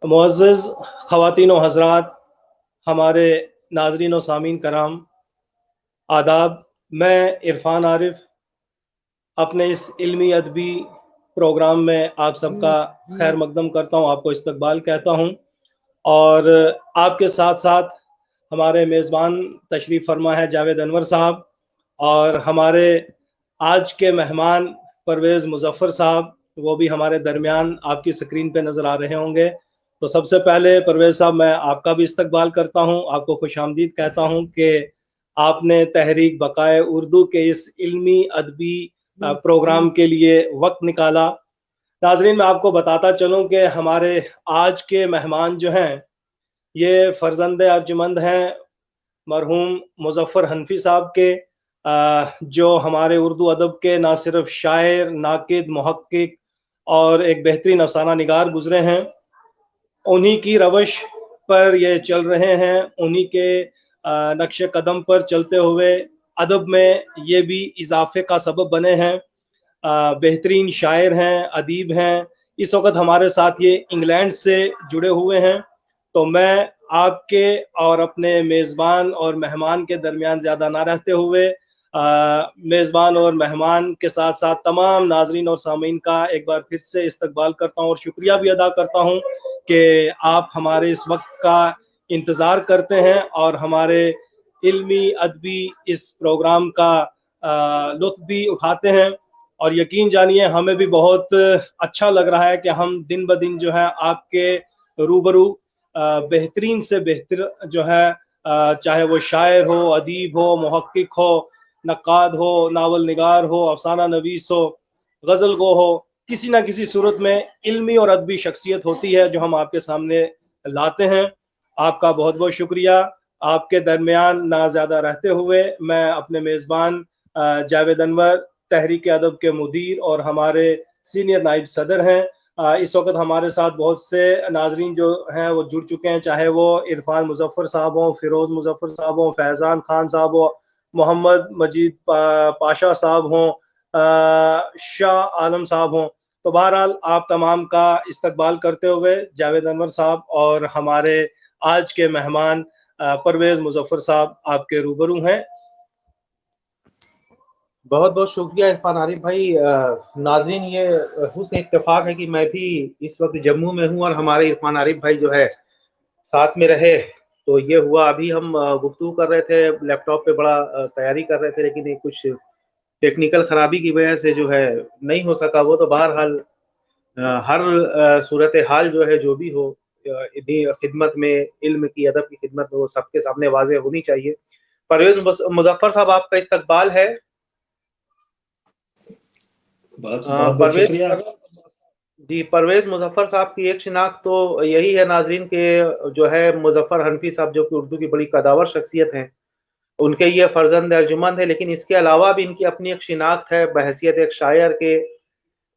मुअज़्ज़ज़ ख़वातीन व हज़रात, हमारे नाज़रीन व सामीन कराम, आदाब। मैं इरफान आरिफ अपने इस इल्मी अदबी प्रोग्राम में आप सबका खैर मकदम करता हूँ, आपको इस्तकबाल कहता हूँ। और आपके साथ साथ हमारे मेज़बान तशरीफ़ फरमा है जावेद अनवर साहब, और हमारे आज के मेहमान परवेज़ मुज़फ़्फ़र साहब, वो भी हमारे दरमियान आपकी स्क्रीन पे नज़र आ रहे होंगे। तो सबसे पहले परवेज़ साहब, मैं आपका भी इस्तकबाल करता हूँ, आपको खुशामदीद कहता हूँ कि आपने तहरीक बकाए उर्दू के इस इल्मी अदबी प्रोग्राम के लिए वक्त निकाला। नाज़रीन, मैं आपको बताता चलूँ कि हमारे आज के मेहमान जो हैं, ये फ़र्जंद अर्जुमंद हैं मरहूम मुज़फ़्फ़र हनफी साहब के, जो हमारे उर्दू अदब के ना सिर्फ शायर, नाकिद, मुहक्किक और एक बेहतरीन अफसाना निगार गुजरे हैं। उन्हीं की रवश पर ये चल रहे हैं, उन्हीं के नक्श कदम पर चलते हुए अदब में ये भी इजाफे का सबब बने हैं। बेहतरीन शायर हैं, अदीब हैं। इस वक्त हमारे साथ ये इंग्लैंड से जुड़े हुए हैं। तो मैं आपके और अपने मेज़बान और मेहमान के दरमियान ज़्यादा ना रहते हुए मेज़बान और मेहमान के साथ साथ तमाम नाजरीन और सामीन का एक बार फिर से इस्तकबाल करता हूँ और शुक्रिया भी अदा करता हूँ कि आप हमारे इस वक्त का इंतज़ार करते हैं और हमारे इल्मी अदबी इस प्रोग्राम का लुत्फ़ भी उठाते हैं। और यकीन जानिए, हमें भी बहुत अच्छा लग रहा है कि हम दिन ब दिन जो है आपके रूबरू बेहतरीन से बेहतर जो है, चाहे वो शायर हो, अदीब हो, मुहक्किक हो, नक्काद हो, नावल निगार हो, अफसाना नवीस हो, गज़ल गो हो, किसी ना किसी सूरत में इल्मी और अदबी शख्सियत होती है जो हम आपके सामने लाते हैं। आपका बहुत बहुत शुक्रिया। आपके दरमियान ना ज़्यादा रहते हुए मैं अपने मेज़बान जावेद अनवर, तहरीक अदब के मुदीर और हमारे सीनियर नाइब सदर हैं, इस वक्त हमारे साथ बहुत से नाजरीन जो हैं वो जुड़ चुके हैं, चाहे वो इरफान मुज़फ़्फ़र साहब हों, फ़िरोज़ मुज़फ़्फ़र साहब हों, फैज़ान खान साहब हों, मोहम्मद मजीद पाशा साहब हों, शाह आलम साहब हों। तो बहरहाल आप तमाम का इस्तकबाल करते हुए जावेद अनवर साहब और हमारे आज के मेहमान परवेज़ मुज़फ़्फ़र साहब आपके रूबरू हैं। बहुत बहुत शुक्रिया इरफान आरिफ भाई। नाज़रीन, ये हुस्न इत्तेफाक है कि मैं भी इस वक्त जम्मू में हूँ और हमारे इरफान आरिफ भाई जो है साथ में रहे। तो ये हुआ, अभी हम गुफ्तगू कर रहे थे, लैपटॉप पे बड़ा तैयारी कर रहे थे, लेकिन ये कुछ टेक्निकल खराबी की वजह से जो है नहीं हो सका वो। तो बहरहाल हर सूरत हाल जो है, जो भी हो, खिदमत में, इल्म की, अदब की खिदमत में, वो सबके सामने वाज़ेह होनी चाहिए। परवेज़ मुज़फ़्फ़र साहब, आपका इस्तकबाल है। बहुत बहुत परवेज़ शुक्रिया। जी, परवेज़ मुज़फ़्फ़र साहब की एक शिनाख्त तो यही है नाज़रीन के, जो है मुज़फ़्फ़र हनफी साहब, जो कि उर्दू की बड़ी कदावर शख्सियत हैं, उनके ये फ़र्ज़ंद अर्जुमंद है। लेकिन इसके अलावा भी इनकी अपनी एक शिनाख्त है बहैसियत एक शायर के,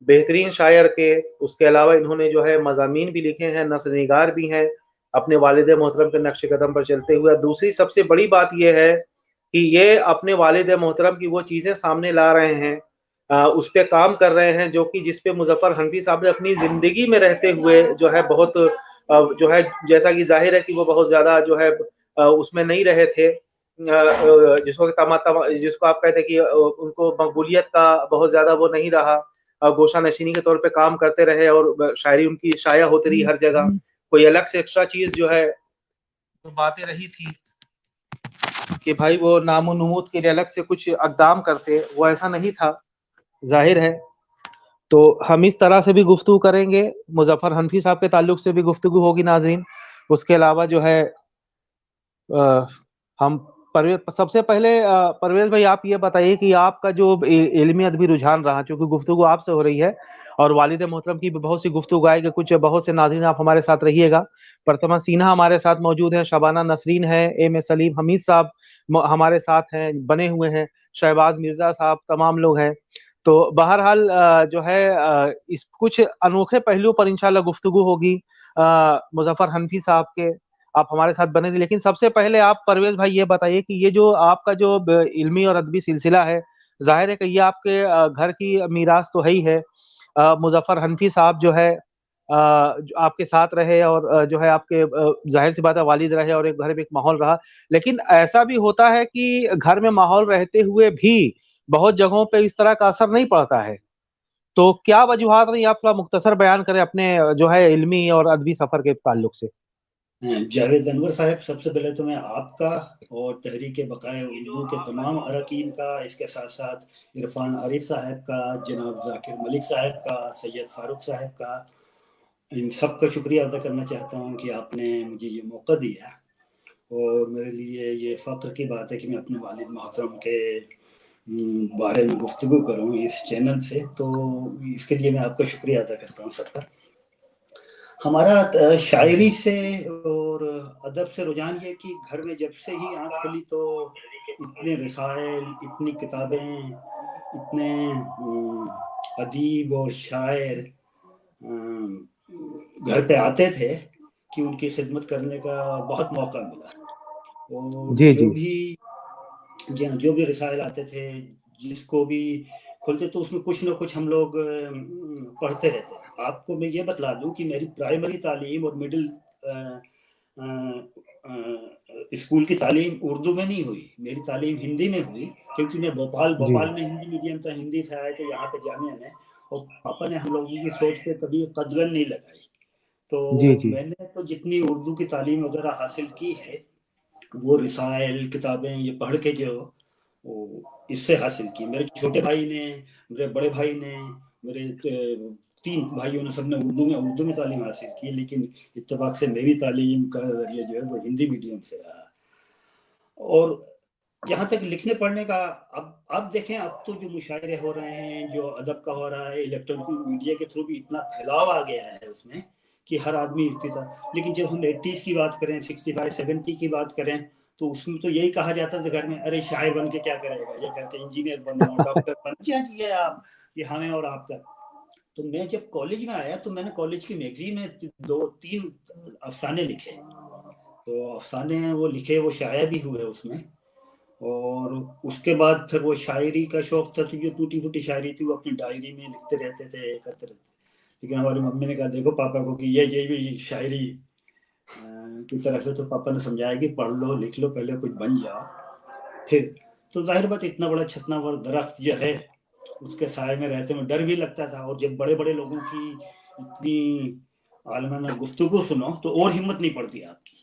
बेहतरीन शायर के। उसके अलावा इन्होंने जो है मज़ामीन भी लिखे हैं, नस्र निगार भी हैं, अपने वालिद मोहतरम के नक्श कदम पर चलते हुए। दूसरी सबसे बड़ी बात ये है कि ये अपने वालिद मोहतरम की वो चीज़ें सामने ला रहे हैं, उस पे काम कर रहे हैं, जो कि जिस पे मुज़फ़्फ़र हनफी साहब ने अपनी ज़िंदगी में रहते हुए जो है बहुत जो है, जैसा कि ज़ाहिर है कि वो बहुत ज़्यादा जो है उसमें नहीं रहे थे, जिसको आप कहते हैं कि उनको मकबूलियत का बहुत ज़्यादा वो नहीं रहा। गोशा नशीनी के तौर पे काम करते रहे और शायरी उनकी शाया होती रही हर जगह। कोई अलग से एक्स्ट्रा चीज़ जो है, तो बातें रही थी कि भाई वो नामो नमूद के लिए अलग से कुछ अक़दाम करते, वो ऐसा नहीं था, ज़ाहिर है। तो हम इस तरह से भी गुफ्तगू करेंगे, मुज़फ़्फ़र हनफी साहब के ताल्लुक से भी गुफ्तगू होगी नाज़रीन। उसके अलावा जो है हम सबसे पहले परवेज़ भाई, आप ये बताइए कि आपका जो इल्मी अदबी रुझान रहा, चूँकि गुफ्तगू आपसे हो रही है और वालिद मोहतरम की भी बहुत सी गुफ्तगू आएगी, कुछ बहुत से नाज़रीन आप हमारे साथ रहिएगा। प्रथमा सिन्हा हमारे साथ मौजूद है, शबाना नसरीन है, एम सलीम हमीद साहब हमारे साथ हैं, बने हुए हैं, शहबाज मिर्ज़ा साहब, तमाम लोग हैं। तो बहरहाल जो है इस कुछ अनोखे पहलुओं पर इंशाल्लाह गुफ्तगू होगी मुज़फ़्फ़र हनफी साहब के, आप हमारे साथ बने रहिए। लेकिन सबसे पहले आप परवेज़ भाई ये बताइए कि ये जो आपका जो इल्मी और अदबी सिलसिला है, ज़ाहिर है कि ये आपके घर की मीरास तो है ही है। मुज़फ़्फ़र हनफी साहब जो है آپ کے ساتھ رہے اور جو ہے آپ کے ظاہر سی بات ہے والد رہے اور ایک گھر میں ایک ماحول رہا، لیکن ایسا بھی ہوتا ہے کہ گھر میں ماحول رہتے ہوئے بھی بہت جگہوں پہ اس طرح کا اثر نہیں پڑتا ہے، تو کیا وجوہات رہی؟ آپ تھوڑا مختصر بیان کریں اپنے جو ہے علمی اور ادبی سفر کے تعلق سے۔ جاوید انور صاحب، سب سے پہلے تو میں آپ کا اور تحریک بقائے اردو کے تمام اراکین کا، اس کے ساتھ ساتھ عرفان عارف صاحب کا، جناب ذاکر ملک صاحب کا، سید فاروق صاحب کا، ان سب کا شکریہ ادا کرنا چاہتا ہوں کہ آپ نے مجھے یہ موقع دیا، اور میرے لیے یہ فخر کی بات ہے کہ میں اپنے والد محترم کے بارے میں گفتگو کروں اس چینل سے، تو اس کے لیے میں آپ کا شکریہ ادا کرتا ہوں سب کا۔ ہمارا شاعری سے اور ادب سے رجحان یہ کہ گھر میں جب سے ہی آنکھ کھلی تو اتنے رسائل، اتنی کتابیں، اتنے ادیب اور شاعر گھر پہ آتے تھے کہ ان کی خدمت کرنے کا بہت موقع ملا، اور جی جو جی بھی رسائل آتے تھے، جس کو بھی کھولتے تو اس میں کچھ نہ کچھ ہم لوگ پڑھتے رہتے ہیں۔ آپ کو میں یہ بتلا دوں کہ میری پرائمری تعلیم اور مڈل اسکول کی تعلیم اردو میں نہیں ہوئی، میری تعلیم ہندی میں ہوئی، کیونکہ میں بھوپال میں ہندی میڈیم تھا، ہندی سے آئے تو یہاں پہ جامعہ میں، اور پاپا نے ہم لوگوں کی سوچ پہ کبھی قدغن نہیں لگائی، تو جی میں نے تو جتنی اردو کی تعلیم وغیرہ حاصل کی ہے وہ رسائل، کتابیں یہ پڑھ کے جو اس سے حاصل کی۔ میرے چھوٹے بھائی نے، میرے بڑے بھائی نے، میرے 3 بھائیوں نے، سب نے اردو میں تعلیم حاصل کی، لیکن اتفاق سے میری تعلیم کا ذریعہ جو ہے وہ ہندی میڈیم سے رہا۔ اور جہاں تک لکھنے پڑھنے کا، اب دیکھیں، اب تو جو مشاعرے ہو رہے ہیں، جو ادب کا ہو رہا ہے، الیکٹرانک میڈیا کے تھرو بھی اتنا پھیلاؤ آ گیا ہے اس میں کہ ہر آدمی لیکن جب ہم 80s کی بات کریں، 65 70 کی بات کریں، تو اس میں تو یہی کہا جاتا تھا گھر میں، ارے شاعر بن کے کیا کرے گا، یہ کہتے انجینئر بنو، ڈاکٹر بنو، یہ آپ، یہ ہمیں اور آپ کا۔ تو میں جب کالج میں آیا تو میں نے کالج کی میگزین میں 2-3 افسانے لکھے، تو افسانے وہ لکھے، وہ شائع بھی ہوئے اس میں، اور اس کے بعد پھر وہ شاعری کا شوق تھا، تو جو ٹوٹی پھوٹی شاعری تھی وہ اپنی ڈائری میں لکھتے رہتے تھے، کرتے رہتے تھے، لیکن ہماری ممی نے کہا دیکھو پاپا کو کہ یہ بھی شاعری کی طرف سے، تو پاپا نے سمجھایا کہ پڑھ لو، لکھ لو، پہلے کچھ بن جاؤ پھر۔ تو ظاہر بات اتنا بڑا چھتناور درخت جو ہے اس کے سائے میں رہتے میں ڈر بھی لگتا تھا، اور جب بڑے بڑے لوگوں کی اتنی عالمانہ گفتگو سنو تو اور ہمت نہیں پڑتی آپ کی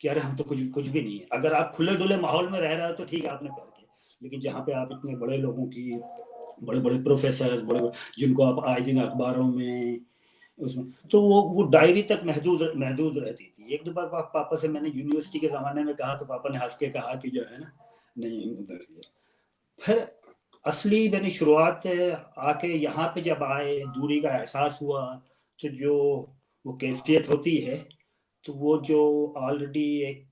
کہ ارے ہم تو کچھ بھی نہیں ہے۔ اگر آپ کھلے ڈلے ماحول میں رہ رہے ہو تو ٹھیک ہے آپ نے کر کے، لیکن جہاں پہ آپ اتنے بڑے لوگوں کی، بڑے بڑے پروفیسر، جن کو آپ آئے دن اخباروں میں اس میں، تو وہ ڈائری تک محدود رہتی تھی۔ ایک دو بار پاپا سے میں نے یونیورسٹی کے زمانے میں کہا تو پاپا نے ہنس کے کہا کہ جو ہے نا نہیں ادھر۔ پھر اصلی میں نے شروعات آ کے یہاں پہ جب آئے، دوری کا احساس ہوا، تو جو وہ کیفیت ہوتی ہے، تو وہ جو آلریڈی ایک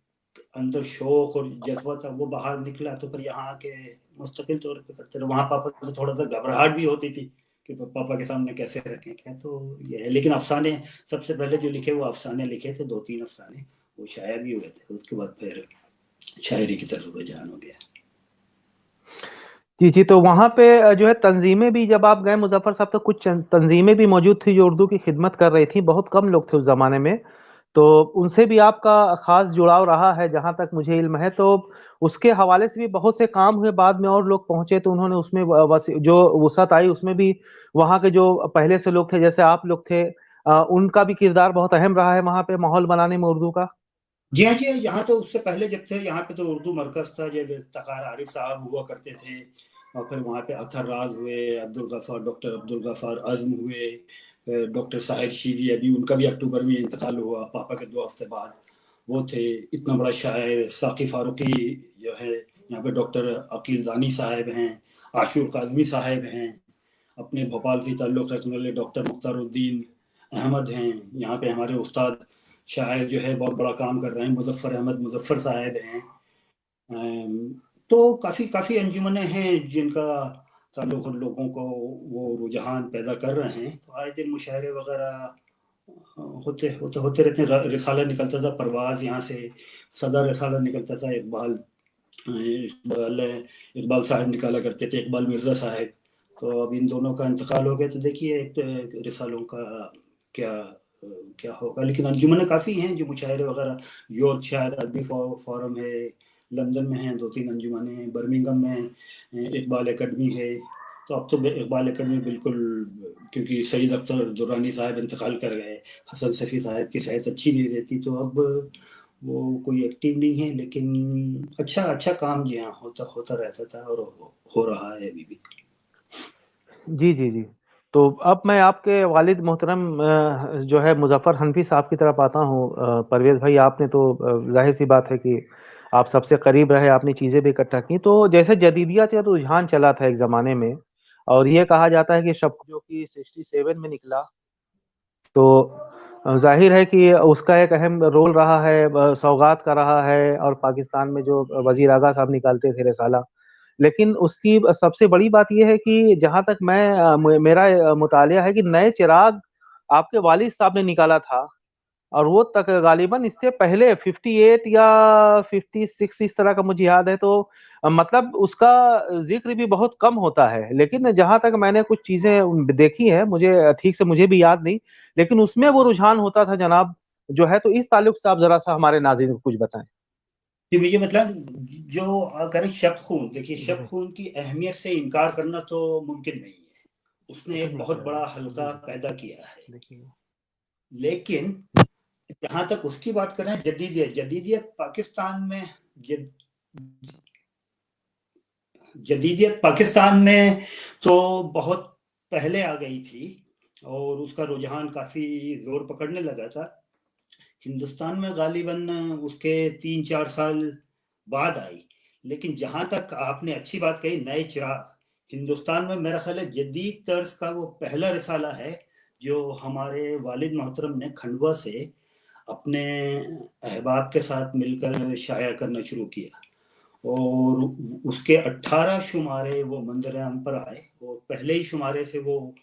اندر شوق اور جذبہ تھا وہ باہر نکلا، تو پھر یہاں آ کے مستقل طور پہ کرتے رہے۔ وہاں پاپا کو تھوڑا سا گھبراہٹ بھی ہوتی تھی کہ پاپا کے سامنے کیسے رکھیں کیا، تو یہ ہے۔ لیکن افسانے سب سے پہلے جو لکھے وہ افسانے لکھے تھے، 2-3 افسانے، وہ شائع بھی ہوئے تھے۔ اس کے بعد پھر شاعری کی طرف رجحان ہو گیا۔ جی تو وہاں پہ جو ہے تنظیمیں بھی، جب آپ گئے مظفر صاحب تو کچھ تنظیمیں بھی موجود تھی جو اردو کی خدمت کر رہی تھی، بہت کم لوگ تھے اس زمانے میں، تو ان سے بھی آپ کا خاص جڑاؤ رہا ہے جہاں تک مجھے علم ہے، تو اس کے حوالے سے بھی بہت سے کام ہوئے، بعد میں اور لوگ پہنچے تو انہوں نے اس میں جو وسعت آئی اس میں بھی وہاں کے جو پہلے سے لوگ تھے جیسے آپ لوگ تھے، ان کا بھی کردار بہت اہم رہا ہے وہاں پہ ماحول بنانے میں اردو کا۔ جی ہاں، یہاں تو اس سے پہلے جب تھے یہاں پہ تو اردو مرکز تھا، جب افتخار عارف صاحب ہوا کرتے تھے، اور پھر وہاں پہ اطہر راز ہوئے، ڈاکٹر عبدالغفار عزم ہوئے، ڈاکٹر ساحر شیری، ابھی ان کا بھی اکتوبر میں انتقال ہوا، پاپا کے 2 ہفتے بعد وہ تھے۔ اتنا بڑا شاعر ساقی فاروقی جو ہے، یہاں پہ ڈاکٹر عقیل دانی صاحب ہیں، عاشور قاظمی صاحب ہیں، اپنے بھوپال سے تعلق رکھنے والے ڈاکٹر مختار الدین احمد ہیں، یہاں پہ ہمارے استاد شاعر جو ہے بہت بڑا کام کر رہے ہیں، مظفر احمد مظفر صاحب ہیں۔ تو کافی انجمنیں ہیں جن کا تعلق لوگوں کو وہ رجحان پیدا کر رہے ہیں، تو آئے دن مشاعرے وغیرہ ہوتے رہتے ہیں۔ رسالہ نکلتا تھا پرواز، یہاں سے صدر رسالہ نکلتا تھا، اقبال صاحب نکالا کرتے تھے، اقبال مرزا صاحب، تو اب ان دونوں کا انتقال ہو گیا، تو دیکھیے ایک رسالوں کا کیا क्या होगा, लेकिन अंजुमन काफ़ी हैं जो मुशायरे वगैरह, यॉर्कशायर अरबी फोरम है, लंदन में हैं 2-3 अंजुमनें हैं, बर्मिंघम में इकबाल एकेडमी है। तो अब तो इकबाल एकेडमी बिल्कुल, क्योंकि सईद अख्तर दुर्रानी साहब इंतकाल कर गए, हसन सफ़ी साहब की सेहत अच्छी नहीं रहती, तो अब वो कोई एक्टिव नहीं है, लेकिन अच्छा काम जी हाँ होता रहता था और हो रहा है अभी भी। जी जी जी। तो अब मैं आपके वालिद मोहतरम जो है मुजफ्फर हनफी साहब की तरफ आता हूँ। परवेज भाई, आपने तो जाहिर सी बात है कि आप सबसे करीब रहे, आपने चीज़ें भी इकट्ठा की। तो जैसे जदीदियत का रुझान चला था एक ज़माने में, और ये कहा जाता है कि शब जो कि 67 में निकला, तो जाहिर है कि उसका एक अहम रोल रहा है, सौगात का रहा है, और पाकिस्तान में जो वजीर आगा साहब निकालते थे रिसाला। लेकिन उसकी सबसे बड़ी बात यह है कि जहां तक मेरा मुतालिया है कि नए चिराग आपके वालिद साहब ने निकाला था, और वो तक गालिबन इससे पहले 58 या 56 इस तरह का मुझे याद है। तो मतलब उसका जिक्र भी बहुत कम होता है। लेकिन जहां तक मैंने कुछ चीजें देखी है, मुझे ठीक से मुझे भी याद नहीं, लेकिन उसमें वो रुझान होता था जनाब जो है। तो इस ताल्लुक से आप जरा सा हमारे नाज़रीन को कुछ बताएं। कि ये मतलब जो अगर शब खून, देखिए शब खून की अहमियत से इनकार करना तो मुमकिन नहीं है, उसने एक बहुत बड़ा हल्का पैदा किया है। लेकिन जहां तक उसकी बात करें, जदीदियत पाकिस्तान में तो बहुत पहले आ गई थी, और उसका रुझान काफी जोर पकड़ने लगा था। हिंदुस्तान में गालिबन उसके 3-4 साल बाद आई। लेकिन जहां तक आपने अच्छी बात कही, नए चिराग, हिंदुस्तान में मेरा ख्याल है जदीद तर्ज का वो पहला रिसाला है जो हमारे वालिद मोहतरम ने खंडवा से अपने अहबाब के साथ मिलकर शाया करना शुरू किया, और उसके 18 शुमारे वो मंदिर आम पर आए, और पहले ही शुमारे से वो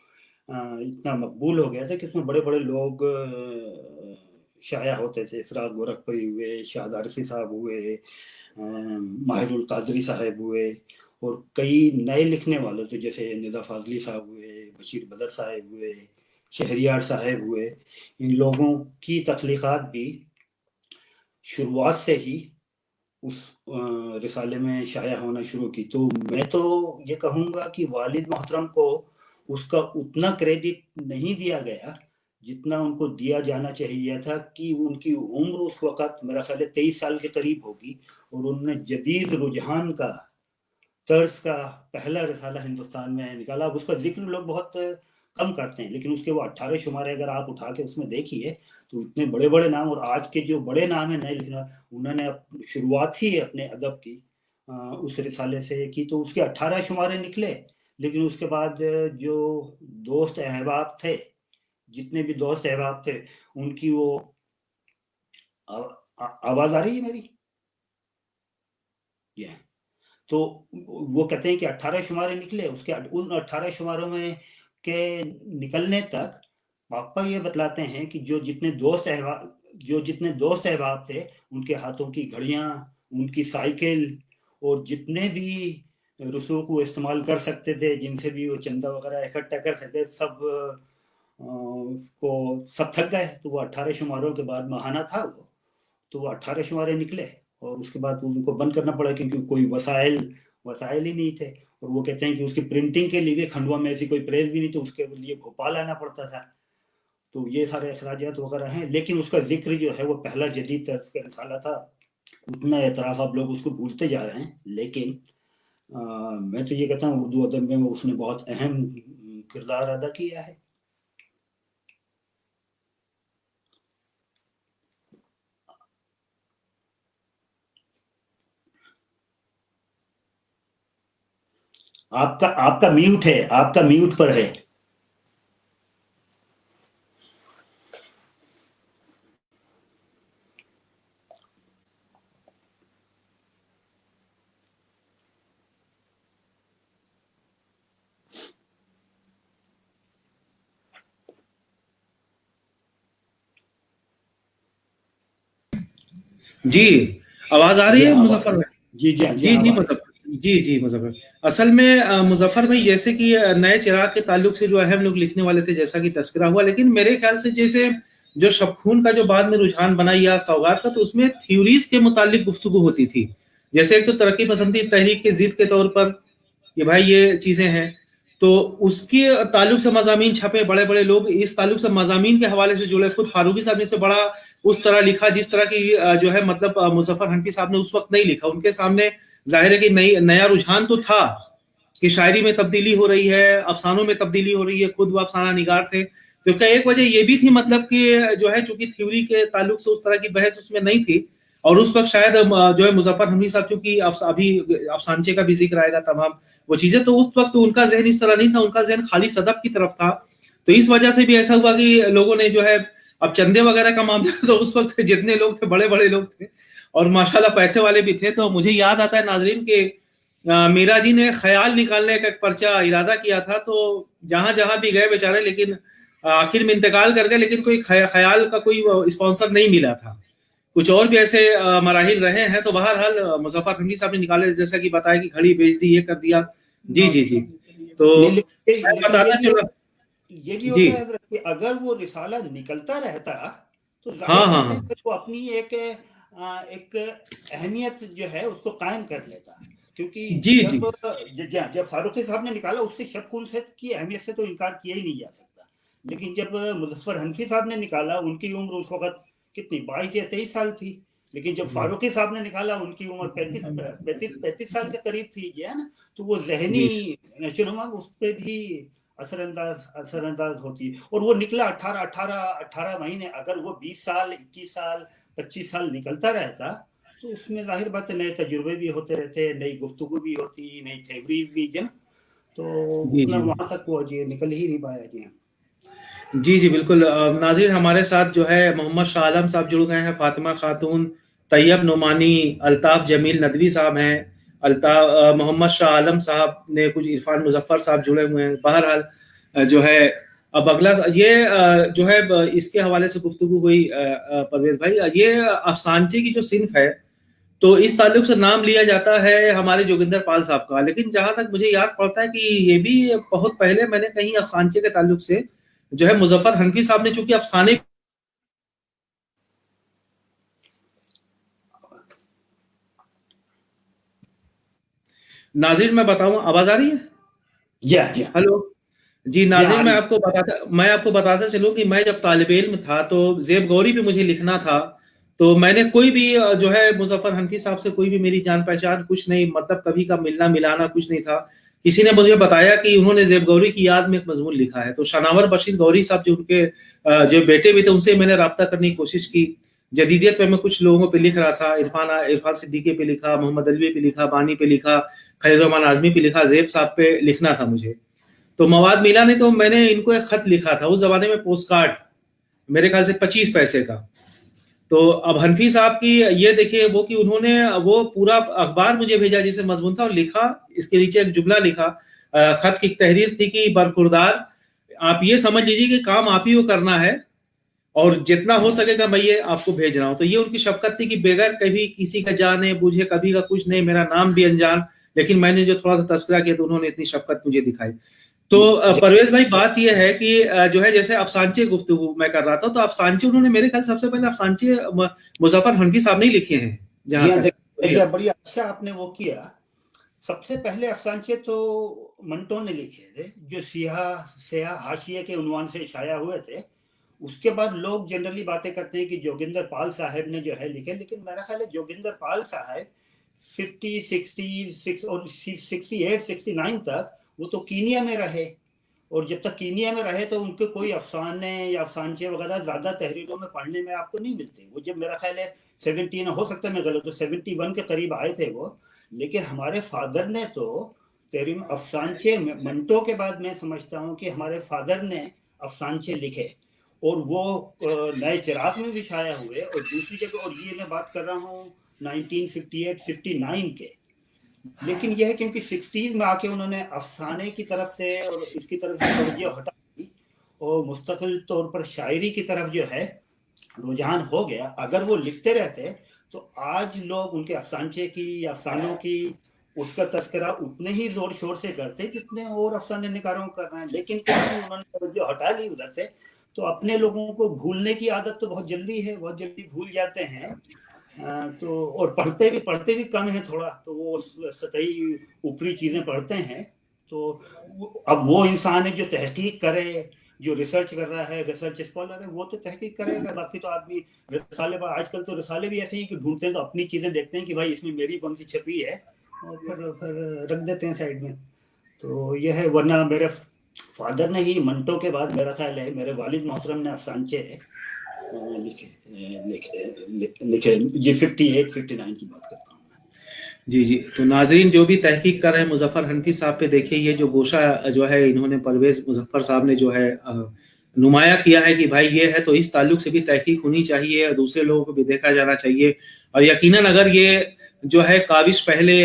इतना मकबूल हो गया था कि उसमें बड़े बड़े लोग शाया होते थे। फिराक गोरखपुरी हुए, शाहद आरफी साहब हुए, माहिरुल कादरी साहब हुए, और कई नए लिखने वाले थे जैसे निदा फाजली साहब हुए, बशीर बदर साहब हुए, शहरियार साहब हुए। इन लोगों की तख्लीक़ात भी शुरुआत से ही उस रिसाले में शाया होना शुरू की। तो मैं तो ये कहूँगा कि वालिद मोहतरम को उसका उतना क्रेडिट नहीं दिया गया जितना उनको दिया जाना चाहिए था, कि उनकी उम्र उस वक़्त मेरा ख्याल है 23 साल के करीब होगी, और उन्होंने जदीद रुझान का तर्ज का पहला रिसाला हिंदुस्तान में निकाला। अब उसका जिक्र लोग बहुत कम करते हैं, लेकिन उसके वो 18 शुमारे अगर आप उठा के उसमें देखिए तो इतने बड़े बड़े नाम, और आज के जो बड़े नाम है नए लिखना, उन्होंने शुरुआत ही अपने अदब की उस रिसाले से की, तो उसके 18 शुमारे निकले। लेकिन उसके बाद जो दोस्त अहबाब थे, जितने भी दोस्त अहबाब थे, उनकी वो आवाज आ रही है मेरी? ये तो वो कहते हैं कि 18 शुमारे निकले। उसके उन 18 शुमारों में के निकलने तक पापा ये बतलाते हैं कि जो जितने दोस्त अहबाब थे, उनके हाथों की घड़ियां, उनकी साइकिल, और जितने भी रसूख वो इस्तेमाल कर सकते थे, जिनसे भी वो चंदा वगैरह इकट्ठा कर सकते, सब थक गए। तो वो 18 शुमारों के बाद महाना था वो, तो वो 18 शुमारे निकले, और उसके बाद उनको बंद करना पड़ा क्योंकि कोई वसाइल ही नहीं थे। और वो कहते हैं कि उसकी प्रिंटिंग के लिए भी खंडवा में ऐसी कोई प्रेस भी नहीं, तो उसके लिए भोपाल आना पड़ता था। तो ये सारे अखराजात वगैरह हैं, लेकिन उसका जिक्र जो है वो पहला जदीद तर्ज का रिसाला था। उतना एतराफ़ आप लोग उसको भूलते जा रहे हैं, लेकिन मैं तो ये कहता हूँ उर्दू अदब में उसने बहुत अहम किरदार अदा किया है। आपका म्यूट है, आपका म्यूट पर है। जी, आवाज आ रही है मुजफ्फर भाई? जी जी मुजफ्फर। असल में मुजफ्फर भाई, जैसे कि नए चिराग के ताल्लुक से जो अहम लोग लिखने वाले थे, जैसा कि तस्करा हुआ, लेकिन मेरे ख्याल से जैसे जो शबखून का जो बाद में रुझान बना या सौगात का, तो उसमें थ्योरीज के मुतालिक गुफ्तगू होती थी। जैसे एक तो तरक्की पसंदी तहरीक के जिद के तौर पर कि भाई ये चीजें हैं, तो उसके ताल्लुक से मजामीन छपे, बड़े बड़े लोग इस ताल्लुक से मजामीन के हवाले से जुड़े। खुद फारूकी साहब ने इसे बड़ा उस तरह लिखा जिस तरह की जो है मतलब मुजफ्फर हनफी साहब ने उस वक्त नहीं लिखा। उनके सामने जाहिर है कि नया रुझान तो था कि शायरी में तब्दीली हो रही है, अफसानों में तब्दीली हो रही है, खुद वो अफसाना निगार थे। तो क्या एक वजह ये भी थी मतलब कि जो है चूंकि थ्योरी के ताल्लुक से उस तरह की बहस उसमें नहीं थी, और उस वक्त शायद जो है मुजफ्फर हनफी साहब, चूंकि अभी अफसानचे का भी जिक्र आएगा तमाम वो चीजें, तो उस वक्त उनका जहन इस तरह नहीं था, उनका जहन खाली सदफ की तरफ था। तो इस वजह से भी ऐसा हुआ कि लोगों ने जो है, अब चंदे वगैरह का मामला तो उस वक्त जितने लोग थे बड़े बड़े लोग थे और माशाल्लाह पैसे वाले भी थे। तो मुझे याद आता है नाजरीन के मीरा जी ने ख्याल निकालने का एक पर्चा इरादा किया था, तो जहां जहां भी गए बेचारे, लेकिन आखिर में इंतकाल कर गए, लेकिन कोई ख्याल का कोई स्पॉन्सर नहीं मिला था। कुछ और भी ऐसे मराहिल रहे हैं। तो बहरहाल मुजफ्फर हनफी साहब ने निकाले, जैसा कि बताया कि घड़ी बेच दी, ये कर दिया। जी जी जी। तो मैं बताता चला, ये भी जी होता है कि अगर वो रिसाला निकलता रहता तो हाँ जाहिर हाँ बात है हाँ कि वो अपनी एक अहमियत जो है उसको कायम कर लेता। क्योंकि जी जी जब फारूकी साहब ने निकाला उससे शबखून से की अहमियत से तो इनकार किया ही नहीं जा सकता। लेकिन जब मुजफ्फर हनफी साहब ने निकाला, उनकी उम्र उस वक्त कितनी 22 या 23 साल थी। लेकिन जब फारूकी साहब ने निकाला उनकी उम्र 35 साल के करीब थी, है ना। तो वो जहनी नशोनुमा उस पर भी असरअंदाज होती है। और वो निकला 18 महीने। अगर वो 20 साल 21 साल 25 साल निकलता रहता तो उसमें जाहिर बात है नए तजुर्बे भी होते रहते, नई गुफ्तगू भी होती, नई थ्योरीज भी, जन तो जी उतना जी वहां तक वो जी निकल ही नहीं पाया जी। जी जी बिल्कुल। नाज़रीन, हमारे साथ जो है मोहम्मद शाह आलम साहब जुड़ गए हैं, फातिमा खातून, तैयब नुमानी, अल्ताफ जमील नदवी साहब हैं, मोहम्मद शाह आलम साहब ने, कुछ इरफान मुजफ्फर साहब जुड़े हुए हैं। बहरहाल जो है अब अगला ये जो है इसके हवाले से गुफ्तगू हुई परवेज भाई, ये अफसानचे की जो सिन्फ है, तो इस ताल्लुक से नाम लिया जाता है हमारे जोगिंदर पाल साहब का। लेकिन जहां तक मुझे याद पड़ता है कि ये भी बहुत पहले मैंने कहीं अफसानचे के ताल्लुक से जो है मुजफ्फर हनफी साहब ने, चूंकि अफसाने, नाजिर मैं बताऊं, आवाज आ रही है? हेलो जी नाजिर, मैं आपको बताता चलूं कि मैं जब तालिब इल्म था तो जेब गौरी पे मुझे लिखना था। तो मैंने कोई भी जो है मुजफ्फर हनफी साहब से कोई भी मेरी जान पहचान कुछ नहीं, मतलब कभी का मिलना मिलाना कुछ नहीं था। किसी ने मुझे बताया कि उन्होंने जेब गौरी की याद में एक मजमून लिखा है। तो शनावर बशीर गौरी साहब जो उनके जो बेटे भी थे, उनसे मैंने राब्ता करने की कोशिश की। जदीदियत पे मैं कुछ लोगों पे लिख रहा था, इरफान सिद्दीकी पे लिखा, मोहम्मद अलवी पे लिखा, बानी पे लिखा, खलील रहमान आजमी पे लिखा, जेब साहब पे लिखना था मुझे। तो मवाद मिला नहीं, तो मैंने इनको एक खत लिखा था, उस जमाने में पोस्ट कार्ड मेरे ख्याल से 25 पैसे का। तो अब हनफी साहब की ये देखिए वो कि उन्होंने वो पूरा अखबार मुझे भेजा जिसे मजमून था, और लिखा, इसके नीचे एक जुमला लिखा, खत की तहरीर थी कि बरखुरदार, आप ये समझ लीजिए कि काम आप ही को करना है और जितना हो सकेगा मैं ये आपको भेज रहा हूं। तो ये उनकी शफकत थी कि बगैर कभी किसी का जाने बूझे, कभी का कुछ नहीं, मेरा नाम भी अनजान, लेकिन मैंने जो थोड़ा सा तस्करा किया तो उन्होंने इतनी शफकत मुझे दिखाई। तो परवेज भाई, बात यह है कि जो है जैसे अफसानचे गुफ्तगू मैं कर रहा था, तो अफसानचे उन्होंने मेरे ख्याल सबसे पहले अफसानचे मुजफ्फर हनफी साहब ने लिखे हैं जहां तक। बड़ी अच्छा आपने वो किया। सबसे पहले अफसानचे तो मंटो ने लिखे थे, जो सियाह हाशिए के उन्वान से शाया हुए थे। उसके बाद लोग जनरली बातें करते हैं कि जोगिंदर पाल साहब ने जो है लिखे, लेकिन मेरा ख्याल है जोगिंदर पाल साहब 50, 60 और 68, 69 तक वो तो कीनिया में रहे। और जब तक कीनिया में रहे तो उनके कोई अफसाने या अफसानचे वगैरह ज्यादा तहरीरों में पढ़ने में आपको नहीं मिलते। वो जब मेरा ख्याल है 70, हो सकता है मैं गलत, तो 71 के करीब आए थे वो। लेकिन हमारे फादर ने तो तहरीर अफसानचे मंटो के बाद मैं समझता हूँ कि हमारे फादर ने अफसानचे लिखे, और वो नए चिराग में भी शाया हुए, और दूसरी जगह, और ये मैं बात कर रहा हूँ 1958, 59 के। लेकिन यह है क्योंकि 60s में आके उन्होंने अफसाने की तरफ से और इसकी तरफ से तवज्जो हटा दी, और मुस्तकिल तौर पर शायरी की तरफ जो है रुझान हो गया। अगर वो लिखते रहते तो आज लोग उनके अफसानचे की या अफसानों की उसका तस्करा उतने ही जोर शोर से करते जितने और अफसाने निगारों कर रहे हैं। लेकिन क्योंकि उन्होंने तवज्जो हटा ली उधर से, तो अपने लोगों को भूलने की आदत तो बहुत जल्दी है, बहुत जल्दी भूल जाते हैं। तो और पढ़ते भी कम है थोड़ा, तो वो सतही ऊपरी चीजें पढ़ते हैं। तो अब वो इंसान है जो तहकीक करे, जो रिसर्च कर रहा है, रिसर्च स्कॉलर है, वो तो तहकीक करेगा। बाकी तो आदमी रिसाले पर, आजकल तो रिसाले भी ऐसे ही कि ढूंढते हैं तो अपनी चीजें देखते हैं कि भाई इसमें मेरी कौन सी छपी है, और फिर रख देते हैं साइड में। तो यह है। वरना मेरे फादर ने ही मंटो के बाद, मेरा ख्याल है मेरे वालिद मोहतरम ने अफसानचे लिखे ये 58-59 की बात करता हूँ। जी जी। तो नाजरीन जो भी तहकीक कर रहे हैं मुजफ्फर हनफी साहब पे, देखिए ये जो गोशा जो है इन्होंने परवेज मुजफ्फर साहब ने जो है नुमाया किया है कि भाई ये है, तो इस ताल्लुक से भी तहकीक होनी चाहिए और दूसरे लोगों को भी देखा जाना चाहिए। और यकीनन अगर ये जो है काविश पहले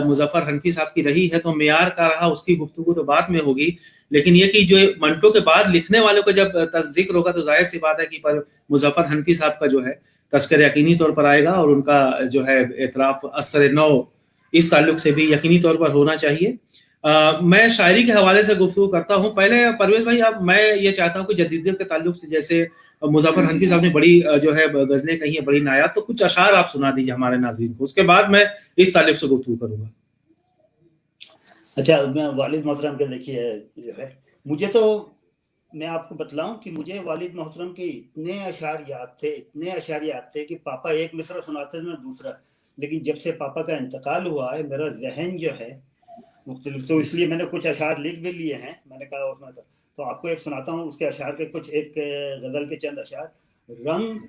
मुजफ्फर हनफी साहब की रही है तो मेयार का रहा, उसकी गुफ्तगू तो बाद में होगी। लेकिन ये कि जो मंटो के बाद लिखने वालों का जब जिक्र होगा तो जाहिर सी बात है कि पर मुजफ्फर हनफी साहब का जो है तस्कर यकीनी तौर पर आएगा, और उनका जो है एतराफ असर नौ इस ताल्लुक से भी यकीनी तौर पर होना चाहिए। मैं शायरी के हवाले से गुफ्तगू करता हूँ। पहले परवेज भाई, अब मैं ये चाहता हूँ कि जदीदियत के ताल्लुक से, जैसे मुजफ्फर हनफी साहब ने बड़ी जो है गजलें कही है, बड़ी नायात, तो कुछ अशार आप सुना दीजिए हमारे नाज़रीन को, उसके बाद मैं इस ताल्लुक से गुफ्तगू करूंगा। अच्छा, मैं वालिद मोहतरम के देखिए जो है, मुझे तो मैं आपको बतलाऊं कि मुझे वालिद मोहतरम के इतने अशार याद थे कि पापा एक मिसरा सुनाते थे, मैं दूसरा। लेकिन जब से पापा का इंतकाल हुआ है, मेरा जहन जो है मुख्तलिफ, तो इसलिए मैंने कुछ अशार लिख भी लिए हैं। मैंने कहा उसमें तो आपको एक सुनाता हूँ उसके अशार के कुछ, एक गजल के चंद अशार। रंग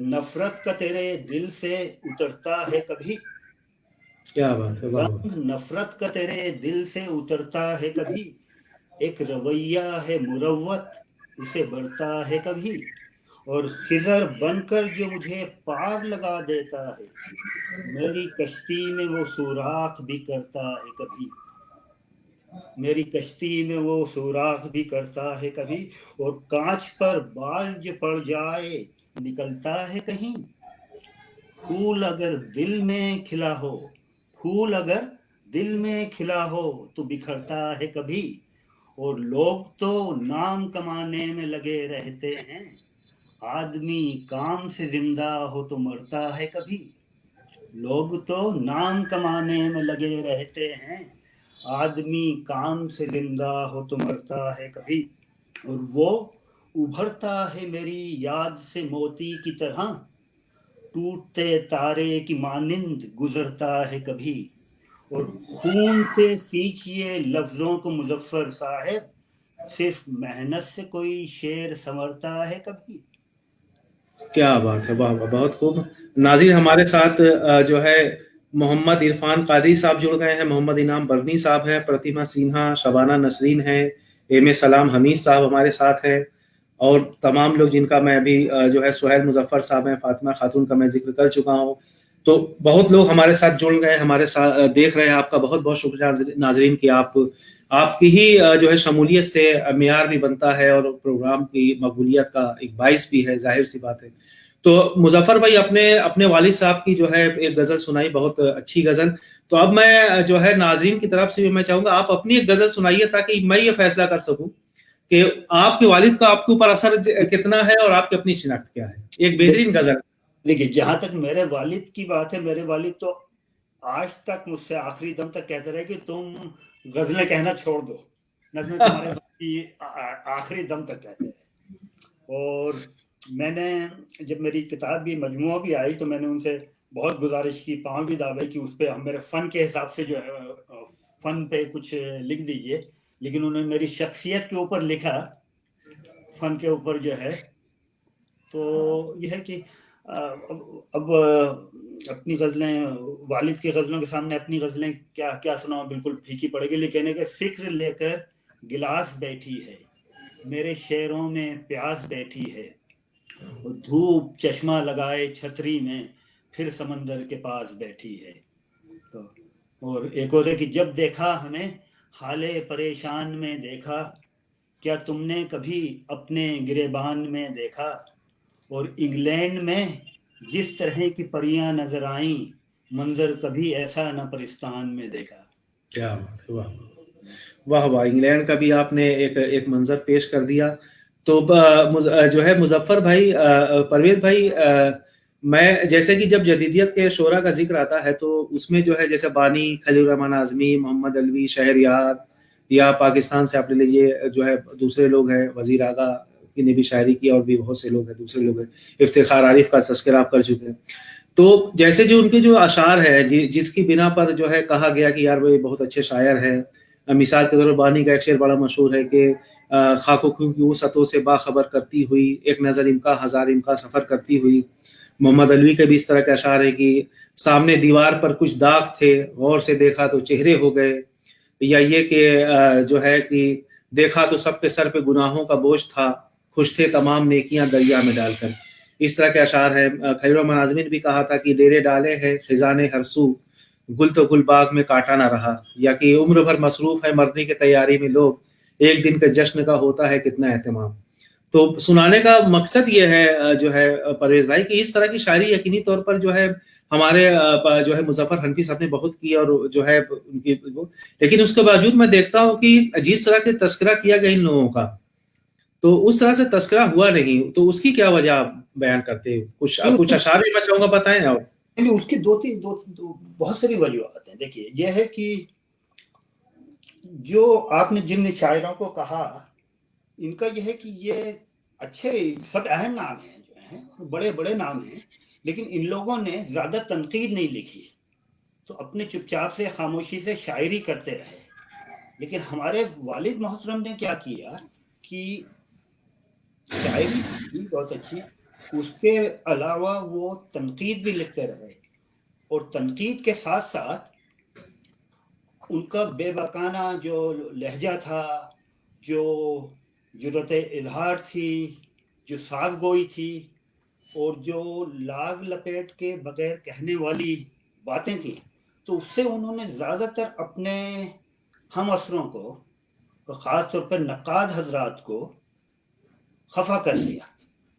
नफरत का तेरे दिल से उतरता है कभी, क्या बात है। रंग नफरत का तेरे दिल से उतरता है कभी, एक रवैया है मुरव्वत उसे बढ़ता है कभी, और खिजर बनकर जो मुझे पार लगा देता है, मेरी कश्ती में वो सुराख भी करता है कभी, मेरी कश्ती में वो सुराख भी करता है कभी, और कांच पर बाल जो पड़ जाए निकलता है कहीं, फूल अगर दिल में खिला हो, फूल अगर दिल में खिला हो तो बिखरता है कभी, और लोग तो नाम कमाने में लगे रहते हैं, आदमी काम से जिंदा हो तो मरता है कभी, लोग तो नाम कमाने में लगे रहते हैं, आदमी काम से जिंदा हो तो मरता है कभी, और वो उभरता है मेरी याद से मोती की तरह, टूटते तारे की मानिंद गुजरता है कभी, और खून से सींचिए लफ्जों को मुजफ्फर साहब, सिर्फ मेहनत से कोई शेर संवरता है कभी। क्या बात है, वाह वाह, बहुत खूब। नाज़रीन हमारे साथ जो है मोहम्मद इरफान कादरी साहब जुड़ गए हैं, मोहम्मद इनाम बरनी साहब हैं, प्रतिमा सिन्हा, शबाना नसरीन हैं, एम सलाम हमीद साहब हमारे साथ हैं, और तमाम लोग जिनका मैं अभी जो है सुहैल मुजफ्फर साहब हैं, फातिमा खातून का मैं जिक्र कर चुका हूँ। तो बहुत लोग हमारे साथ जुड़ गए, हमारे साथ देख रहे हैं। आपका बहुत बहुत शुक्रिया नाजरीन कि आपकी ही जो है शमूलियत से मेयार भी बनता है और प्रोग्राम की मकबूलियत का एक बाइस भी है, जाहिर सी बात है। तो मुजफ्फर भाई, अपने वालिद साहब की जो है एक गजल सुनाई, बहुत अच्छी गजल। तो अब मैं जो है नाजरीन की तरफ से भी मैं चाहूंगा आप अपनी एक गजल सुनाइए, ताकि मैं ये फैसला कर सकूं कि आपके वालिद का आपके ऊपर असर कितना है और आपकी अपनी शिनाख्त क्या है। एक बेहतरीन गजल। देखिए, जहां तक मेरे वालिद की बात है, मेरे वालिद तो आज तक मुझसे आखिरी दम तक कहते रहे कि तुम गजलें कहना छोड़ दो, नज़्में तुम्हारे आखिरी दम तक कहते रहे। और मैंने जब मेरी किताब भी मजमूआ भी आई तो मैंने उनसे बहुत गुजारिश की, पाँव भी दाबे कि उस पर हम मेरे फ़न के हिसाब से जो है फ़न पे कुछ लिख दीजिए, लेकिन उन्होंने मेरी शख्सियत के ऊपर लिखा, फ़न के ऊपर जो है। तो यह है कि अब अपनी गज़लें, वालिद की गज़लों के सामने अपनी गज़लें क्या क्या सुनाऊं, बिल्कुल फीकी पड़ेगी। लेकिन कि फ़िक्र लेकर गिलास बैठी है, मेरे शेरों में प्यास बैठी है, धूप चश्मा लगाए छतरी में फिर समंदर के पास बैठी है। तो और एक और है कि जब देखा हमें हाले परेशान में देखा, क्या तुमने कभी अपने गिरेबान में देखा, और इंग्लैंड में जिस तरह की परियां नजर आईं, मंजर कभी ऐसा न परिस्तान में देखा। क्या बात है, वाह वाह वाह। इंग्लैंड का भी आपने एक मंजर पेश कर दिया। تو جو ہے مظفر بھائی، پرویز بھائی، میں جیسے کہ جب جدیدیت کے شعراء کا ذکر آتا ہے تو اس میں جو ہے جیسے بانی، خلیل الرحمن اعظمی، محمد علوی، شہریار، یا پاکستان سے آپ لے لیجیے جو ہے دوسرے لوگ ہیں، وزیر اعلیٰ کی نے بھی شاعری کی، اور بھی بہت سے لوگ ہیں، دوسرے لوگ ہیں، افتخار عارف کا تذکرہ آپ کر چکے ہیں. تو جیسے جو ان کے جو اشعار ہے جس کی بنا پر جو ہے کہا گیا کہ یار وہ بہت اچھے شاعر ہیں. مثال کے طور پر بانی کا ایک شعر بڑا مشہور ہے کہ خاک و خوں کی وسعتوں سے باخبر کرتی ہوئی، ایک نظر امکا ہزار امکا سفر کرتی ہوئی. محمد علوی کے بھی اس طرح کے اشعار ہیں کہ سامنے دیوار پر کچھ داغ تھے، غور سے دیکھا تو چہرے ہو گئے. یا یہ کہ جو ہے کہ دیکھا تو سب کے سر پہ گناہوں کا بوجھ تھا، خوش تھے تمام نیکیاں دریا میں ڈال کر. اس طرح کے اشعار ہیں. خلیل الرحمن اعظمی نے بھی کہا تھا کہ ڈیرے ڈالے ہیں خزانے ہر سو، گل تو گل باغ میں کاٹا نہ رہا. یا کہ عمر بھر مصروف ہے مرنے کی تیاری میں لوگ، ایک دن کے جشن کا ہوتا ہے کتنا اہتمام. تو سنانے کا مقصد یہ ہے جو ہے پرویز بھائی کہ اس طرح کی شاعری یقینی طور پر جو ہے ہمارے جو ہے مظفر حنفی صاحب نے بہت کی، اور جو ہے ان کی، لیکن اس کے باوجود میں دیکھتا ہوں کہ جس طرح کے تذکرہ کیا گیا ان لوگوں کا تو اس طرح سے تذکرہ ہوا نہیں. تو اس کی کیا وجہ آپ بیان کرتے ہیں؟ کچھ اشعار بھی میں چاہوں گا بتائیں. اور اس کی دو بہت ساری وجوہات ہیں. دیکھیے یہ ہے کہ جو آپ نے جن شاعروں کو کہا ان کا یہ ہے کہ یہ اچھے سب اہم نام ہیں جو ہیں، بڑے بڑے نام ہیں، لیکن ان لوگوں نے زیادہ تنقید نہیں لکھی، تو اپنے چپ چاپ سے خاموشی سے شاعری کرتے رہے. لیکن ہمارے والد محترم نے کیا کیا کہ شاعری بھی بہت اچھی، اس کے علاوہ وہ تنقید بھی لکھتے رہے، اور تنقید کے ساتھ ساتھ ان کا بے باکانہ جو لہجہ تھا، جو جرأت اظہار تھی، جو ساز گوئی تھی، اور جو لاگ لپیٹ کے بغیر کہنے والی باتیں تھیں، تو اس سے انہوں نے زیادہ تر اپنے ہم عصروں کو، خاص طور پر نقاد حضرات کو خفا کر دیا.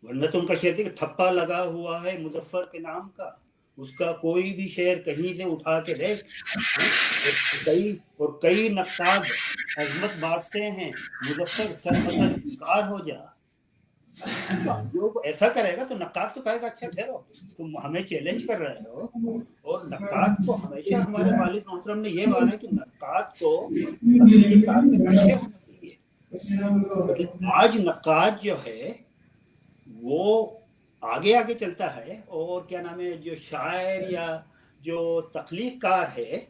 ورنہ تو ان کا شعر تھا کہ ٹھپا لگا ہوا ہے مظفر کے نام کا، اس کا کوئی بھی شعر کہیں سے اٹھا کے دیکھ. اور کئی نقاد عظمت بانٹتے ہیں، مظفر سر بسر انکار ہو جا. جو ایسا کرے گا تو نقاد تو کہے گا اچھا ٹھہرو تم ہمیں چیلنج کر رہے ہو. اور نقاد کو ہمیشہ ہمارے والد محترم نے یہ مانا کہ نقاد کو تخلیقات کے پیچھے ہونا چاہیے. لیکن آج نقاد جو ہے وہ آگے آگے چلتا ہے، اور کیا نام ہے، جو شاعر یا جو تخلیق کار ہے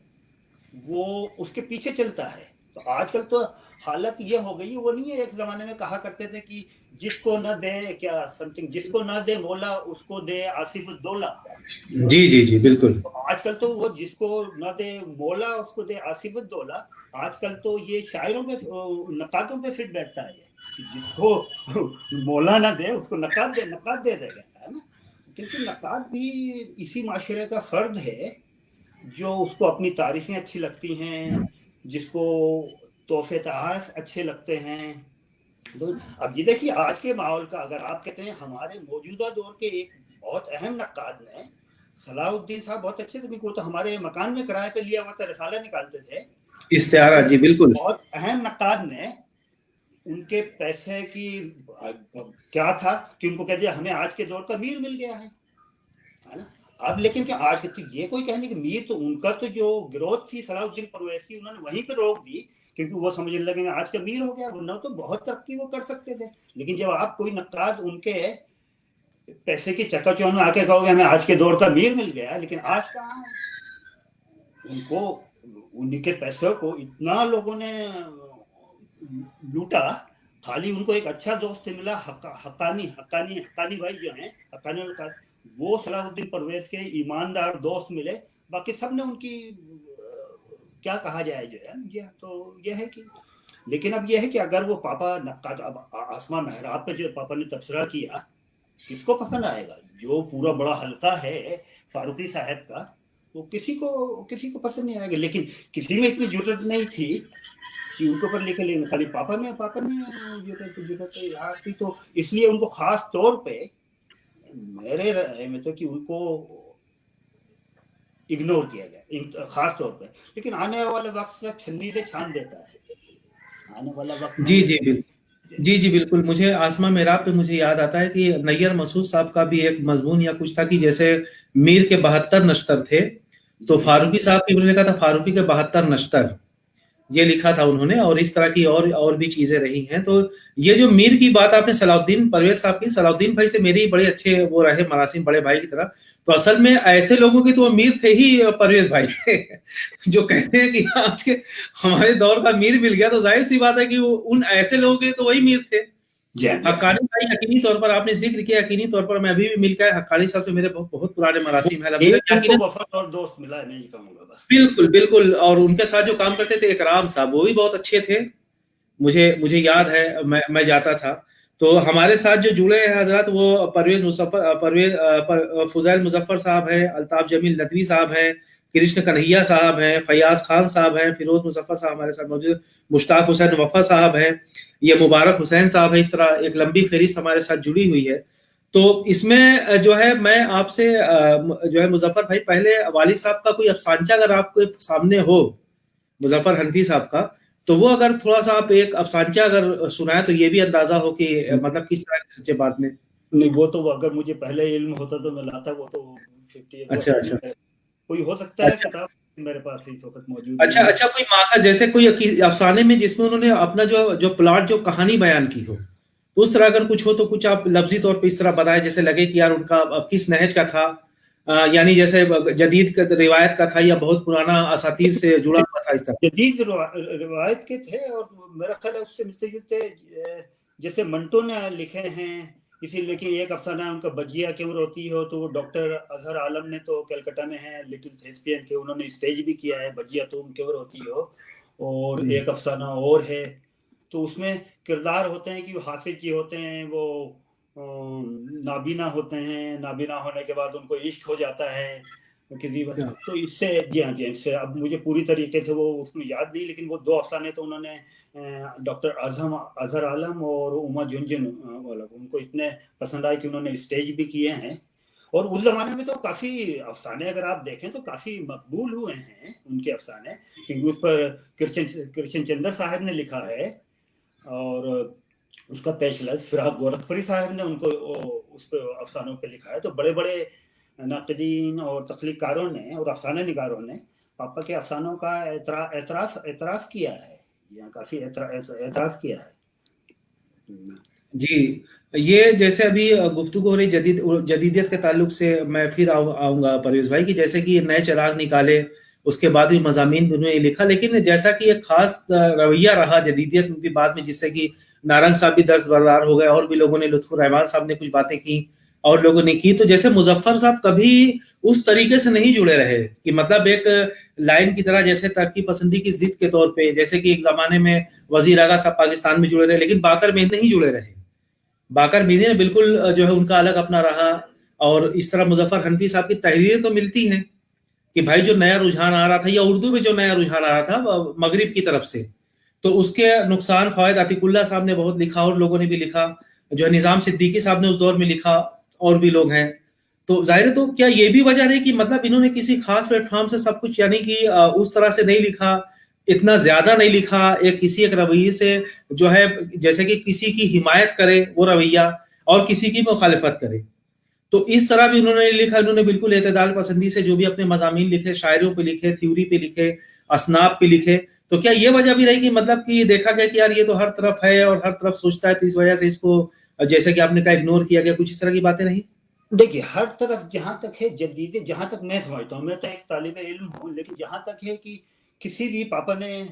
وہ اس کے پیچھے چلتا ہے. تو آج کل تو حالت یہ ہو گئی، وہ نہیں ہے ایک زمانے میں کہا کرتے تھے کہ جس کو نہ دے کیا سم تھنگ، جس کو نہ دے مولا اس کو دے آصف الدولہ. جی جی جی بالکل. آج کل تو وہ جس کو نہ دے مولا اس کو دے آصف الدولہ. آج کل تو یہ شاعروں پہ، نقادوں پہ فٹ بیٹھتا ہے کہ جس کو مولا نہ دے اس کو نقاد دے دے گا، ہے نا. کیونکہ نقاد بھی اسی معاشرے کا فرد ہے جو اس کو اپنی تعریفیں اچھی لگتی ہیں، جس کو تحفے تحائف اچھے لگتے ہیں. اب یہ دیکھیے آج کے ماحول کا، اگر آپ کہتے ہیں ہمارے موجودہ دور کے ایک بہت اہم نقاد نے، صلاح الدین صاحب بہت اچھے سے، وہ تو ہمارے مکان میں کرائے پہ لیا ہوا تھا، رسالہ نکالتے تھے، استعارہ. جی بالکل. بہت اہم نقاد نے ان کے پیسے کی کیا تھا کہ ان کو کہہ دیا ہمیں آج کے دور کا میر مل گیا ہے نا. اب لیکن کہ آج یہ کوئی کہنے کہ میر تو ان کا تو جو گروتھ تھی صلاح الدین پرویز کی، انہوں نے وہیں پہ روک دی کیونکہ وہ سمجھنے لگے آج کا میر ہو گیا. ورنہ تو بہت ترقی وہ کر سکتے تھے. لیکن جب آپ کوئی نقاد ان کے پیسے کی چکا چوند میں آ کے کہو گے ہمیں آج کے دور کا میر مل گیا، لیکن آج کہاں ہے. ان کو ان کے پیسوں کو اتنا لوگوں نے لوٹا، خالی ان کو ایک اچھا دوست ملا، حقانی بھائی جو ہیں، حقانی وہ صلاح الدین پرویز کے ایماندار دوست ملے. باقی سب نے ان کی کیا کہا جائے جو ہے. تو یہ ہے کہ لیکن اب یہ ہے کہ اگر وہ پاپا نقاد، اب آسمان محراب پہ جو پاپا نے تبصرہ کیا کس کو پسند آئے گا؟ جو پورا بڑا حلقہ ہے فاروقی صاحب کا وہ کسی کو پسند نہیں آئے گا. لیکن کسی میں اتنی جرأت نہیں تھی کہ ان کے اوپر لکھے، لیکن خالی پاپا نے جرأت تھی. تو اس لیے ان کو خاص طور پہ میرے رائے میں تو کہ ان کو اگنور کیا گیا خاص طور پہ. لیکن آنے والا وقت چھنی سے چھان دیتا ہے. آنے والا وقت جی جی بالکل. جی جی بالکل. مجھے آسما میراب پہ مجھے یاد آتا ہے کہ نیر مسعود صاحب کا بھی ایک مضمون یا کچھ تھا کہ جیسے میر کے 72 نشتر تھے تو فاروقی صاحب کی انہوں نے کہا تھا فاروقی کے 72 نشتر، یہ لکھا تھا انہوں نے. اور اس طرح کی اور بھی چیزیں رہی ہیں. تو یہ جو میر کی بات آپ نے صلاح الدین پرویز صاحب کی، صلاح الدین بھائی سے میری بڑے اچھے وہ رہے مراسم بڑے بھائی کی طرح. تو اصل میں ایسے لوگوں کی تو وہ میر تھے ہی پرویز بھائی جو کہتے ہیں کہ آج کے ہمارے دور کا میر مل گیا، تو ظاہر سی بات ہے کہ ان ایسے لوگوں کے تو وہی میر تھے. حقانی بھائی یقینی طور پر آپ نے ذکر کیا، یقینی طور پر میں ابھی بھی مل گیا. حقانی صاحب سے میرے بہت پرانے مراسم ہیں. وفادار دوست ملا ہے، نہیں کہوں گا بس. بالکل بالکل. اور ان کے ساتھ جو کام کرتے تھے اکرام صاحب، وہ بھی بہت اچھے تھے. مجھے یاد ہے میں جاتا تھا. تو ہمارے ساتھ جو جڑے ہیں حضرات وہ فضیل مظفر صاحب ہیں، الطاف جمیل ندوی صاحب ہیں، کرشن کنہیا صاحب ہیں، فیاض خان صاحب ہیں، فیروز مظفر صاحب ہمارے ساتھ موجود، مشتاق حسین وفا صاحب ہیں، یہ مبارک حسین صاحب ہیں. اس طرح ایک لمبی فہرست ہمارے ساتھ جڑی ہوئی ہے. تو اس میں جو ہے میں آپ سے جو ہے مظفر بھائی، پہلے والد صاحب کا کوئی افسانچہ اگر آپ کے سامنے ہو مظفر حنفی صاحب کا، تو وہ اگر تھوڑا سا آپ ایک افسانچہ اگر سنائیں تو یہ بھی اندازہ ہو کہ مطلب کس طرح کی سچے بات میں. نہیں وہ تو اگر مجھے پہلے علم ہوتا تو میں لاتا. وہ تو 50 اچھا کوئی ہو سکتا ہے کتاب میرے پاس اس وقت موجود. اچھا کوئی ماں جیسے کوئی افسانے میں جس میں انہوں نے اپنا جو پلاٹ جو کہانی بیان کی ہو، تو اس طرح اگر کچھ ہو تو کچھ آپ لفظی طور پہ اس طرح بتائیں جیسے لگے کہ یار ان کا کس نہج کا تھا، یعنی جیسے جدید روایت کا تھا یا بہت پرانا اساطیر سے جڑا ہوا تھا. اس طرح جدید روایت کے تھے اور میرا خیال ہے اس سے ملتے جلتے جیسے منٹو نے لکھے ہیں. اسی لیے ایک افسانہ ان کا بجیا کیوں روتی ہو، تو وہ ڈاکٹر اظہر عالم نے تو کلکتہ میں ہیں لٹل تھیسپین کے، انہوں نے اسٹیج بھی کیا ہے بجیا تم کیوں روتی ہو. اور ایک افسانہ اور ہے تو اس میں کردار ہوتے ہیں کہ وہ حافظ جی ہوتے ہیں، وہ نابینا ہوتے ہیں، نابینا ہونے کے بعد ان کو عشق ہو جاتا ہے کسی وقت. تو اس سے جی ہاں اس سے اب مجھے پوری طریقے سے وہ اس میں یاد نہیں، لیکن وہ 2 افسانے تو انہوں نے ڈاکٹر اظہر عالم اور اما جھنجھن ان کو اتنے پسند آئے کہ انہوں نے اسٹیج بھی کیے ہیں. اور اس زمانے میں تو کافی افسانے اگر آپ دیکھیں تو کافی مقبول ہوئے ہیں ان کے افسانے، کیونکہ اس پر کرشن چندر صاحب نے لکھا ہے اور اس کا پیش لفظ فراق گورکھپوری صاحب نے ان کو اس پہ افسانوں پہ لکھا ہے. تو بڑے بڑے ناقدین اور تخلیق کاروں نے اور افسانہ نگاروں نے پاپا کے افسانوں کا اعتراف کیا ہے، یا کافی اعتراف کیا ہے. جی یہ جیسے ابھی گفتگو ہو رہی جدیدیت کے تعلق سے، میں پھر آؤں گا پرویز بھائی کی، جیسے کہ نئے چراغ نکالے اس کے بعد بھی مضامین بھی انہوں نے لکھا، لیکن جیسا کہ ایک خاص رویہ رہا جدیدیت بھی بعد میں، جس سے کہ نارنگ صاحب بھی دست بردار ہو گئے اور بھی لوگوں نے، لطف الرحمان صاحب نے کچھ باتیں کی اور لوگوں نے کی. تو جیسے مظفر صاحب کبھی اس طریقے سے نہیں جڑے رہے کہ مطلب ایک لائن کی طرح، جیسے ترقی پسندی کی ضد کے طور پہ، جیسے کہ ایک زمانے میں وزیر اعلیٰ صاحب پاکستان میں جڑے رہے، لیکن باقر مہندی نہیں جڑے رہے. باقر مہندی نے بالکل جو ہے ان کا الگ اپنا رہا. اور اس طرح مظفر حنفی صاحب کی تحریریں تو ملتی ہیں کہ بھائی جو نیا رجحان آ رہا تھا، یا اردو میں جو نیا رجحان آ رہا تھا مغرب کی طرف سے، تو اس کے نقصان فوائد عتیق اللہ صاحب نے بہت لکھا اور لوگوں نے بھی لکھا، جو ہے نظام صدیقی صاحب نے اس دور میں لکھا اور بھی لوگ ہیں. تو ظاہر ہے، تو کیا یہ بھی وجہ رہی کہ مطلب انہوں نے کسی خاص پلیٹ فارم سے سب کچھ، یعنی کہ اس طرح سے نہیں لکھا، اتنا زیادہ نہیں لکھا، کسی ایک رویے سے جو ہے جیسے کہ کسی کی حمایت کرے وہ رویہ اور کسی کی مخالفت کرے. تو اس طرح بھی انہوں نے لکھا. انہوں نے بالکل اعتدال پسندی سے جو بھی اپنے مضامین لکھے، شاعریوں پہ لکھے، تھیوری پہ لکھے، اصناف پہ لکھے. تو کیا یہ وجہ بھی رہی کہ مطلب کہ دیکھا گیا کہ یار یہ تو ہر طرف ہے اور ہر طرف سوچتا ہے، تو اس وجہ سے اس کو جیسے کہ آپ نے کہا اگنور کیا گیا، کچھ اس طرح کی باتیں نہیں؟ دیکھیے ہر طرف جہاں تک ہے جدید، جہاں تک میں سمجھتا ہوں، میں تو ایک طالب علم ہوں، لیکن جہاں تک ہے کہ کسی بھی پاپا نے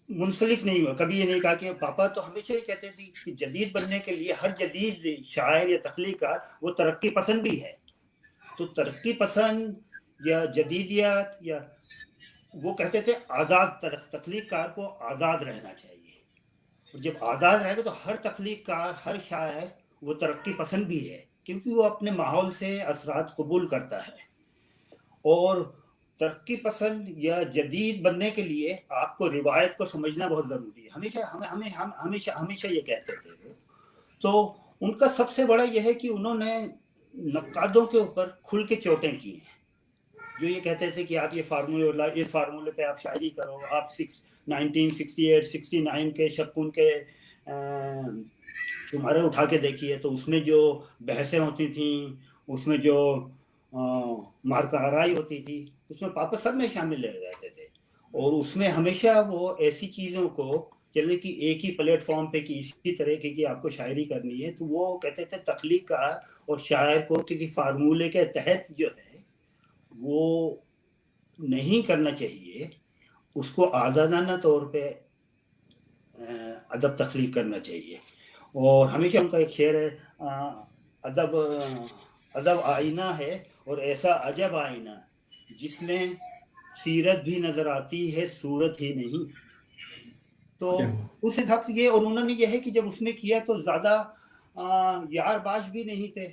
منسلک نہیں ہوا، کبھی یہ نہیں کہا کہ پاپا تو ہمیشہ یہ کہتے تھے کہ جدید بننے کے لیے ہر جدید شاعر یا تخلیق کار وہ ترقی پسند بھی ہے. تو ترقی پسند یا جدیدیت، یا وہ کہتے تھے آزاد تخلیق کار کو آزاد رہنا چاہیے. جب آزاد رہے گا تو ہر تخلیق کار، ہر شاعر وہ ترقی پسند بھی ہے، کیونکہ وہ اپنے ماحول سے اثرات قبول کرتا ہے. اور ترقی پسند یا جدید بننے کے لیے آپ کو روایت کو سمجھنا بہت ضروری ہے. ہمیشہ یہ کہتے تھے. تو ان کا سب سے بڑا یہ ہے کہ انہوں نے نقادوں کے اوپر کھل کے چوٹیں کی ہیں. जो ये कहते थे कि आप ये फार्मूला, इस फार्मूले पे आप शायरी करो, आप 1968-69 के शकुन के शुमारे उठा के देखिए, तो उसमें जो बहसें होती थी, उसमें जो मारकाराई होती थी, उसमें पापा सब में शामिल रहते थे। और उसमें हमेशा वो ऐसी चीज़ों को, चलिए कि एक ही प्लेटफॉर्म पे कि इसी तरह की आपको शायरी करनी है, तो वो कहते थे तख्लीक का और शायर को किसी फार्मूले के तहत जो है वो नहीं करना चाहिए, उसको आज़ादाना तौर पे अदब तख्लीक करना चाहिए। और हमेशा उनका एक शेर है, अदब आईना है और ऐसा अजब आईना जिसमें सीरत भी नजर आती है, सूरत ही नहीं। तो उस हिसाब से ये, और उन्होंने ये है कि जब उसमें किया तो ज्यादा यारबाज भी नहीं थे,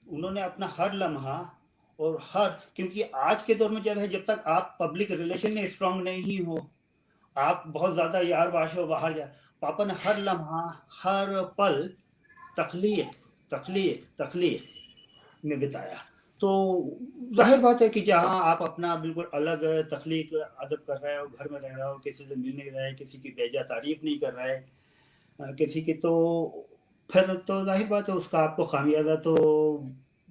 उन्होंने अपना हर लम्हा और हर, क्योंकि आज के दौर में जब तक आप पब्लिक रिलेशन में स्ट्रांग नहीं हो, आप बहुत ज्यादा यारबाज हो बाहर जा, पापा ने हर लम्हा हर पल तख्लीक में बिताया। तो जाहिर बात है कि जहाँ आप अपना बिल्कुल अलग तख्लीक अदब कर रहे हो, घर में रह रहे हो, किसी से मिल नहीं रहे, किसी की बेजा तारीफ नहीं कर रहे किसी की, तो फिर तो जाहिर बात है उसका आपको खामियाजा तो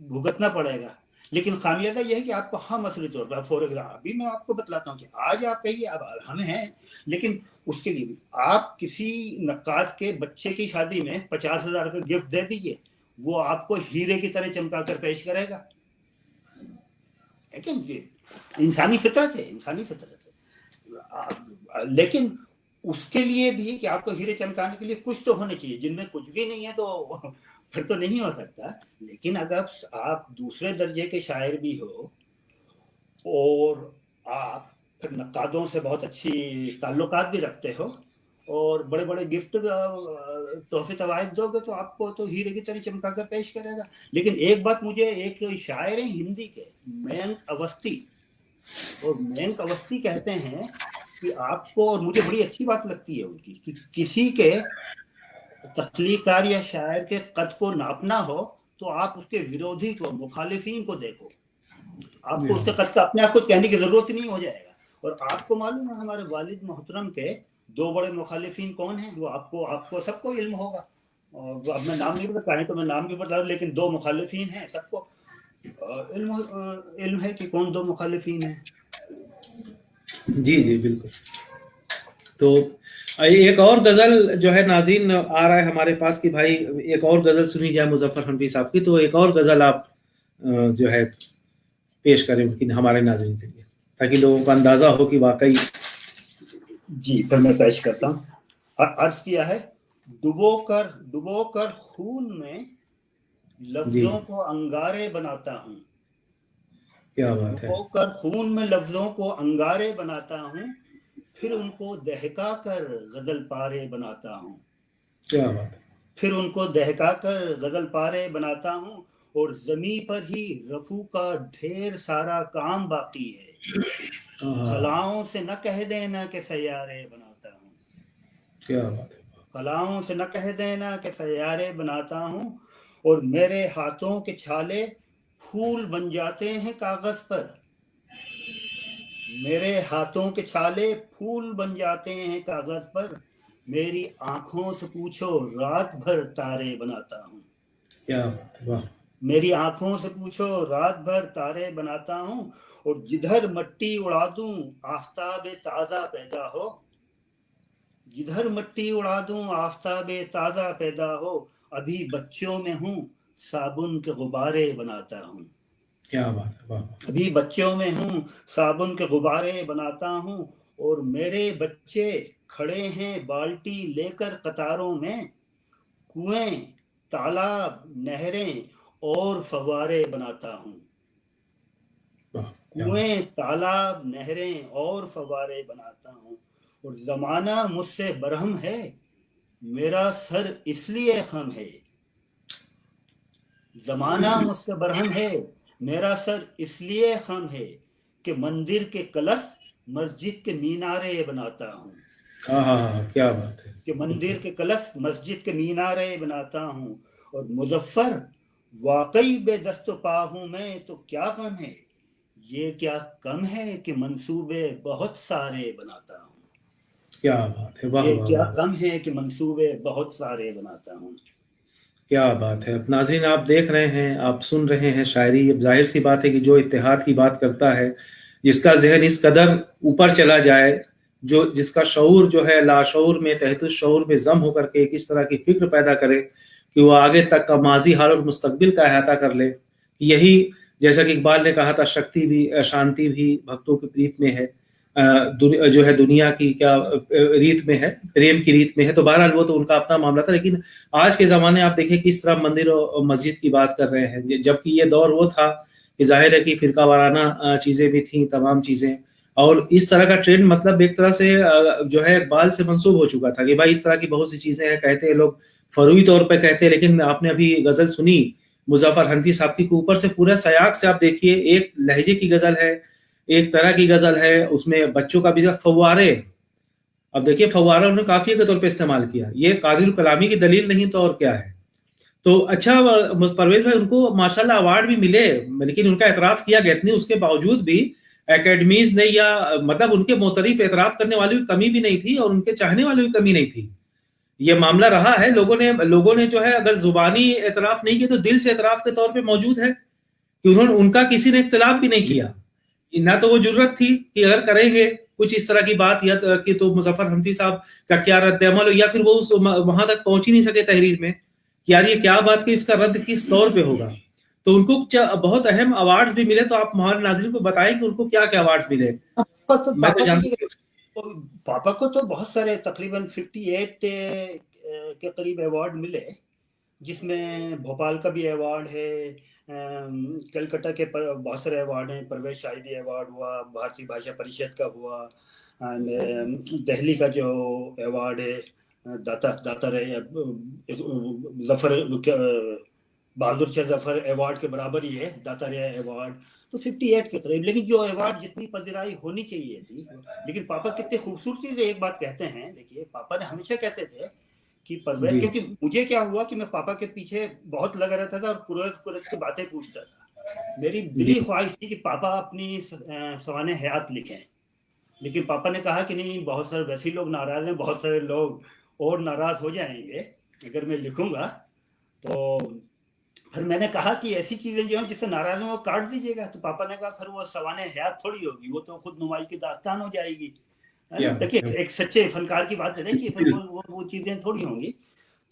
भुगतना पड़ेगा। लेकिन खामियाजा यह है कि आपको हम असली तौर पर, फॉर एग्जाम्पल अभी मैं आपको बतलाता हूँ कि आज आप कहिए अब हम हैं, लेकिन उसके लिए आप किसी नक्काश के बच्चे की शादी में 50,000 रुपये गिफ्ट दे दीजिए, वो आपको हीरे की तरह चमका कर पेश करेगा। इंसानी फितरत है। लेकिन उसके लिए भी कि आपको हीरे चमकाने के लिए कुछ तो होने चाहिए, जिनमें कुछ भी नहीं है तो फिर तो नहीं हो सकता। लेकिन अगर आप दूसरे दर्जे के शायर भी हो और आप फिर नक्कादों से बहुत अच्छी ताल्लुकात भी रखते हो और बड़े बड़े गिफ्ट तोहफे तवाइफ दोगे, तो आपको तो हीरे की तरह चमका कर पेश करेगा। लेकिन एक बात, मुझे एक शायर है हिंदी के, मयंक अवस्थी, और मयंक अवस्थी कहते हैं कि आपको, और मुझे बड़ी अच्छी बात लगती है उनकी, कि किसी के तख्लीकार या शायर के कद को नापना हो तो आप उसके विरोधी को, मुखालिफिन को देखो, आपको उसके कद का अपने आप को कहने की जरूरत ही नहीं हो जाएगा। और आपको मालूम है हमारे वालिद मोहतरम के दो बड़े मुखालिफिन कौन हैं, वो आपको सबको इल्म होगा, और अब मैं नाम नहीं बताएं तो मैं नाम भी बता दूं, लेकिन दो मुखालिफिन हैं, सबको इल्म है कि कौन दो मुखालिफिन हैं। जी जी बिल्कुल। तो एक और गजल जो है नाज़रीन आ रहा है हमारे पास कि भाई एक और गजल सुनी जाए मुजफ्फर हनफी साहब की, तो एक और गजल आप जो है पेश करें हमारे नाज़रीन के लिए, ताकि लोगों को अंदाजा हो कि वाकई। जी फिर मैं पेश करता हूँ। अर्ज किया है, डुबोकर खून में लफ्जों को अंगारे बनाता हूँ। क्या बात है। डुबोकर खून में लफ्जों को अंगारे बनाता हूँ, फिर उनको दहका कर गजल पारे बनाता हूँ। क्या बात है। फिर उनको दहका कर गजल पारे बनाता हूँ, और जमी पर ही रफू का ढेर सारा काम बाकी है, खलाओं से न कह देना कि सैयारे बनाता हूँ। क्या बात है। खलाओं से न कह देना कि सैयारे बनाता हूँ, और मेरे हाथों के छाले फूल बन जाते हैं कागज पर। मेरे हाथों के छाले फूल बन जाते हैं कागज पर, मेरी आंखों से पूछो रात भर तारे बनाता हूँ। क्या बात है। वाह। मेरी आंखों से पूछो रात भर तारे बनाता हूँ, और जिधर मट्टी उड़ा दूं आफताबे ताजा पैदा हो। जिधर मट्टी उड़ा दूं आफताबे ताजा पैदा हो, अभी बच्चों में हूँ साबुन के गुब्बारे बनाता हूँ। क्या बात है। वाह। अभी बच्चों में हूँ साबुन के गुब्बारे बनाता हूँ, और मेरे बच्चे खड़े हैं बाल्टी लेकर कतारों में, कुएं तालाब नहरें और फव्वारे बनाता हूँ। कुएं तालाब नहरें और फव्वारे बनाता हूँ, और जमाना मुझसे बरहम है, मेरा सर इसलिए खम है। जमाना मुझसे बरहम है, मेरा सर इसलिए खम है, कि मंदिर के कलश मस्जिद के मीनारे बनाता हूँ। क्या बात है। कि मंदिर के कलश मस्जिद के मीनारे बनाता हूँ, और मुजफ्फर वाकई बेदस्त पा हूँ मैं, तो क्या गम है, یہ کیا کم ہے کہ منصوبے بہت سارے بناتا ہوں. کیا بات ہے, واہ یہ واہ کیا واہ, کم ہے کہ منصوبے بہت سارے بناتا ہوں. کیا بات ہے. ناظرین آپ دیکھ رہے ہیں, آپ سن رہے ہیں شاعری. اب ظاہر سی بات ہے کہ جو اتحاد کی بات کرتا ہے, جس کا ذہن اس قدر اوپر چلا جائے, جس کا شعور جو ہے لاشعور میں تحت الشعور میں ضم ہو کر کے ایک اس طرح کی فکر پیدا کرے کہ وہ آگے تک کا ماضی حال اور مستقبل کا احاطہ کر لے. یہی جیسا کہ اقبال نے کہا تھا, شکتی بھی شانتی بھی بھکتوں کی پریت میں ہے, جو ہے دنیا کی کیا ریت میں ہے, پریم کی ریت میں ہے. تو بہرحال وہ تو ان کا اپنا معاملہ تھا. لیکن آج کے زمانے آپ دیکھیں کس طرح مندر و مسجد کی بات کر رہے ہیں, جبکہ یہ دور وہ تھا کہ ظاہر ہے کہ فرقہ وارانہ چیزیں بھی تھیں, تمام چیزیں. اور اس طرح کا ٹرینڈ مطلب ایک طرح سے جو ہے اقبال سے منسوب ہو چکا تھا کہ بھائی اس طرح کی بہت سی چیزیں ہیں, کہتے ہیں لوگ فروئی طور پہ کہتے ہیں. لیکن آپ نے ابھی غزل سنی مظفر حنفی صاحب کی, اوپر سے پورے سیاق سے آپ دیکھیے, ایک لہجے کی غزل ہے, ایک طرح کی غزل ہے, اس میں بچوں کا بھی فوارے. اب دیکھیے فوارہ انہوں نے قافیے کے طور پہ استعمال کیا, یہ قادر الکلامی کی دلیل نہیں تو اور کیا ہے. تو اچھا پرویز بھائی, ان کو ماشاءاللہ ایوارڈ بھی ملے, لیکن ان کا اعتراف کیا گیا نہیں. اس کے باوجود بھی اکیڈمیز نے یا مطلب ان کے معترف اعتراف کرنے والی بھی کمی بھی نہیں تھی, اور ان کے چاہنے والی بھی کمی نہیں تھی. یہ معاملہ رہا ہے, لوگوں نے جو ہے اگر زبانی اعتراف نہیں کیا تو دل سے اعتراف کے طور پہ موجود ہے کہ ان کا کسی نے اختلاف بھی نہیں کیا. نہ تو وہ جرت تھی کہ اگر کریں گے کچھ اس طرح کی بات یا کہ تو مظفر حنفی صاحب کا کیا رد عمل ہو, یا پھر وہ وہاں تک پہنچ ہی نہیں سکے تحریر میں کہ یار یہ کیا بات کہ اس کا رد کس طور پہ ہوگا. تو ان کو بہت اہم ایوارڈز بھی ملے. تو آپ ہمارے ناظرین کو بتائیں کہ ان کو کیا کیا ایوارڈز ملے. میں تو جانتا ہوں پاپا کو تو بہت سارے تقریباً 58 کے قریب ایوارڈ ملے, جس میں بھوپال کا بھی ایوارڈ ہے, کلکتہ کے بہت سارے ایوارڈ ہیں, پرویز شاہدی ایوارڈ ہوا, بھارتی بھاشا پریشد کا ہوا, دہلی کا جو ایوارڈ ہے داتا ظفر بہادر شاہ ظفر ایوارڈ کے برابر ہی ہے داتا ریا ایوارڈ. تو 58 کے قریب. لیکن جو ایوارڈ جتنی پذیرائی ہونی چاہیے تھی, لیکن پاپا کتنے خوبصورتی سے ایک بات کہتے ہیں. دیکھیے پاپا نے ہمیشہ کہتے تھے کہ پرویز, کیونکہ مجھے کیا ہوا کہ میں پاپا کے پیچھے بہت لگا رہتا تھا اور پرویز کی باتیں پوچھتا تھا. میری دلی خواہش تھی کہ پاپا اپنی سوانح حیات لکھیں, لیکن پاپا نے کہا کہ نہیں, بہت سارے ویسے لوگ ناراض ہیں, بہت سارے لوگ اور ناراض ہو جائیں گے اگر میں لکھوں گا. تو پھر میں نے کہا کہ ایسی چیزیں جو ہیں جس سے ناراض ہیں وہ کاٹ دیجیے گا. تو پاپا نے کہا پھر وہ سوانح حیات تھوڑی ہوگی, وہ تو خود نمائی کی داستان ہو جائے گی. دیکھیے ایک سچے فنکار کی بات ہے کہ پھر وہ چیزیں تھوڑی ہوں گی.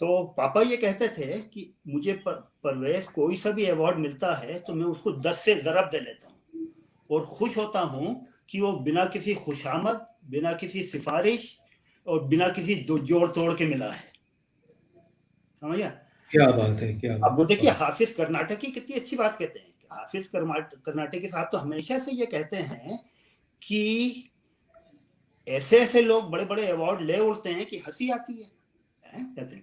تو پاپا یہ کہتے تھے کہ مجھے پرویز کوئی سا بھی ایوارڈ ملتا ہے تو میں اس کو 10 سے ضرب دے لیتا ہوں, اور خوش ہوتا ہوں کہ وہ بنا کسی خوشامد, بنا کسی سفارش اور بنا کسی جوڑ توڑ کے ملا ہے. سمجھا کیا بات ہے, کیا بات. اب وہ دیکھیے حافظ کرناٹکی کتنی اچھی بات کہتے ہیں. حافظ کرناٹکی صاحب تو ہمیشہ سے یہ کہتے ہیں کہ ایسے لوگ بڑے بڑے ایوارڈ لے اڑتے ہیں کہ ہنسی آتی ہے. کہتے ہیں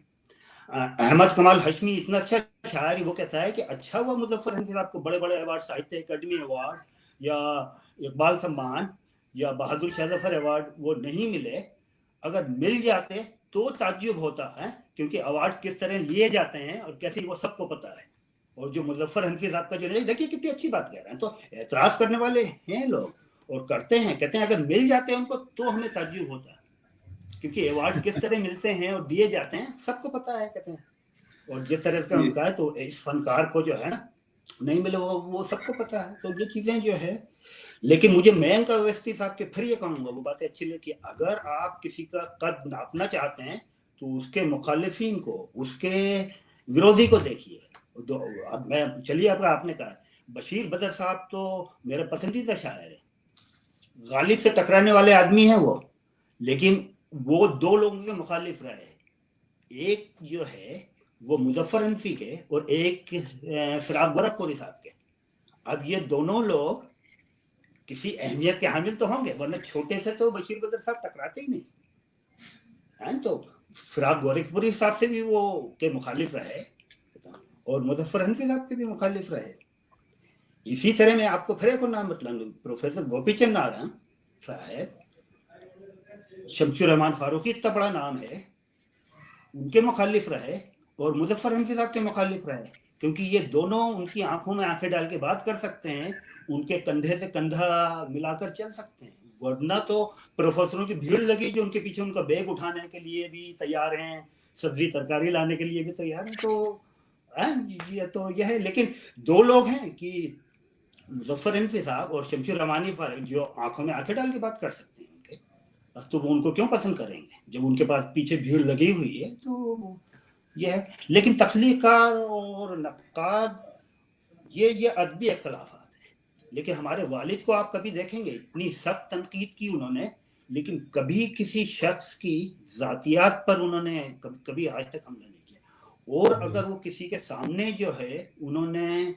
احمد کمال ہاشمی اتنا اچھا شاعر, وہ کہتا ہے کہ اچھا ہوا مظفر حنفی صاحب کو بڑے بڑے ایوارڈ, ساہتیہ اکیڈمی ایوارڈ یا اقبال سمان یا بہادر شاہ ظفر ایوارڈ وہ نہیں ملے. اگر مل جاتے تو تعجب ہوتا ہے, کیونکہ ایوارڈ کس طرح لیے جاتے ہیں اور کیسے وہ سب کو پتا ہے. اور جو مظفر حنفی صاحب کا جو نہیں, دیکھیے کتنی اچھی بات کہہ رہے ہیں. تو اعتراض کرنے والے ہیں لوگ اور کرتے ہیں, کہتے ہیں اگر مل جاتے ہیں ان کو تو ہمیں تعجب ہوتا ہے, کیونکہ ایوارڈ کس طرح ملتے ہیں اور دیے جاتے ہیں سب کو پتا ہے. کہتے ہیں اور جس طرح سے ان کا ہے تو اس فنکار کو جو ہے نا نہیں ملے وہ سب کو پتا ہے. تو یہ چیزیں جو ہے, لیکن مجھے مینک اویستی صاحب کے پھر یہ کہوں گا, وہ باتیں اچھی لگی کہ اگر آپ کسی کا قد ناپنا چاہتے ہیں تو اس کے مخالفین کو, اس کے ورودھی کو دیکھیے. میں چلیے آپ نے کہا بشیر بدر صاحب تو میرے پسندیدہ شاعر ہیں, غالب سے ٹکرانے والے آدمی ہیں وہ, لیکن وہ دو لوگوں کے مخالف رہے. ایک جو ہے وہ مظفر حنفی کے اور ایک فراق گورکھپوری صاحب کے. اب یہ دونوں لوگ کسی اہمیت کے حامل تو ہوں گے, ورنہ چھوٹے سے تو بشیر بدر صاحب ٹکراتے ہی نہیں. تو فراق گورکھپوری صاحب سے بھی وہ کے مخالف رہے اور مظفر حنفی صاحب کے بھی مخالف رہے. اسی طرح میں آپ کو پھر ایک نام بتلاؤں گا, پروفیسر گوپی چند نارائن صاحب, شمس الرحمان فاروقی اتنا بڑا نام ہے, ان کے مخالف رہے اور مظفر حنفی صاحب کے مخالف رہے. क्योंकि ये दोनों उनकी आंखों में आंखें डाल के बात कर सकते हैं, उनके कंधे से कंधा मिलाकर चल सकते हैं, वरना तो प्रोफेसरों की भीड़ लगी जो उनके पीछे उनका बैग उठाने के लिए भी तैयार हैं, सब्जी तरकारी लाने के लिए भी तैयार हैं। तो ये तो यह है। लेकिन दो लोग हैं कि मुजफ्फर हनफी साहब और शमशेर रहमानी फारूक, जो आंखों में आंखें डाल के बात कर सकते हैं उनके, तो वो उनको क्यों पसंद करेंगे जब उनके पास पीछे भीड़ लगी हुई है। तो यह है। लेकिन तख्लीकार और नक्काद ये अदबी इख्तलाफात हैं। लेकिन हमारे वालिद को आप कभी देखेंगे इतनी सख्त तनकीद की उन्होंने, लेकिन कभी किसी शख्स की जातियात पर उन्होंने कभी आज तक हमला नहीं किया। और अगर वो किसी के सामने जो है उन्होंने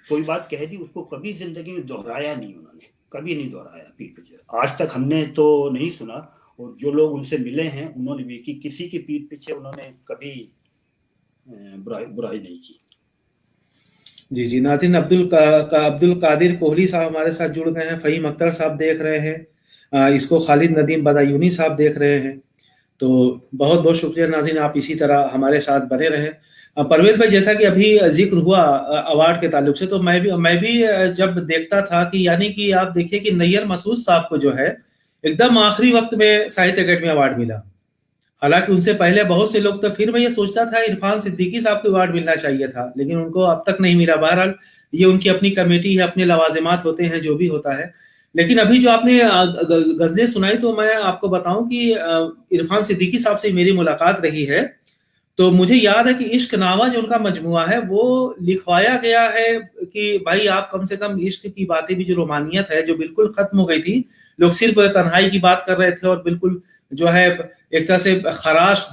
कोई बात कह दी, उसको कभी जिंदगी में दोहराया नहीं, उन्होंने कभी नहीं दोहराया पीठ पीछे, आज तक हमने तो नहीं सुना। और जो लोग उनसे मिले हैं उन्होंने भी कि किसी की पीठ पीछे उन्होंने कभी बुराई नहीं की। जी जी नाज़रीन, अब्दुल कादिर कोहली साहब हमारे साथ जुड़ गए हैं, फ़हीम अख्तर साहब देख रहे हैं, इसको खालिद नदीम बदायूनी साहब देख रहे हैं। तो बहुत बहुत शुक्रिया नाज़रीन, आप इसी तरह हमारे साथ बने रहें। परवेज भाई, जैसा कि अभी जिक्र हुआ अवार्ड के ताल्लुक से, तो मैं भी जब देखता था कि यानी कि आप देखिए कि नैयर मसूद साहब को जो है एकदम आखिरी वक्त में साहित्य अकेडमी अवार्ड मिला। हालांकि उनसे पहले बहुत से लोग, तो फिर मैं ये सोचता था इरफान सिद्दीकी साहब को अवार्ड मिलना चाहिए था, लेकिन उनको अब तक नहीं मिला। बहरहाल ये उनकी अपनी कमेटी है, अपने लवाजिमात होते हैं, जो भी होता है। लेकिन अभी जो आपने गजलें सुनाई, तो मैं आपको बताऊं कि इरफान सिद्दीकी साहब से मेरी मुलाकात रही है, तो मुझे याद है कि इश्क नामा जो उनका मजमुआ है वो लिखवाया गया है कि भाई आप कम से कम इश्क की बातें भी, जो रोमानियत है जो बिल्कुल खत्म हो गई थी, लोग सिर्फ तन्हाई की बात कर रहे थे और बिल्कुल जो है एक तरह से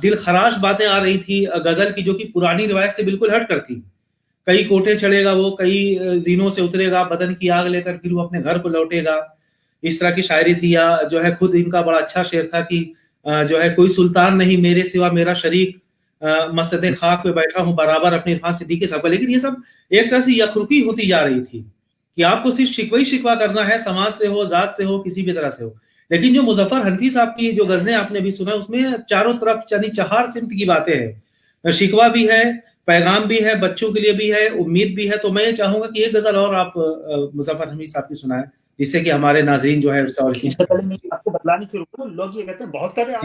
दिल खराश बातें आ रही थी गजल की, जो कि पुरानी रिवायत से बिल्कुल हट कर थी। कई कोठे चढ़ेगा वो, कई जीनों से उतरेगा, बदन की आग लेकर फिर वो अपने घर को लौटेगा, इस तरह की शायरी थी। या जो है खुद इनका बड़ा अच्छा शेर था कि जो है कोई सुल्तान नहीं मेरे सिवा मेरा शरीक, मसदे खाक पे बैठा हूं बराबर अपने इरफान सिद्दीकी साहब। लेकिन ये सब एक तरह से यखरुकी होती जा रही थी कि आपको सिर्फ शिकवा करना है, समाज से हो, जात से हो, किसी भी तरह से हो। लेकिन जो मुजफ्फर हनफी साहब की जो गजलें आपने भी सुना, उसमें चारों तरफ यानी चार सिमत की बातें हैं, शिकवा भी है, पैगाम भी है, बच्चों के लिए भी है, उम्मीद भी है। तो मैं ये चाहूंगा कि एक गजल और आप मुजफ्फर हनफी साहब की सुनाएं, जिससे कि हमारे नाजरीन जो है इससे पहले मैं आपको बतलानी शुरू करूं, लोग ये कहते हैं बहुत सारे आप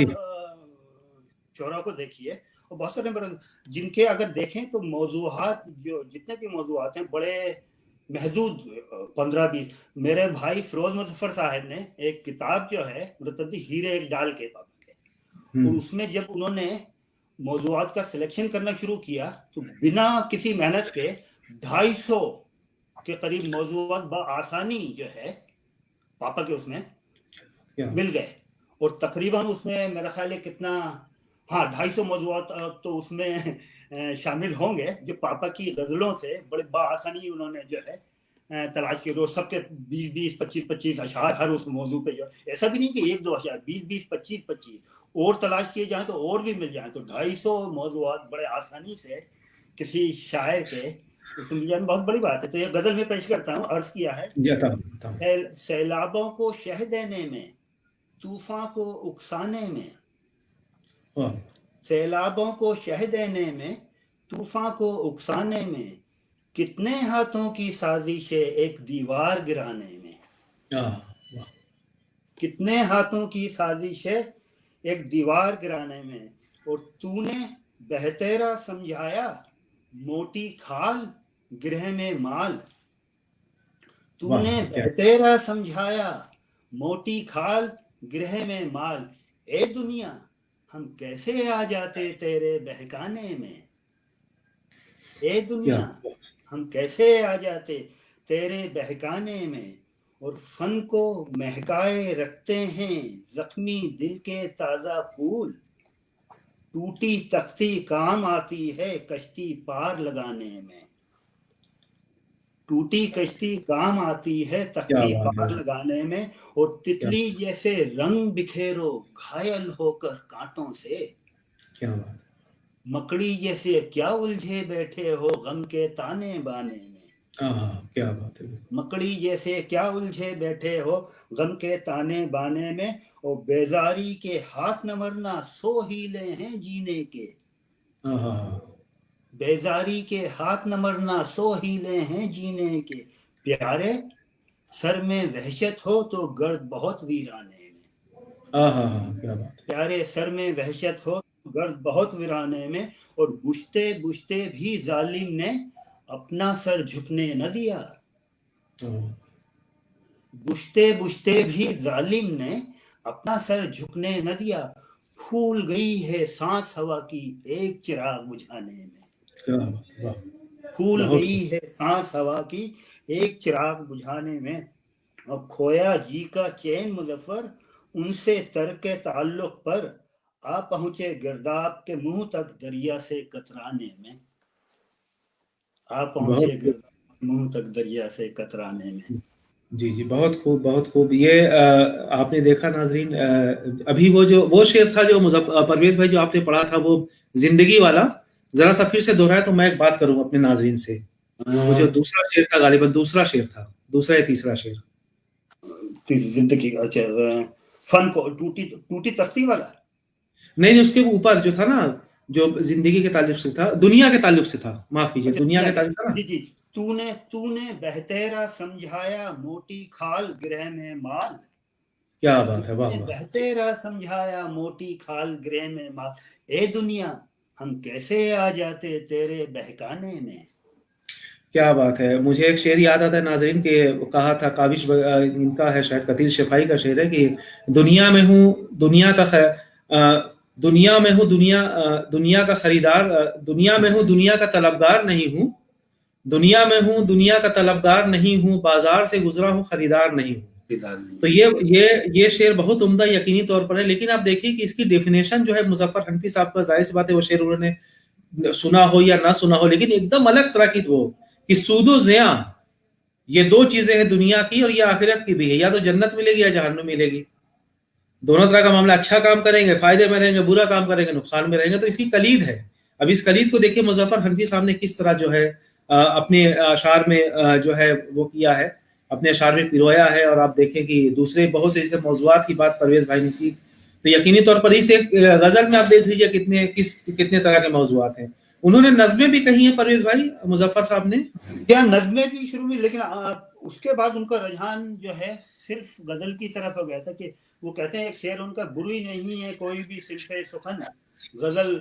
चौरा को देखिए और बहुत सारे जिनके अगर देखें तो मौजूहात, जो जितने भी मौजूहात हैं बड़े महदूद 15-20। मेरे भाई फिरोज मुजफ्फर साहब ने एक किताब जो है मतलब हीरे एक डाल के पापा के, और उसमें जब उन्होंने मौजूआत का सिलेक्शन करना शुरू किया तो बिना किसी मेहनत के 250 के करीब मौजूआत बआसानी जो है पापा के उसमें मिल गए। और तकरीबन उसमें मेरा ख्याल है कितना, हाँ 250 मौजूआत तो उसमें शामिल होंगे जो पापा की गजलों से बड़े बआसानी उन्होंने जो है तलाश किए। रोज सबके 20-20, 25-25 अशार हर उस मौजू पे, जो ऐसा भी नहीं कि 1-2 अशार, 20-20, 25-25 और तलाश किए जाए तो और भी मिल जाए। तो 250 मौजूआत बड़े आसानी से किसी शायर के उसमें मिल जाए, बहुत बड़ी बात है। तो ये गजल में पेश करता हूँ। अर्ज किया है, सैलाबों को शह देने में, तूफान को उकसाने में, सैलाबों को शह देने में, तूफान को उकसाने में, कितने हाथों की साजिश है एक दीवार गिराने में, कितने हाथों की साजिश है एक दीवार गिराने में। और तूने बेहतेरा समझाया मोटी खाल गिरह में माल, तूने बेहतेरा समझाया मोटी खाल गिरह में माल, ए दुनिया हम कैसे आ जाते तेरे बहकाने में, ए दुनिया हम कैसे आ जाते तेरे बहकाने में। और फन को महकाए रखते हैं जख्मी दिल के ताजा फूल, टूटी तख्ती काम आती है कश्ती पार लगाने में, टूटी कश्ती काम आती है तख्ती पार लगाने में। और तितली जैसे रंग बिखेरो घायल होकर कांटों से, मकड़ी जैसे क्या उलझे बैठे हो गम के ताने बाने में, क्या बात है, मकड़ी जैसे क्या उलझे बैठे हो गम के ताने बाने में। और बेजारी के हाथ न मरना 100 हीले हैं जीने के, بیزاری کے ہاتھ نہ مرنا، 100 ہیلے ہیں جینے کے پیارے، سر میں وحشت ہو تو گرد بہت ویرانے میں، کیا بات، پیارے سر میں وحشت ہو تو گرد بہت ویرانے میں، اور بجھتے بجھتے بھی ظالم نے اپنا سر جھکنے نہ دیا، بجھتے بجھتے بھی ظالم نے اپنا سر جھکنے نہ دیا، پھول گئی ہے سانس ہوا کی ایک چراغ بجھانے میں، پھول گئی ہے سانس ہوا کی ایک چراغ بجھانے میں، اب کھویا جی کا چین مظفر ان سے ترک تعلق پر، آ پہنچے گرداب کے منہ تک دریا سے کترانے میں، آ پہنچے گرداب کے منہ تک دریا سے کترانے میں۔ جی جی، بہت خوب بہت خوب۔ یہ آپ نے دیکھا ناظرین، ابھی وہ شعر تھا جو پرویز بھائی جو آپ نے پڑھا تھا، وہ زندگی والا، ذرا سا پھر سے دہرایا تو میں ایک بات کروں اپنے ناظرین سے۔ وہ جو دوسرا شعر تھا، غالباً دوسرا شعر تھا، دوسرا یا تیسرا شعر، زندگی، اچھا، فن کو ٹوٹی تختی والا، نہیں اس کے اوپر جو تھا نا، جو زندگی کے تعلق سے تھا، دنیا کے تعلق سے تھا، معاف کیجیے، دنیا کے تعلق تھا نا۔ جی جی، تو نے بہتیرا سمجھایا موٹی کھال گرہ میں مال، کیا بات ہے، واہ واہ، بہتیرا سمجھایا موٹی کھال گرہ میں مال، اے دنیا ہم کیسے آ جاتے تیرے بہکانے میں۔ کیا بات ہے۔ مجھے ایک شعر یاد آتا ہے ناظرین، کہ کہا تھا کاوش ان کا ہے، شاید قتیل شفائی کا شعر ہے، کہ دنیا میں ہوں دنیا کا دنیا میں ہوں دنیا کا خریدار، دنیا میں ہوں دنیا کا طلبگار نہیں ہوں، دنیا میں ہوں دنیا کا طلبگار نہیں ہوں، بازار سے گزرا ہوں خریدار نہیں ہوں۔ تو یہ شعر بہت عمدہ یقینی طور پر ہے، لیکن آپ دیکھیے کہ اس کی ڈیفینیشن جو ہے مظفر حنفی صاحب کا، ظاہر سی بات ہے وہ شعر انہوں نے سنا ہو یا نہ سنا ہو، لیکن ایک دم الگ طرح کی، وہ کہ سود و زیاں یہ دو چیزیں ہیں دنیا کی، اور یہ آخرت کی بھی ہے، یا تو جنت ملے گی یا جہنم ملے گی، دونوں طرح کا معاملہ، اچھا کام کریں گے فائدے میں رہیں گے، برا کام کریں گے نقصان میں رہیں گے۔ تو اس کی کلید ہے۔ اب اس کلید کو دیکھیے مظفر حنفی صاحب نے کس طرح جو ہے اپنے اشعار میں جو ہے وہ کیا ہے، اپنے اشعار میں پرویا ہے، اور آپ دیکھیں کہ دوسرے بہت سے ایسے موضوعات کی بات پرویز بھائی نے کی، تو یقینی طور پر اس ایک غزل میں آپ دیکھ لیجیے کتنے طرح کے موضوعات ہیں۔ انہوں نے نظمیں بھی کہی ہیں پرویز بھائی، مظفر صاحب نے، کیا نظمیں بھی شروع میں، لیکن اس کے بعد ان کا رجحان جو ہے صرف غزل کی طرف ہو گیا تھا، کہ وہ کہتے ہیں ایک شعر ان کا، بری نہیں ہے کوئی بھی صنف سخن، غزل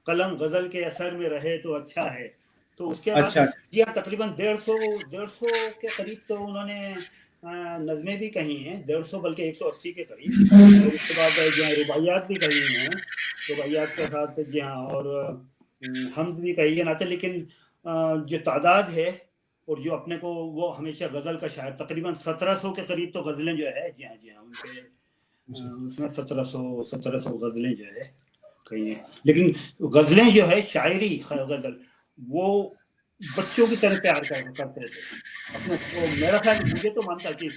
قلم غزل کے اثر میں رہے تو اچھا ہے۔ تو اس کے بعد تقریباً 150 کے قریب تو انہوں نے نظمیں بھی کہی ہیں، 150 بلکہ 180 کے قریب، اور اس کے بعد جو ہے رباعیات بھی کہی ہیں، رباعیات کے ساتھ جی ہاں، اور حمد بھی کہی ہے ناطے، لیکن جو تعداد ہے اور جو اپنے کو وہ ہمیشہ غزل کا شاعر، تقریباً 1700 کے قریب تو غزلیں جو ہے، جی ہاں ان کے اس میں 1700 غزلیں جو ہے کہی ہیں، لیکن غزلیں جو ہے شاعری غزل وہ بچوں کی طرح پیار کرتے تھے اپنے کو، میرا خیال مجھے تو مانتا کہ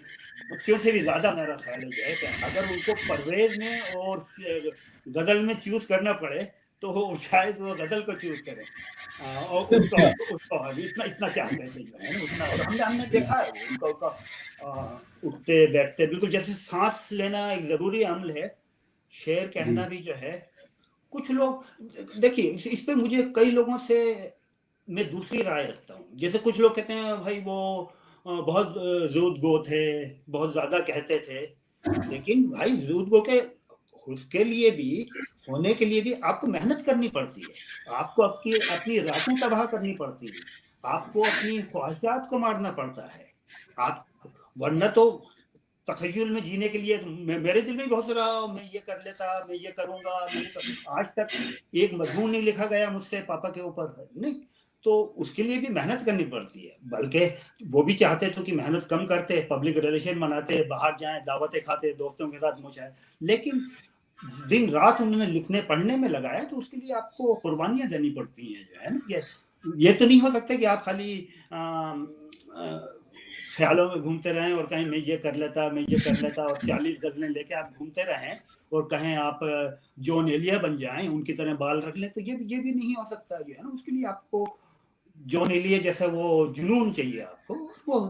بچوں سے بھی زیادہ میرا خیال ہے جو ہے کہ اگر ان کو پرویز میں اور غزل میں چوز کرنا پڑے تو شاید وہ غزل کو چوز کرے، اور اس کو اتنا چاہتے تھے جو ہے نا اتنا، اور ہم نے دیکھا ہے ان کا اٹھتے بیٹھتے بالکل جیسے سانس لینا ایک ضروری عمل ہے، شعر کہنا بھی جو ہے۔ کچھ لوگ دیکھیے اس پہ مجھے کئی لوگوں سے میں دوسری رائے رکھتا ہوں، جیسے کچھ لوگ کہتے ہیں بھائی وہ بہت زود گو تھے، بہت زیادہ کہتے تھے، لیکن بھائی زود گو کے اس کے لیے بھی ہونے کے لیے بھی آپ کو محنت کرنی پڑتی ہے، آپ کو اپنی راتیں تباہ کرنی پڑتی ہیں، آپ کو اپنی خواہشات کو مارنا پڑتا ہے، آپ ورنہ تو تخیل میں جینے کے لیے میرے دل میں بہت سارا میں یہ کر لیتا، میں یہ کروں گا، آج تک ایک مضمون نہیں لکھا گیا مجھ سے پاپا کے اوپر نہیں، تو اس کے لیے بھی محنت کرنی پڑتی ہے، بلکہ وہ بھی چاہتے تھے کہ محنت کم کرتے، پبلک ریلیشن بناتے، باہر جائیں دعوتیں کھاتے، دوستوں کے ساتھ مچائے، لیکن دن رات انہوں نے لکھنے پڑھنے میں لگایا، تو اس کے لیے آپ کو قربانیاں دینی پڑتی ہیں جو ہے نا، یہ تو نہیں ہو سکتا کہ آپ خالی خیالوں میں گھومتے رہیں اور کہیں میں یہ کر لیتا اور 40 غزلیں لے کے آپ گھومتے رہیں اور کہیں آپ جون ایلیا بن جائیں، ان کی طرح بال رکھ لیں، تو یہ بھی نہیں ہو سکتا جو ہے نا، اس کے لیے آپ کو جون ایلیا جیسا وہ جنون چاہیے آپ کو، وہ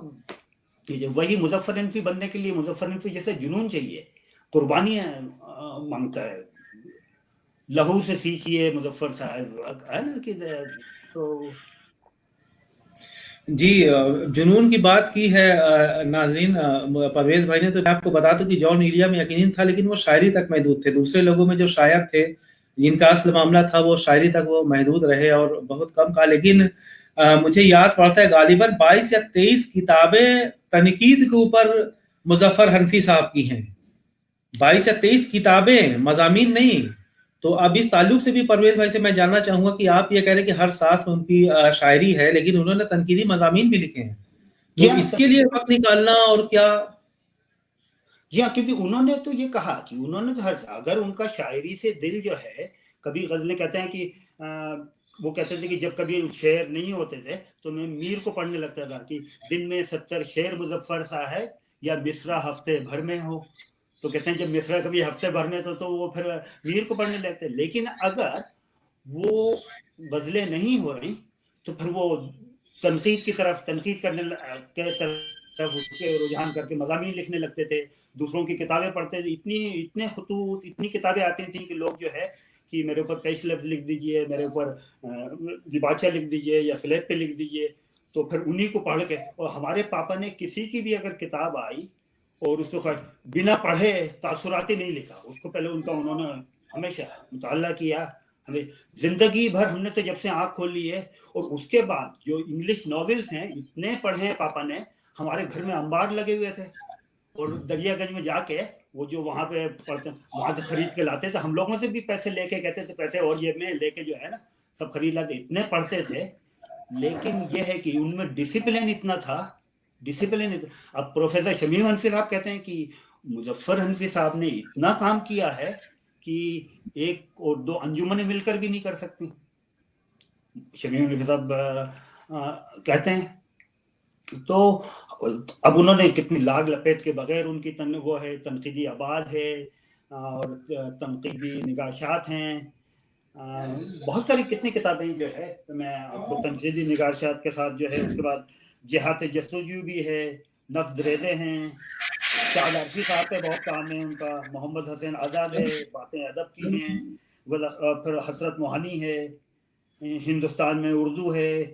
وہی مظفر حنفی بننے کے لیے مظفر حنفی جیسے جنون چاہیے، قربانیاں مانگتا ہے، لہو سے سیکھیے مظفر صاحب ہے نا، کہ तो جی جنون کی بات کی ہے ناظرین پرویز بھائی نے, تو میں آپ کو بتا دوں کہ جان ایلیا میں یقیناً تھا, لیکن وہ شاعری تک محدود تھے. دوسرے لوگوں میں جو شاعر تھے جن کا اصل معاملہ تھا وہ شاعری تک وہ محدود رہے اور بہت کم کہا. لیکن مجھے یاد پڑتا ہے غالباً 22 یا 23 کتابیں تنقید کے اوپر مظفر حنفی صاحب کی ہیں. 22 یا 23 کتابیں, مضامین نہیں. تو اب اس تعلق سے بھی پرویز بھائی سے میں جاننا چاہوں گا کہ آپ یہ کہہ رہے ہیں کہ ہر ساس میں ان کی شاعری ہے, لیکن انہوں نے تنقیدی مضامین بھی لکھے ہیں, تو اس کے لیے وقت نکالنا اور کیا. جی ہاں, کیونکہ انہوں نے تو یہ کہا کہ انہوں نے اگر ان کا شاعری سے دل جو ہے, کبھی غزلیں کہتے ہیں کہ وہ کہتے تھے کہ جب کبھی شعر نہیں ہوتے تھے تو میں میر کو پڑھنے لگتا تھا کہ دن میں 70 شعر مظفر صاحب یا مصرع ہفتے بھر میں ہو. تو کہتے ہیں جب مصرع کبھی ہفتے بھر میں تو وہ پھر میر کو پڑھنے لگتے. لیکن اگر وہ غزلیں نہیں ہو رہی تو پھر وہ تنقید کی طرف, تنقید کرنے کے طرف اس کے رجحان کر کے مضامین لکھنے لگتے تھے, دوسروں کی کتابیں پڑھتے تھے. اتنے خطوط, اتنی کتابیں آتی تھیں کہ لوگ جو ہے کہ میرے اوپر پیش لفظ لکھ دیجئے, میرے اوپر دیباچہ لکھ دیجئے یا فلیپ پہ لکھ دیجئے. تو پھر انہی کو پڑھ کے, اور ہمارے پاپا نے کسی کی بھی اگر کتاب آئی اور اس کو بنا پڑھے تاثرات نہیں لکھا, اس کو پہلے انہوں نے ہمیشہ مطالعہ کیا. ہمیں زندگی بھر ہم نے تو جب سے آنکھ کھول لی ہے, اور اس کے بعد جو انگلش ناولز ہیں اتنے پڑھے ہیں پاپا نے. ہمارے گھر میں انبار لگے ہوئے تھے, اور دریا گنج میں جا کے وہ جو وہاں پہ پڑھتے وہاں سے خرید کے لاتے تھے. ہم لوگوں سے بھی پیسے لے کے, کہتے تھے پیسے اور یہ میں لے کے جو ہے نا سب خرید لاتے, اتنے پڑھتے تھے. لیکن یہ ہے کہ ان میں ڈسپلن اتنا تھا, ڈسپلن. اب پروفیسر شمیم حنفی صاحب کہتے ہیں کہ مظفر حنفی صاحب نے اتنا کام کیا ہے کہ 1 اور 2 انجمنیں مل کر بھی نہیں کر سکتی. شمیم حنفی صاحب کہتے ہیں. تو اب انہوں نے کتنی لاگ لپیٹ کے بغیر ان کی وہ ہے تنقیدی آباد ہے اور تنقیدی نگارشات ہیں, بہت ساری کتنی کتابیں جو ہے. میں آپ کو تنقیدی نگارشات کے ساتھ جو ہے اس کے بعد جہات جستجو بھی ہے, نفس ریزے ہیں, شاہد عرفی صاحب پہ بہت کام ہے ان کا, محمد حسین آزاد ہے, باتیں ادب کی ہیں, پھر حسرت موہانی ہے, ہندوستان میں اردو ہے.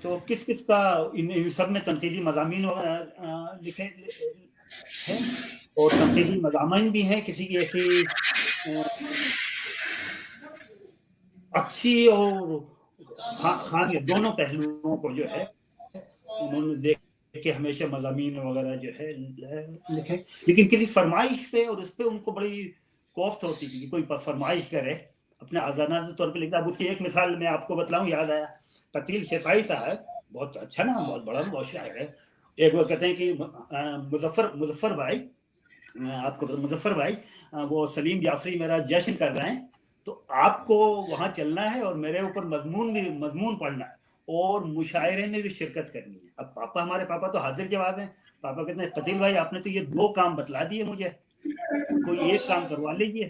تو کس کا ان سب میں تنقیدی مضامین لکھے ہیں, اور تنقیدی مضامین بھی ہیں. کسی کی ایسی اچھی اور خامی دونوں پہلوؤں کو جو ہے انہوں نے دیکھ کہ ہمیشہ مضامین وغیرہ جو ہے لکھے. لیکن کسی فرمائش پہ اور اس پہ ان کو بڑی کوفت ہوتی تھی کہ کوئی فرمائش کرے, اپنے آزادانہ طور پہ لکھتا. اب اس کی ایک مثال میں آپ کو بتلاؤں, یاد آیا, قتیل شفائی صاحب, بہت اچھا نام, بہت بڑا, بہت شاعر ہے. ایک وہ کہتے ہیں کہ مظفر بھائی, آپ کو مظفر بھائی وہ سلیم جعفری میرا جشن کر رہے ہیں, تو آپ کو وہاں چلنا ہے اور میرے اوپر مضمون پڑھنا ہے اور مشاعرے میں بھی شرکت کرنی ہے. اب پاپا, ہمارے پاپا تو حاضر جواب ہیں. پاپا کہتے ہیں قتیل بھائی آپ نے تو یہ 2 کام بتلا دیے مجھے, کوئی ایک کام کروا لیجیے,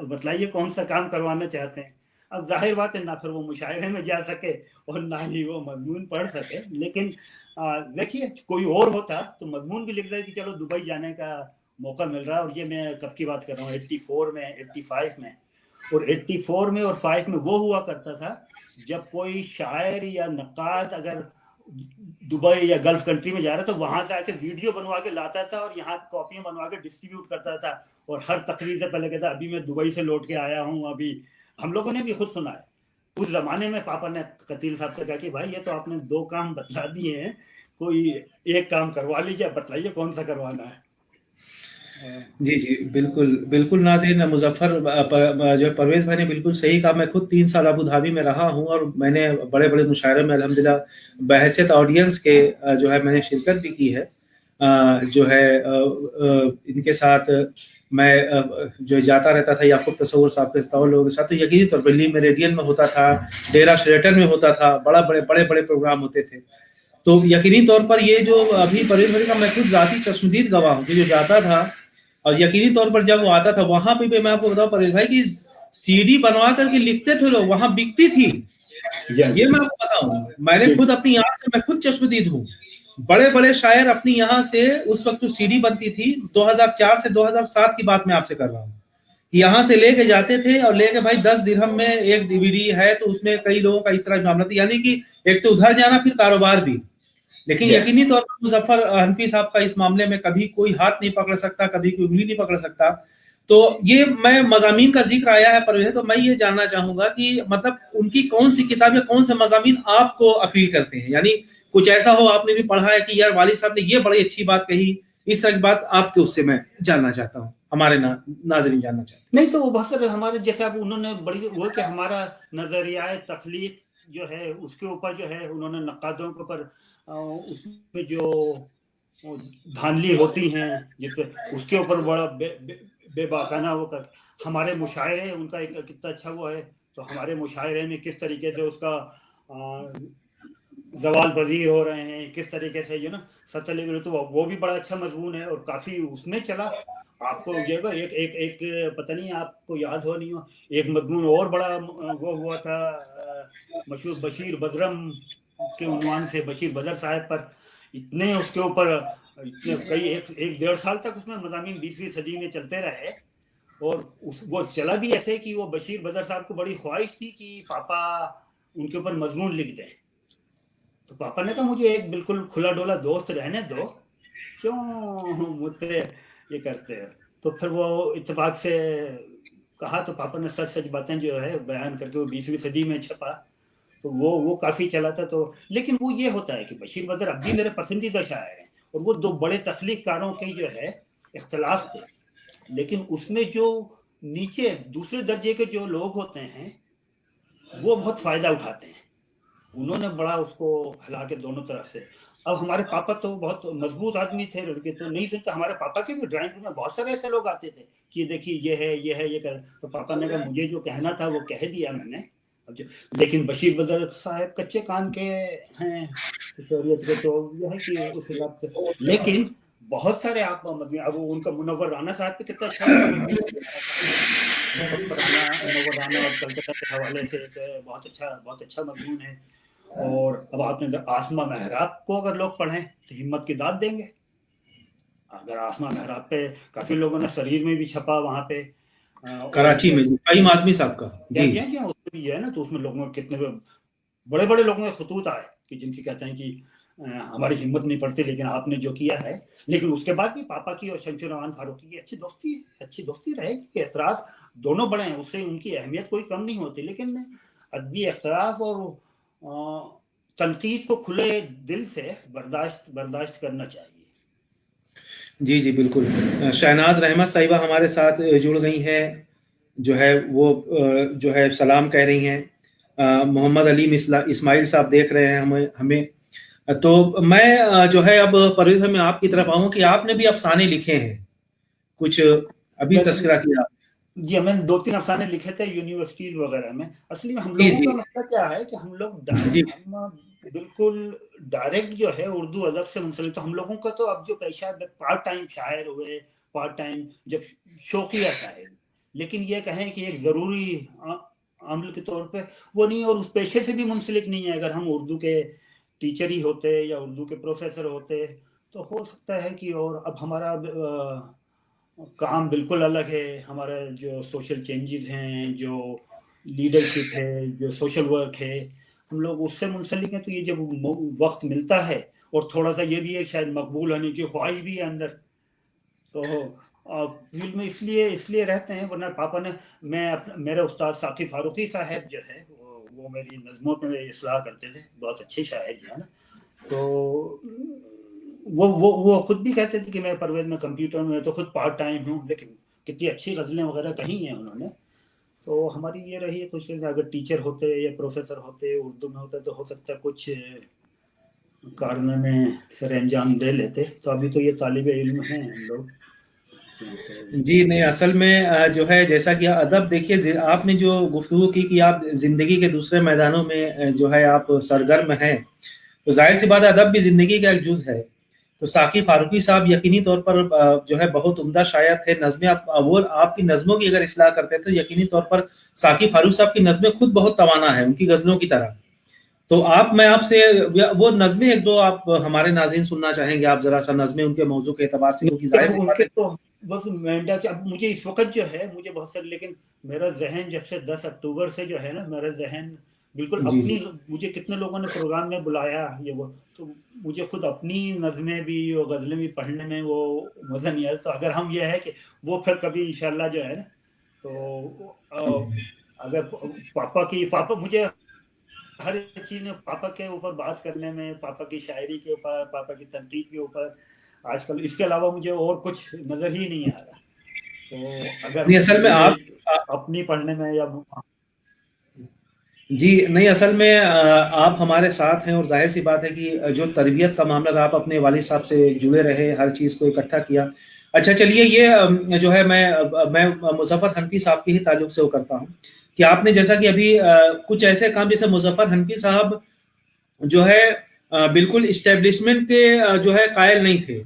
بتلائیے کون سا کام کروانا چاہتے ہیں. اب ظاہر بات ہے نہ پھر وہ مشاعرے میں جا سکے اور نہ ہی وہ مضمون پڑھ سکے. لیکن دیکھیے کوئی اور ہوتا تو مضمون بھی لکھ دے کہ چلو دبئی جانے کا موقع مل رہا ہے. اور یہ میں کب کی بات کر رہا ہوں, 84 میں, 85 میں. اور 84 میں اور 5 میں وہ ہوا کرتا تھا جب کوئی شاعر یا نقاد اگر دبئی یا گلف کنٹری میں جا رہا تو وہاں سے آ کے ویڈیو بنوا کے لاتا تھا اور یہاں کاپیاں بنوا کے ڈسٹریبیوٹ کرتا تھا. اور ہر تقریر سے پہلے کہتا ابھی میں دبئی سے لوٹ کے آیا ہوں. ابھی ہم لوگوں نے بھی خود سنا ہے. اس زمانے میں پاپا نے قتیل صاحب سے کہا کہ بھائی یہ تو آپ نے 2 کام بتلا دیے ہیں, کوئی ایک کام کروا لیجیے, بتلائیے کون سا کروانا ہے. جی جی بالکل بالکل ناظرین, مظفر جو پرویز بھائی نے بالکل صحیح کہا. میں خود 3 سال ابو دھابی میں رہا ہوں اور میں نے بڑے بڑے مشاعرے میں الحمدللہ بحیثیت آڈینس کے جو ہے میں نے شرکت بھی کی ہے. جو ہے ان کے ساتھ میں جو جاتا رہتا تھا, یعقوب تصور صاحب کے لوگوں کے ساتھ. تو یقینی طور پر لی میریڈین میں ہوتا تھا, ڈیرا شریٹن میں ہوتا تھا, بڑے بڑے پروگرام ہوتے تھے. تو یقینی طور پر یہ جو ابھی پرویز بھائی کا میں خود ذاتی چشمدید گواہ ہوں کہ جو جاتا تھا, اور یقینی طور پر جب وہ آتا تھا وہاں پہ میں آپ کو بتاؤں پرویز بھائی کی CD بنوا کر کے لکھتے تھے لوگ, وہاں بکتی تھی. یہ میں آپ کو بتاؤں, میں نے خود اپنی آنکھ سے, میں خود چشمدید ہوں. بڑے بڑے شاعر اپنی یہاں سے, اس وقت CD بنتی تھی 2004 سے 2007 کی بات میں آپ سے کر رہا ہوں, यहाँ से लेके जाते थे और लेके भाई 10 दिरहम में एक DVD है, तो उसमें कई लोगों का इस तरह मामला था, यानी कि एक तो उधर जाना फिर कारोबार भी। लेकिन यकीनी तौर पर मुजफ्फर हनफी साहब का इस मामले में कभी कोई हाथ नहीं पकड़ सकता, कभी कोई उंगली नहीं पकड़ सकता। तो ये मैं मज़ामीन का जिक्र आया है परवेज, तो मैं ये जानना चाहूंगा कि मतलब उनकी कौन सी किताब या कौन से मज़ामीन आपको अपील करते हैं, यानी कुछ ऐसा हो आपने भी पढ़ा है कि यार वालिद साहब ने ये बड़ी अच्छी बात कही, इस तरह की बात आपके उससे मैं जानना चाहता हूँ, हमारे नाज़रीन जानना चाहते हैं। नहीं तो बहुत सारे हमारे जैसे अब उन्होंने बड़ी वो कि हमारा नजरिया तख्लीक जो है उसके ऊपर जो है उन्होंने नक्कादों के ऊपर उसमें जो धांधली होती हैं जिसपे उसके ऊपर बड़ा बेबाकाना वो कर हमारे मुशायरे उनका एक कितना अच्छा वो है, तो हमारे मुशायरे में किस तरीके से उसका जवाल पजीर हो रहे हैं, किस तरीके से ना सतल, तो वो भी बड़ा अच्छा मजमून है और काफी उसमें चला। आपको ये एक एक एक पता नहीं आपको याद हो नहीं हो, एक मजमून और बड़ा वो हुआ था मशहूर बशीर बदरम के उन्वान से, बशीर बदर साहब पर इतने उसके ऊपर इतने कई एक 1.5 साल तक उसमें मज़ामीन 20वीं सदी में चलते रहे। और वो चला भी ऐसे कि वो बशीर बदर साहब को बड़ी ख्वाहिश थी कि पापा उनके ऊपर मजमून लिख दें, तो पापा ने कहा मुझे एक बिल्कुल खुला डोला दोस्त रहने दो, क्यों मुझसे ये करते हो। तो फिर वो इत्तेफाक से कहा, तो पापा ने सच सच बातें जो है बयान करके वो 20वीं सदी में छपा, तो वो काफी चला था। तो लेकिन वो ये होता है कि बशीर बदर अब भी मेरे पसंदीदा शायर हैं, और वो 2 बड़े तख्लीककारों के जो है इख्तलाफ थे, लेकिन उसमें जो नीचे दूसरे दर्जे के जो लोग होते हैं वो बहुत फायदा उठाते हैं। उन्होंने बड़ा उसको हिला के दोनों तरफ से। अब हमारे पापा तो बहुत मजबूत आदमी थे, लड़के तो नहीं सुनते। हमारे पापा के भी ड्राइंग रूम में बहुत सारे ऐसे लोग आते थे कि देखिए ये है ये है ये कर, तो पापा ने कहा मुझे जो कहना था वो कह दिया मैंने। लेकिन बशीर बदर साहब कच्चे कान के हैं शरीयत के, तो ये है कि उस हिसाब से। लेकिन बहुत सारे आप अब उनका मुनव्वर राना साहब पे कितना अच्छा मुनव्वर राना और कलकत्ता के हवाले से बहुत अच्छा मजमून है। और अब आपने आसमा महराब को अगर लोग पढ़ें तो हिम्मत की दाद देंगे। अगर आसमा महराब पे काफी लोगों ने शरीर में भी छपा वहां पे कराची में फ़हीम आज़मी साहब का जी उसमें भी है ना, तो उसमें लोगों के कितने बड़े बड़े लोगों के खतूत आए कि जिनकी कहते हैं कि हमारी हिम्मत नहीं पड़ती लेकिन आपने जो किया है। लेकिन उसके बाद भी पापा की और शमशुर रहमान फारूकी की अच्छी दोस्ती रहे कि एतराफ दोनों बड़े हैं, उससे उनकी अहमियत कोई कम नहीं होती। लेकिन अदबी एतराफ और तनकीद को खुले दिल से बर्दाश्त करना चाहिए। जी जी बिल्कुल। शहनाज रहमत साहिबा हमारे साथ जुड़ गई हैं, जो है वो जो है सलाम कह रही हैं। मोहम्मद अलीम इस्माइल साहब देख रहे हैं हमें। तो मैं जो है अब परवेज में आपकी तरफ आऊँ कि आपने भी अफसाने लिखे हैं, कुछ अभी तस्करा किया। जी मैंने 2-3 अफसाने लिखे थे यूनिवर्सिटीज वगैरह में। असली में हम लोगों का मसला क्या है कि हम लोग बिल्कुल डायरेक्ट जो है उर्दू अदब से मुंसलिक, तो हम लोगों का तो अब जो पेशा पार्ट टाइम शायर हुए, पार्ट टाइम जब शौकिया शायर, लेकिन ये कहें कि एक ज़रूरी अमल के तौर पे वो नहीं, और उस पेशे से भी मुंसलिक नहीं है। अगर हम उर्दू के टीचर ही होते या उर्दू के प्रोफेसर होते तो हो सकता है कि, और अब हमारा काम बिल्कुल अलग है। हमारा जो सोशल चेंजेस हैं, जो लीडरशिप है, जो सोशल वर्क है, हम लोग उससे मुंसलिक हैं। तो ये जब वक्त मिलता है और थोड़ा सा ये भी है शायद मकबूल होने की ख्वाहिश भी है अंदर, तो फील्ड में इसलिए रहते हैं। वरना पापा ने मेरे उस्ताद साकी फारूकी साहब जो है वो मेरी नज़मों में इस्लाह करते थे, बहुत अच्छे शायर जो है ना। तो वो खुद भी कहते थे कि मैं परवेज में कंप्यूटर में तो खुद पार्ट टाइम हूँ, लेकिन कितनी अच्छी गज़लें वगैरह कही हैं उन्होंने। तो हमारी ये रही है कोशिश, अगर टीचर होते या प्रोफेसर होते उर्दू में होता तो हो सकता है कुछ कारनामे सर अंजाम दे लेते। तो अभी तो ये तालिबे इल्म हैं हम लोग। जी नहीं, असल में जो है जैसा कि अदब देखिए, आपने जो गुफ्तगू की कि आप जिंदगी के दूसरे मैदानों में जो है आप सरगर्म हैं, तो जाहिर सी बात है अदब भी जिंदगी का एक जुज है। तो साकी फारूकी साहब यकीनी तौर पर जो है बहुत उम्दा शायर थे। नज़में वो आपकी नज़मों की अगर इस्लाह करते थे, यकीनी तौर पर साकी फारूकी साहब की नज़में खुद बहुत तवाना है उनकी गज़लों की तरह। تو मैं आपसे वो नज़में एक दो आप हमारे नाज़रीन सुनना चाहेंगे, आप जरा सा नज़में उनके मौजू के एतबार से, क्योंकि जाहिर सी बात उनके है तो बस मेंढा कि अब मुझे इस वक्त जो है मुझे बहुत सारे, लेकिन मेरा जहन जब से 10 अक्टूबर से जो है ना, मेरा जहन बिल्कुल जी अपनी, मुझे कितने लोगों ने प्रोग्राम में बुलाया ये वो, तो मुझे खुद अपनी नज़में भी और गज़लें भी पढ़ने में वो मज़ा नहीं आया। तो अगर हम ये है कि वो फिर कभी इंशाल्लाह जो है ना, तो अगर पापा मुझे हर चीज में पापा के ऊपर बात करने में, पापा की शायरी के ऊपर, पापा की तनकीद के ऊपर आजकल, इसके अलावा मुझे और कुछ नजर ही नहीं आ रहा। तो अगर नहीं, असल में मुझे अपनी पढ़ने में या जी नहीं, असल में आप हमारे साथ हैं और जाहिर सी बात है कि जो तरबियत का मामला, आप अपने वालिद साहब से जुड़े रहे, हर चीज़ को इकट्ठा किया। अच्छा चलिए, ये जो है मैं मुज़फ़्फ़र हनफी साहब के ही ताल्लुक से वो करता हूँ कि आपने जैसा कि अभी कुछ ऐसे काम, जैसे मुज़फ़्फ़र हनफी साहब जो है बिल्कुल इस्टेब्लिशमेंट के जो है कायल नहीं थे।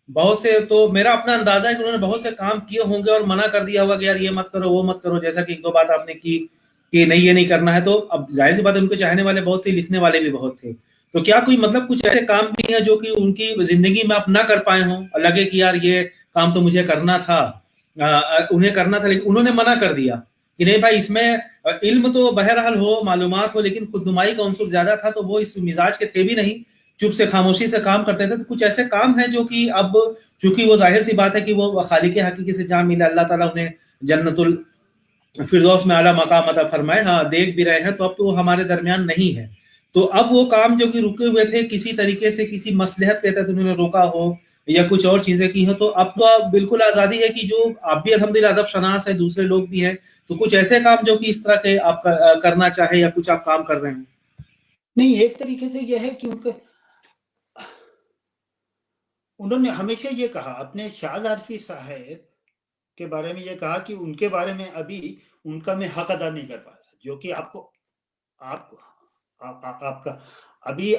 बहुत से, तो मेरा अपना अंदाजा है कि उन्होंने बहुत से काम किए होंगे और मना कर दिया होगा कि यार ये मत करो, वो मत करो, जैसा कि एक दो बात आपने की कि नहीं ये नहीं करना है। तो अब जाहिर सी बात है, उनके चाहने वाले बहुत थे, लिखने वाले भी बहुत थे। तो क्या कोई मतलब कुछ ऐसे काम भी हैं जो कि उनकी जिंदगी में आप ना कर पाए हों, लगे कि यार ये काम तो मुझे करना था, उन्हें करना था, लेकिन उन्होंने मना कर दिया कि नहीं भाई, इसमें इल्म तो बहरहाल हो, मालूमात हो, लेकिन खुदनुमाई का उनसुर ज्यादा था, तो वो इस मिजाज के थे भी नहीं, चुप से खामोशी से काम करते थे। तो कुछ ऐसे काम हैं जो कि अब, चूंकि वो जाहिर सी बात है कि वो खालिक हकीकी से जहाँ मिला, अल्लाह ताला उन्हें जन्नतुल फिरदौस में आला मकाम अता फरमाए, हाँ देख भी रहे हैं, तो अब तो वो हमारे दरमियान नहीं है। तो अब वो काम जो कि रुके हुए थे, किसी तरीके से किसी मसलहत के तहत उन्होंने रोका हो या कुछ और चीजें की हो, तो अब तो आप बिल्कुल आजादी है कि जो आप भी अल्हम्दुलिल्लाह अदब शनास है, दूसरे लोग भी हैं, तो कुछ ऐसे काम जो कि इस तरह के आप करना चाहे या कुछ आप काम कर रहे हैं। नहीं, एक तरीके से यह है कि उन्होंने हमेशा ये कहा, अपने शाद आरफी साहब के बारे में ये कहा कि उनके बारे में अभी उनका मैं हक अदा नहीं कर पाया, जो कि आपका अभी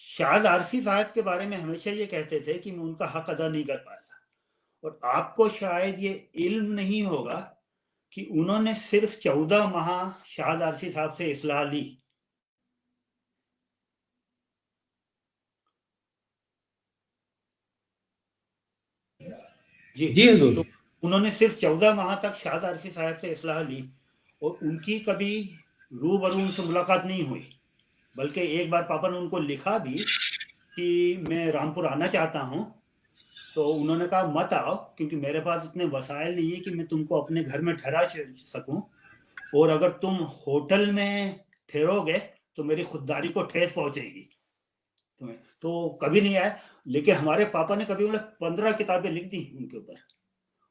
शाद आरफी साहब के बारे में हमेशा ये कहते थे कि मैं उनका हक अदा नहीं कर पाया। और आपको शायद ये इल्म नहीं होगा कि उन्होंने सिर्फ 14 माह शाद आरफी साहब से इस्लाह ली। जी हुजूर। तो उन्होंने सिर्फ 14 माह तक शाद आरफी साहब से इस्लाह ली और उनकी कभी रूबरू उनसे मुलाकात नहीं हुई, बल्कि एक बार पापा ने उनको लिखा भी कि मैं रामपुर आना चाहता हूँ, तो उन्होंने कहा मत आओ, क्योंकि मेरे पास इतने वसाइल नहीं है कि मैं तुमको अपने घर में ठहरा सकूं, और अगर तुम होटल में ठहरोगे तो मेरी खुददारी को ठेस पहुंचेगी तुम्हें, तो कभी नहीं आया। लेकिन हमारे पापा ने कभी 15 किताबें लिख दी उनके ऊपर,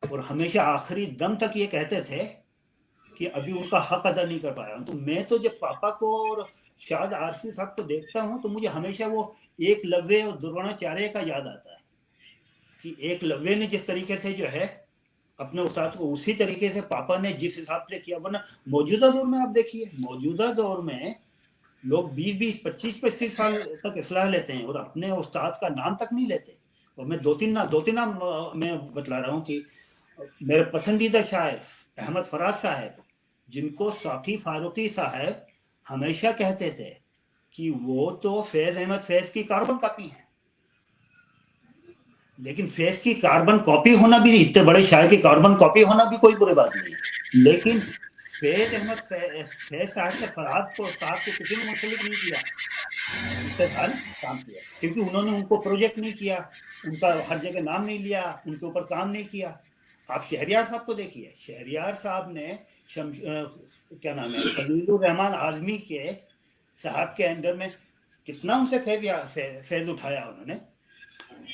और हमेशा आखिरी दम तक ये कहते थे कि अभी उनका हक अदा नहीं कर पाया। तो मैं तो जब पापा को और शाद आरफी साहब को देखता हूँ तो मुझे हमेशा वो एक लव्य और द्रोणाचार्य का याद आता है कि एक लव्य ने जिस तरीके से जो है अपने उस्ताद को, उसी तरीके से पापा ने जिस हिसाब से किया। वरना मौजूदा दौर में आप देखिए, मौजूदा दौर में लोग 20-20, 25-25 साल तक इस्लाह लेते हैं और अपने उस्ताद का नाम तक नहीं लेते। और मैं दो तीन नाम मैं बतला रहा हूँ कि मेरे पसंदीदा शायर अहमद फराज साहब, जिनको साकी फारूकी साहब हमेशा कहते थे कि वो तो फैज अहमद फैज की कार्बन कॉपी है, लेकिन फैज की कार्बन कॉपी होना भी, इतने बड़े शायर की कार्बन कॉपी होना भी कोई बुरी बात नहीं, लेकिन फैज अहमद फैज साहब के फराज को साहब को किसी ने मुंसलिक नहीं किया, काम किया, क्योंकि उन्होंने उनको प्रोजेक्ट नहीं किया, उनका हर जगह नाम नहीं लिया, उनके ऊपर काम नहीं किया। आप शहरियार साहब को देखिए, शहरियार साहब ने क्या नाम है, खलीलुर रहमान आजमी के साहब के अंडर में कितना उनसे फैज उठाया उन्होंने,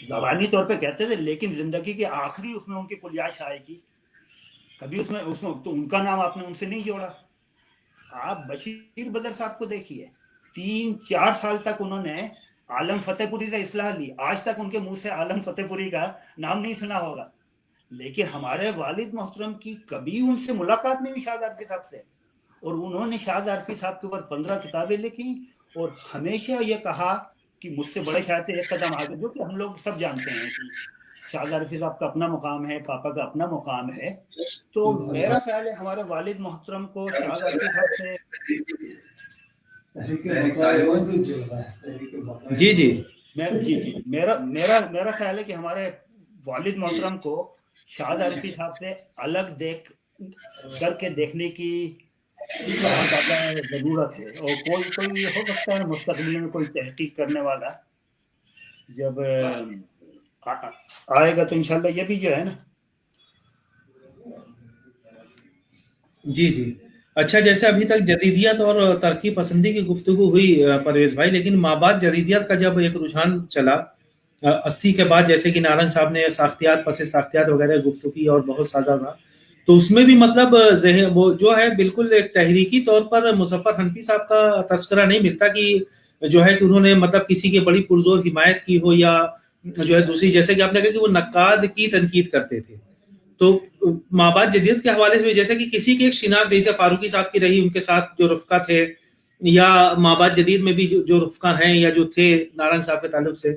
ज़बानी तौर पे कहते थे, लेकिन जिंदगी के आखिरी उसमें उनकी कुलियात शाये की, कभी उसमें तो उनका नाम आपने उनसे नहीं जोड़ा। आप बशीर बदर साहब को देखिए, 3-4 साल तक उन्होंने आलम फतेहपुरी से इस्लाह ली, आज तक उनके मुंह से आलम फतेहपुरी का नाम नहीं सुना होगा, लेकिन हमारे वालिद मोहतरम की कभी उनसे मुलाकात नहीं हुई शाद आरफी साहब से, और उन्होंने शाद आरफी साहब के ऊपर 15 किताबें लिखी और हमेशा ये कहा कि मुझसे बड़े शायर एक कदम आगे, जो कि हम लोग सब जानते हैं कि शाद आरफी साहब का अपना मुकाम है, पापा का अपना मुकाम है। तो मेरा ख्याल है हमारे वालिद मोहतरम को शाद आरफी साहब से جی جی جی میرا خیال ہے کہ ہمارے والد محترم کو شاد عرفی صاحب سے الگ دیکھ کر کے دیکھنے کی بہت زیادہ ضرورت ہے، اور کوئی ہو سکتا ہے مستقبل میں کوئی تحقیق کرنے والا جب آئے گا تو انشاءاللہ یہ بھی جو ہے نا. جی جی اچھا، جیسے ابھی تک جدیدیت اور ترقی پسندی کی گفتگو ہوئی پرویز بھائی، لیکن مابعد جدیدیت کا جب ایک رجحان چلا 80 کے بعد، جیسے کہ نارنگ صاحب نے ساختیات پس ساختیات وغیرہ گفتگو کی اور بہت سادہ تھا، تو اس میں بھی مطلب وہ جو ہے بالکل ایک تحریکی طور پر مظفر حنفی صاحب کا تذکرہ نہیں ملتا کہ جو ہے کہ انہوں نے مطلب کسی کی بڑی پرزور حمایت کی ہو، یا جو ہے دوسری، جیسے کہ آپ نے کہا کہ وہ نقاد کی تنقید کرتے تھے. تو مابعد جدید کے حوالے سے جیسے کہ کسی کی ایک شناخت جیسے فاروقی صاحب کی رہی، ان کے ساتھ جو رفقا تھے، یا مابعد جدید میں بھی جو رفقا ہیں یا جو تھے نارنگ صاحب کے تعلق سے،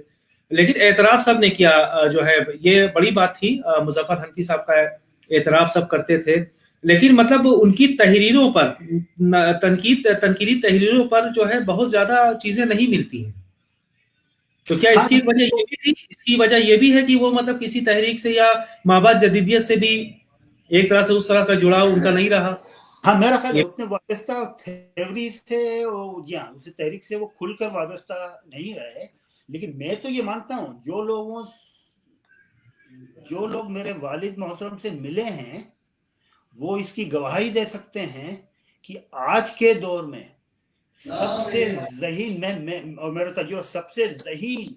لیکن اعتراف سب نے کیا جو ہے یہ بڑی بات تھی. مظفر حنفی صاحب کا اعتراف سب کرتے تھے، لیکن مطلب ان کی تحریروں پر تنقیدی تحریروں پر جو ہے بہت زیادہ چیزیں نہیں ملتی ہیں. تو کیا اس کی وجہ یہ بھی تھی، اس کی وجہ یہ بھی ہے کہ وہ مطلب کسی تحریک سے یا مابعد جدیدیت سے بھی ایک طرح سے اس طرح کا جڑاؤ ان کا نہیں رہا؟ ہاں میرا خیال ہے اتنے وابستہ تھیوری سے اس تحریک سے وہ کھل کر وابستہ نہیں رہے. لیکن میں تو یہ مانتا ہوں جو لوگ میرے والد محترم سے ملے ہیں وہ اس کی گواہی دے سکتے ہیں کہ آج کے دور میں سب سے ذہین اور میرا تجربہ سب سے ذہین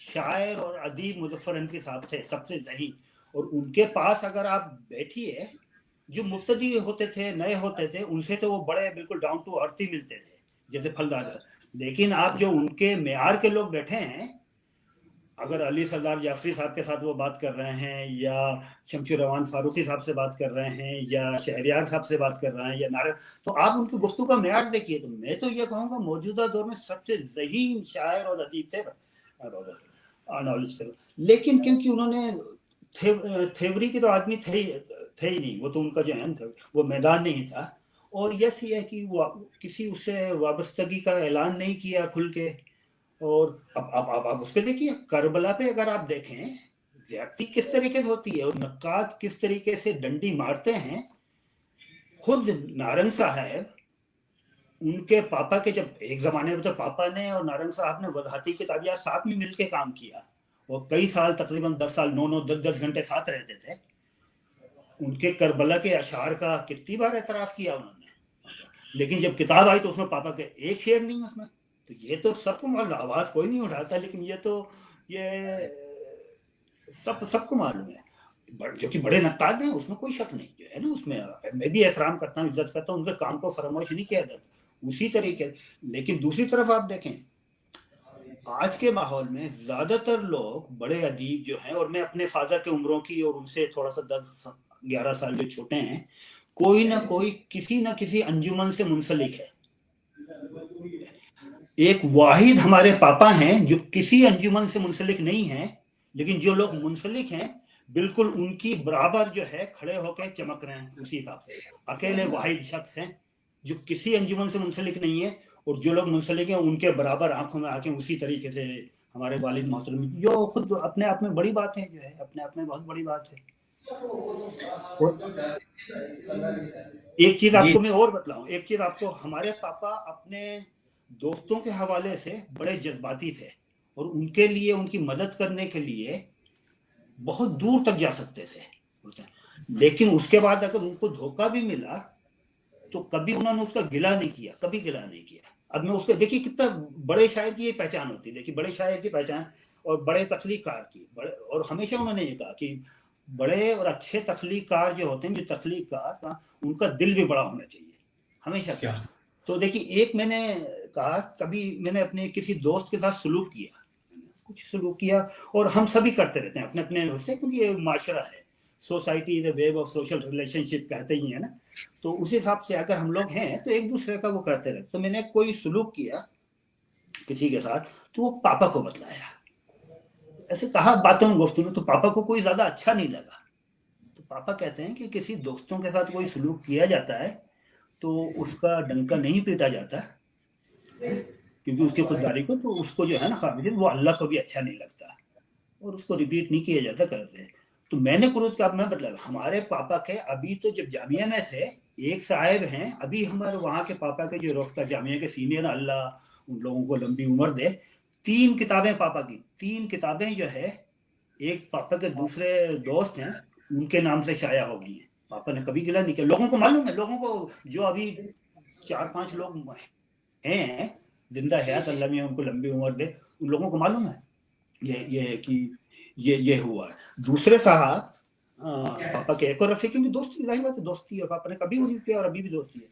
شاعر اور ادیب مظفر حنفی صاحب تھے، سب سے ذہین. اور ان کے پاس اگر آپ بیٹھیے، جو مبتدی ہوتے تھے، نئے ہوتے تھے، ان سے تو وہ بڑے بالکل ڈاؤن ٹو ارتھ ہی ملتے تھے جیسے پھلدار. لیکن آپ جو ان کے معیار کے لوگ بیٹھے ہیں، اگر علی سردار جعفری صاحب کے ساتھ وہ بات کر رہے ہیں، یا شمشیر روان فاروقی صاحب سے بات کر رہے ہیں، یا شہریار صاحب سے بات کر رہے ہیں، یا تو آپ ان کی گفتگو کا معیار دیکھیے. تو میں تو یہ کہوں گا موجودہ دور میں سب سے ذہین شاعر اور ادیب تھے نالج تھے. لیکن کیونکہ انہوں نے تھیوری کے تو آدمی تھے ہی نہیں، وہ تو ان کا جو ہے وہ میدان نہیں تھا. اور یہ ہے کہ وہ کسی اس سے وابستگی کا اعلان نہیں کیا کھل کے. اور اب اس پہ دیکھیے کربلا پہ اگر آپ دیکھیں زیادتی کس طریقے سے ہوتی ہے اور نقاد کس طریقے سے ڈنڈی مارتے ہیں. خود نارنگ صاحب ان کے پاپا کے جب ایک زمانے میں تو پاپا نے اور نارنگ صاحب نے وضاحتی کتابیات ساتھ میں مل کے کام کیا، اور کئی سال تقریباً 10 سال 9-10 گھنٹے ساتھ رہتے تھے. ان کے کربلا کے اشعار کا کتنی بار اعتراف کیا انہوں نے. لیکن جب کتاب آئی تو اس میں پاپا کے ایک شعر نہیں اس میں. تو یہ تو سب کو معلوم، آواز کوئی نہیں اٹھاتا، لیکن یہ سب کو معلوم ہے. جو کہ بڑے نقاد ہیں اس میں کوئی شک نہیں جو ہے نا. اس میں بھی احترام کرتا ہوں، عزت کرتا ہوں، ان کے کام کو فراموش نہیں کیا جاتا اسی طریقے. لیکن دوسری طرف آپ دیکھیں آج کے ماحول میں زیادہ تر لوگ بڑے ادیب جو ہیں، اور میں اپنے فادر کے عمروں کی اور ان سے تھوڑا سا 10-11 سال جو چھوٹے ہیں، کوئی نہ کوئی کسی نہ کسی انجمن سے منسلک ہے. ایک واحد ہمارے پاپا ہیں جو کسی انجمن سے منسلک نہیں ہیں، لیکن جو لوگ منسلک ہیں بالکل ان کی برابر جو ہے کھڑے ہو کے چمک رہے ہیں. اسی حساب سے اکیلے واحد شخص ہیں جو کسی انجمن سے منسلک نہیں ہے، اور جو لوگ منسلک ہیں ان کے برابر آنکھوں میں آ کے اسی طریقے سے ہمارے والد محترم، جو خود اپنے آپ میں بڑی بات ہے، جو ہے اپنے آپ میں بہت بڑی بات ہے. ایک چیز آپ کو میں اور بتلاؤں، ایک چیز آپ کو، ہمارے پاپا اپنے دوستوں کے حوالے سے بڑے جذباتی تھے، اور ان کے لیے ان کی مدد کرنے کے لیے بہت دور تک جا سکتے تھے. لیکن اس کے بعد اگر ان کو دھوکہ بھی ملا تو کبھی انہوں نے اس کا گلہ نہیں کیا، کبھی گلہ نہیں کیا. اب میں اس کو دیکھیے کتنا بڑے شاعر کی یہ پہچان ہوتی ہے، دیکھیے بڑے شاعر کی پہچان اور بڑے تخلیق کار کی، اور ہمیشہ انہوں نے یہ کہا کہ بڑے اور اچھے تخلیق کار جو ہوتے ہیں، جو تخلیق کار ان کا دل بھی بڑا ہونا چاہیے ہمیشہ کیا. تو دیکھیے ایک میں نے کہا، کبھی میں نے اپنے کسی دوست کے ساتھ کچھ سلوک کیا، اور ہم سبھی کرتے رہتے ہیں اپنے اپنے سے، کیونکہ یہ معاشرہ ہے، society is a web of social relationship کہتے ہی ہیں نا. تو اس حساب سے اگر ہم لوگ ہیں تو ایک دوسرے کا وہ کرتے رہتے. تو میں نے کوئی سلوک کیا کسی کے ساتھ تو وہ پاپا کو بتلایا، ایسے کہا باتوں میں گفتگو میں، تو پاپا کو کوئی زیادہ اچھا نہیں لگا. تو پاپا کہتے ہیں کہ کسی دوستوں کے ساتھ کوئی سلوک کیا جاتا ہے تو اس کا ڈنکا نہیں پیٹا جاتا، क्योंकि उसकी खुददारी को, तो उसको जो है ना खामिद, वो अल्लाह को भी अच्छा नहीं लगता और उसको रिपीट नहीं किया जाता करते। तो मैंने कुरूद का, मैं मतलब हमारे पापा के अभी तो जब जामिया में थे, एक साहिब हैं अभी हमारे वहाँ के पापा के जो रफ्ता जामिया के सीनियर, अल्लाह उन लोगों को लंबी उम्र दे, 3 किताबें पापा की, 3 किताबें जो है एक पापा के दूसरे दोस्त हैं उनके नाम से शाया हो गई हैं। पापा ने कभी गिला नहीं किया, लोगों को मालूम है, लोगों को जो अभी 4-5 लोग हैं जिंदा हयात, अल्लाह में उनको लंबी उम्र दे, उन लोगों को मालूम है ये कि ये हुआ है। दूसरे साहब पापा के एक और रफीक की दोस्ती, जाहिर बात है दोस्ती है, पापा ने कभी नहीं किया और अभी भी दोस्ती है।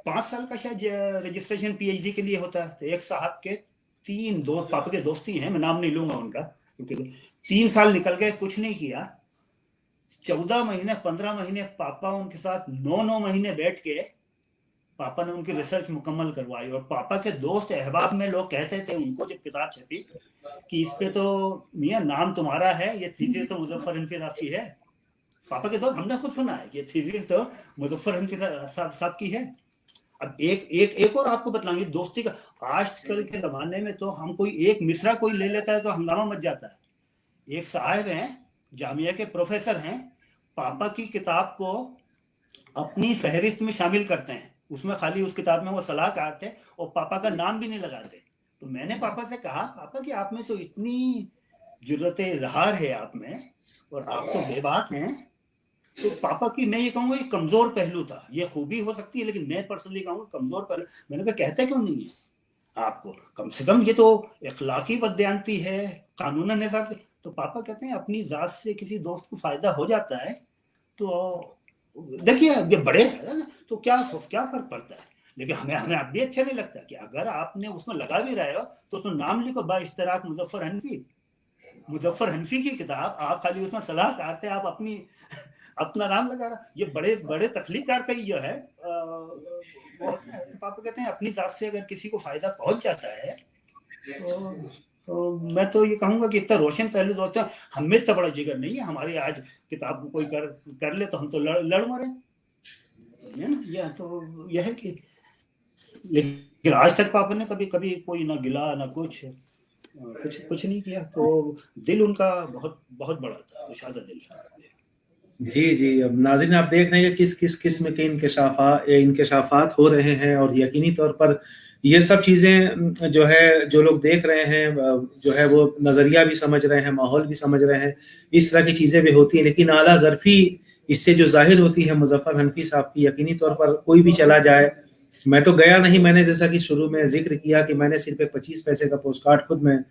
5 साल का शायद रजिस्ट्रेशन पीएचडी के लिए होता है। तो एक साहब के 3 दोस्त पापा के दोस्ती हैं, मैं नाम नहीं लूंगा उनका, क्योंकि 3 साल निकल गए, कुछ नहीं किया। 14 महीने 15 महीने पापा उनके साथ 9 महीने बैठ के पापा ने उनकी रिसर्च मुकम्मल करवाई। और पापा के दोस्त अहबाब में लोग कहते थे उनको, जब किताब छपी, कि इस पे तो मियाँ नाम तुम्हारा है, ये थीसिस तो मुजफ्फर हनफी साहब की है। पापा के दोस्त, हमने खुद सुना है कि थीसिस तो मुजफ्फर हनफी साहब की है। अब एक और आपको बतलाएंगे दोस्ती का, आजकल के जमाने में तो हम कोई एक मिसरा कोई ले लेता है तो हंगामा मच जाता है। एक साहिब हैं, जामिया के प्रोफेसर हैं, पापा की किताब को अपनी फहरिस्त में शामिल करते हैं, उसमें खाली उस किताब में वो सलाहकार थे और पापा का नाम भी नहीं लगाते। तो मैंने पापा से कहा, पापा कि आप में तो इतनी जुर्रत इजहार है आप में, और आप तो बेबाक हैं। तो पापा की मैं ये कहूँगा ये कमजोर पहलू था, ये खूबी हो सकती है लेकिन मैं पर्सनली कहूँगा कमजोर पहलू। मैंने कहा कहते क्यों नहीं है आपको, कम से कम ये तो इखलाकी बददियानती है, कानूनन हिसाब से। तो पापा कहते हैं अपनी जात से किसी दोस्त को फायदा हो जाता है तो देखिए ये बड़े हैं तो क्या फर्क पड़ता है। लेकिन हमें अब भी अच्छा नहीं लगता कि अगर आपने उसमें लगा भी रहे हो तो उसमें नाम लिखो, बा इश्तराक मुजफ्फर हनफी की किताब, आप खाली उसमें सलाहकार थे, आप अपना नाम लगा रहा। ये बड़े तख्लीकार का ही जो है वो होता है। तो पापा कहते हैं अपनी जात से अगर किसी को फायदा पहुंच जाता है तो मैं तो ये कहूंगा कि इतना रोशन पहलू दोस्तों, हमें इतना बड़ा जिगर नहीं है। हमारी आज किताब को कोई कर ले तो हम तो लड़ मरे है ना। यह तो यह है कि, लेकिन आज तक पापा ने कभी कोई ना गिला ना कुछ नहीं किया। तो दिल उनका बहुत बहुत बड़ा था, कुशादा दिल था। जी। अब नाज़रीन आप देख रहे हैं कि किस किस्म के इंकशाफात हो रहे हैं, और यकीनी तौर पर ये सब चीज़ें जो है, जो लोग देख रहे हैं जो है वो नज़रिया भी समझ रहे हैं, माहौल भी समझ रहे हैं, इस तरह की चीज़ें भी होती हैं। लेकिन आला ज़रफ़ी इससे जो ज़ाहिर होती है मुज़फ़्फ़र हनफी साहब की, यकीनी तौर पर कोई भी चला जाए, मैं तो गया नहीं, मैंने जैसा कि शुरू में जिक्र किया कि मैंने सिर्फ एक 25 पैसे का पोस्ट कार्ड खुद में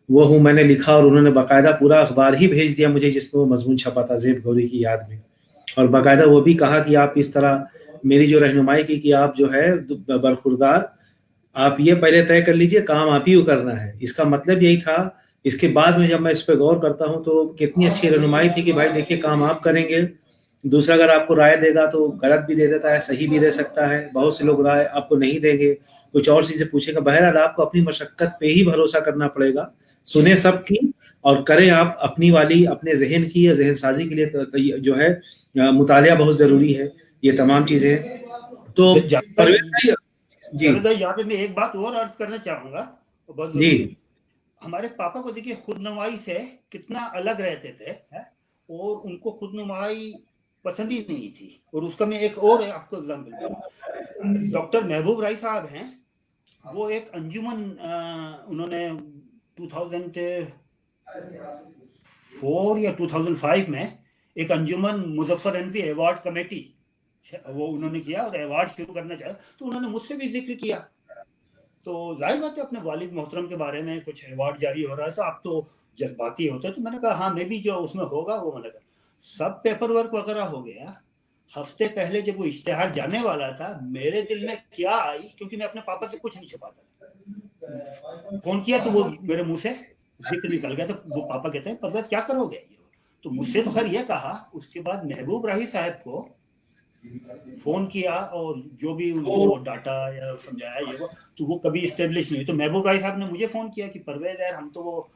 वो हूँ, मैंने लिखा और उन्होंने बाकायदा पूरा अखबार ही भेज दिया मुझे जिसमें वो मजमून छपा था ज़ेब गौरी की याद में। और बाकायदा वो भी कहा कि आप इस तरह मेरी जो रहनुमाई की कि आप जो है बरखुरदार, आप ये पहले तय कर लीजिए काम आप ही को करना है। इसका मतलब यही था। इसके बाद में जब मैं इस पर गौर करता हूँ तो कितनी अच्छी रहनुमाई थी कि भाई देखिए काम आप करेंगे, दूसरा अगर आपको राय देगा तो गलत भी दे देता है, सही भी दे सकता है, बहुत से लोग राय आपको नहीं देंगे, कुछ और चीजें पूछेगा। बहरहाल आपको अपनी मशक्कत पे ही भरोसा करना पड़ेगा, सुने सबकी और करें आप अपनी वाली, अपने जहन की या जहन साजी के लिए जो है मुतालिया बहुत जरूरी है, ये तमाम चीजें। तो जी यहाँ पे मैं एक बात और अर्ज करना चाहूंगा जी। हमारे पापा को देखिए खुदनुमाई से कितना अलग रहते थे और उनको खुदनुमाई पसंद ही नहीं थी। और उसका मैं एक और आपको एग्जाम्पल, डॉक्टर महबूब राय साहब हैं, वो एक अंजुमन उन्होंने 2004 या 2005 में एक अंजुमन मुजफ्फर हनफी अवार्ड कमेटी वो उन्होंने किया और अवार्ड शुरू करना चाहा, तो उन्होंने मुझसे भी जिक्र किया। तो जाहिर बात है अपने वालिद मोहतरम के बारे में कुछ अवार्ड जारी हो रहा है तो आप तो जज्बाती होते हैं। तो मैंने कहा हाँ मैं भी जो उसमें होगा वो, मैंने कहा सब पेपर वर्क वगैरह हो गया। हफ्ते पहले जब वो इश्तेहार जाने वाला था, मेरे दिल में क्या आई, क्योंकि मैं अपने पापा से कुछ नहीं छुपाता, फोन किया तो वो मेरे मुंह से जिक्र निकल गया। तो वो पापा कहते हैं परवेज क्या करोगे, तो मुझसे तो खैर ये कहा। उसके बाद महबूब राही साहब को फोन किया और जो भी उनको डाटा या समझाया ये वो, तो वो कभी स्टेब्लिश नहीं। तो महबूब राही साहब ने मुझे फोन किया कि परवेज यार हम तो वो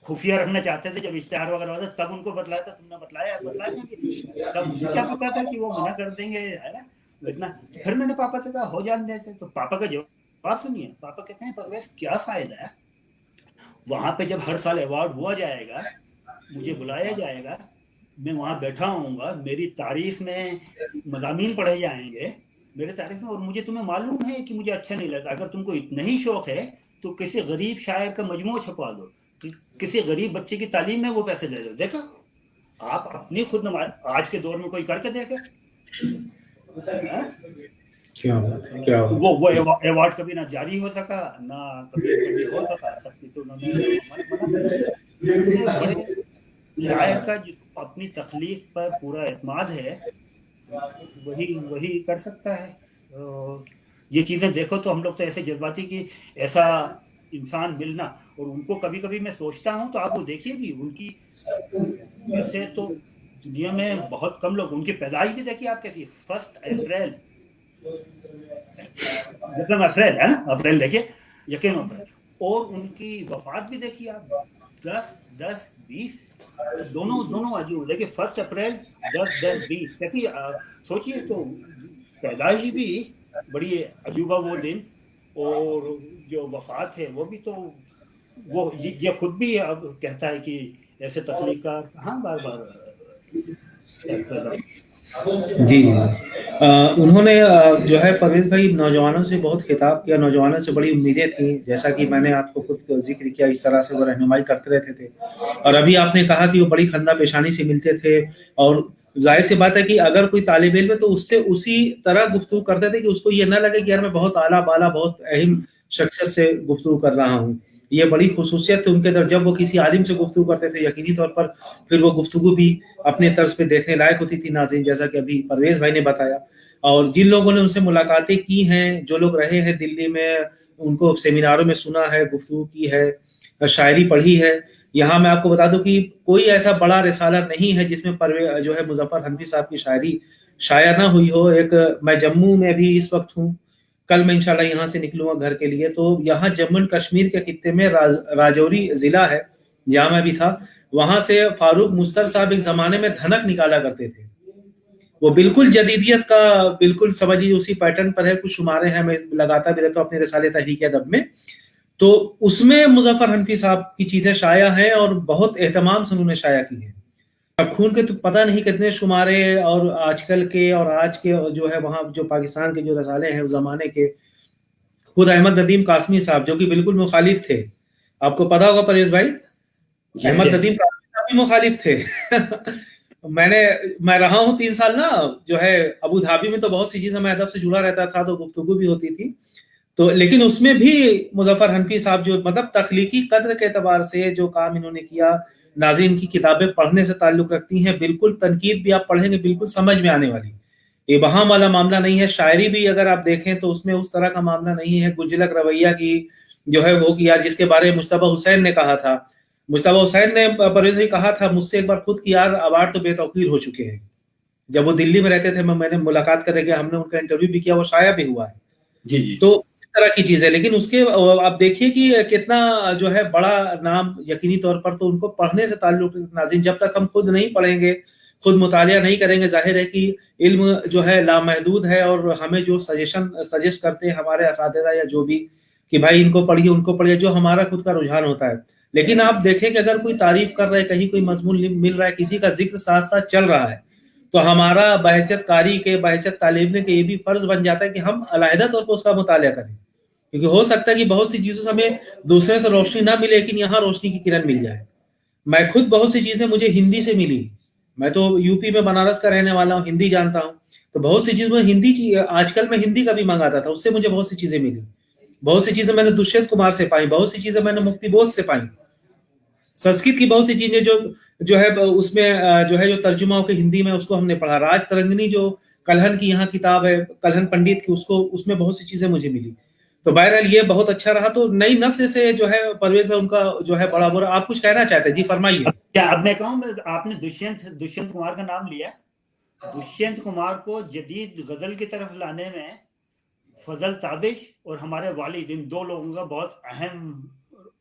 खुफिया रखना चाहते थे, जब इश्तेहार वगैरह होता तब उनको बतलाया था, तुमने बताया तब मुझे क्या पता था कि वो मना कर देंगे, है ना इतना। फिर मैंने पापा से कहा हो जाने से, तो पापा का जवाब आप सुनिए, पापा कहते हैं परवेज क्या फायदा है, वहां पे जब हर साल अवार्ड हुआ जाएगा, मुझे बुलाया जाएगा, मैं वहां बैठा होऊंगा, मेरी तारीफ में मज़ामीन पढ़े जाएंगे, मेरे तारीफ में, और मुझे तुम्हें मालूम है कि मुझे अच्छा नहीं लगता। अगर तुमको इतना ही शौक है तो किसी गरीब शायर का मजमू छपवा दो, किसी गरीब बच्चे की तालीम में वो पैसे दे दो। देखा, आप अपनी खुद आज के दौर में कोई करके देखे? क्या तो वो अवार्ड कभी ना जारी हो सका, ना कभी हो सका, सकती तो उन्होंने बड़े शायर का जिसको अपनी तख्लीक पर पूरा एतमाद है वही कर सकता है। ये चीजें देखो तो हम लोग तो ऐसे जज्बाती कि ऐसा इंसान मिलना, और उनको कभी कभी मैं सोचता हूँ, तो आप वो देखिए भी, उनकी ऐसे तो दुनिया में बहुत कम लोग, उनकी पैदाइश भी देखिए आप कैसी, 1 अप्रैल है ना, अप्रैल देखिए, यकीन अप्रैल, और उनकी वफात भी देखिए आप 10-20 दोनों अजीब देखिए, 1 अप्रैल 10-20 कैसी सोचिए। तो पैदाइश भी बड़ी अजूबा वो दिन, और जो वफात है वो भी, तो वो ये खुद भी अब कहता है कि ऐसे तख्लीकार कहाँ बार जी। उन्होंने जो है परवेज भाई नौजवानों से बहुत खिताब किया, नौजवानों से बड़ी उम्मीदें थी, जैसा कि मैंने आपको खुद जिक्र किया, इस तरह से वो रहनुमाई करते रहते थे। और अभी आपने कहा कि वो बड़ी खंदा पेशानी से मिलते थे, और जाहिर सी बात है कि अगर कोई तालिब इल्म है तो उससे उसी तरह गुफ्तगू करते थे कि उसको ये ना लगे कि यार मैं बहुत आला बाला, बहुत अहम शख्सियत से गुफ्तगू कर रहा हूँ। ये बड़ी खुसूसियत थी उनके अंदर। जब वो किसी आलिम से गुफ्तगू करते थे, यकीनी तौर पर फिर वो गुफ्तगू भी अपने तर्ज पे देखने लायक होती थी नाज़रीन, जैसा कि अभी परवेज भाई ने बताया। और जिन लोगों ने उनसे मुलाकातें की हैं, जो लोग रहे हैं दिल्ली में, उनको सेमिनारों में सुना है, गुफ्तगू की है, शायरी पढ़ी है। यहाँ मैं आपको बता दूं कि कोई ऐसा बड़ा रिसाला नहीं है जिसमें परवेज जो है मुजफ्फर हनफी साहब की शायरी शाया ना हुई हो। एक मैं जम्मू में भी इस वक्त हूँ, कल मैं इंशाल्लाह यहाँ से निकलूंगा घर के लिए, तो यहाँ जम्मू एंड कश्मीर के खित्ते में राजौरी जिला है जहाँ मैं भी था, वहां से फारूक मुस्तर साहब एक जमाने में धनक निकाला करते थे। वो बिल्कुल जदीदियत का बिल्कुल समझिए उसी पैटर्न पर है, कुछ शुमारे हैं, मैं लगाता भी रहता हूँ अपने रिसाले तहरीक अदब में, तो उसमें मुजफ्फर हनफी साहब की चीजें शाया हैं और बहुत एहतमाम से उन्होंने शाया की है। अब खून के तो पता नहीं कितने शुमारे, और आजकल के और आज के जो है वहां जो पाकिस्तान के जो रसाले हैं उस जमाने के, खुद अहमद नदीम कासमी साहब जो कि बिल्कुल मुखालिफ थे, आपको पता होगा परवेज भाई, अहमद नदीम कासमी साहब भी मुखालिफ थे। मैं रहा हूँ 3 साल ना जो है अबू धाबी में, तो बहुत सी चीजें मैं अदब से जुड़ा रहता था, तो गुफ्तगू भी होती थी, तो लेकिन उसमें भी मुजफ्फर हनफी साहब जो मतलब तख्लीकी कद्र के एतबार से जो काम इन्होंने किया, नाज़रीन की किताबें पढ़ने से ताल्लुक रखती हैं, बिल्कुल तनकीद भी आप पढ़ेंगे बिल्कुल समझ में आने वाली, ये वहां वाला मामला नहीं है। शायरी भी अगर आप देखें तो उसमें उस तरह का मामला नहीं है, गुजलक रवैया की जो है वो कि यार, जिसके बारे में मुश्तबा हुसैन ने कहा था, मुश्तबा हुसैन ने परवेज भाई कहा था मुझसे एक बार खुद कि यार अवार्ड तो बेतौकीर हो चुके हैं। जब वो दिल्ली में रहते थे, मैंने मुलाकात करने गया, हमने उनका इंटरव्यू भी किया, वो शाया भी हुआ है। जी। तो इस तरह की चीज है, लेकिन उसके आप देखिए कि कितना जो है बड़ा नाम, यकीनी तौर पर तो उनको पढ़ने से ताल्लुक नाज़रीन, जब तक हम खुद नहीं पढ़ेंगे, खुद मुतालिया नहीं करेंगे, जाहिर है कि इल्म जो है लामहदूद है, और हमें जो सजेस्ट करते हैं हमारे असातिज़ा या जो भी कि भाई इनको पढ़िए उनको पढ़िए, जो हमारा खुद का रुझान होता है। लेकिन आप देखें कि अगर कोई तारीफ कर रहा है, कहीं कोई मजमून मिल रहा है, किसी का जिक्र साथ साथ चल रहा है, तो हमारा बहैसियत कारी के, बहैसियत तालिब के ये भी फर्ज बन जाता है कि हम अलहदा तौर पर उसका मुतालिया करें, क्योंकि हो सकता है कि बहुत सी चीजों से हमें दूसरे से रोशनी ना मिले, लेकिन यहाँ रोशनी की किरण मिल जाए। मैं खुद बहुत सी चीजें मुझे हिंदी से मिली, मैं तो यूपी में बनारस का रहने वाला हूँ, हिंदी जानता हूँ, तो बहुत सी चीज में हिंदी आजकल मैं हिंदी का भी मंगाता था, उससे मुझे बहुत सी चीजें मिली, बहुत सी चीजें मैंने दुष्यंत कुमार से पाई, बहुत सी चीजें मैंने मुक्तिबोध से पाई, संस्कृत की बहुत सी चीजें जो है उसमें जो है जो तर्जुमा होकर हिंदी में उसको हमने पढ़ा, राज तरंगिनी जो कलहन की यहाँ किताब है, कलहन पंडित की, उसको उसमें बहुत सी चीजें मुझे मिली। तो बहरहाल ये बहुत अच्छा रहा। तो नई नस्ल से जो है परवेज भाई उनका जो है बड़ा बुरा, आप कुछ कहना चाहते हैं? जी फरमाइए। क्या अब मैं कहूँ, आपने दुष्यंत कुमार का नाम लिया, दुष्यंत कुमार को जदीद गजल की तरफ लाने में फजल ताबिश और हमारे वालिद, इन 2 लोगों का बहुत अहम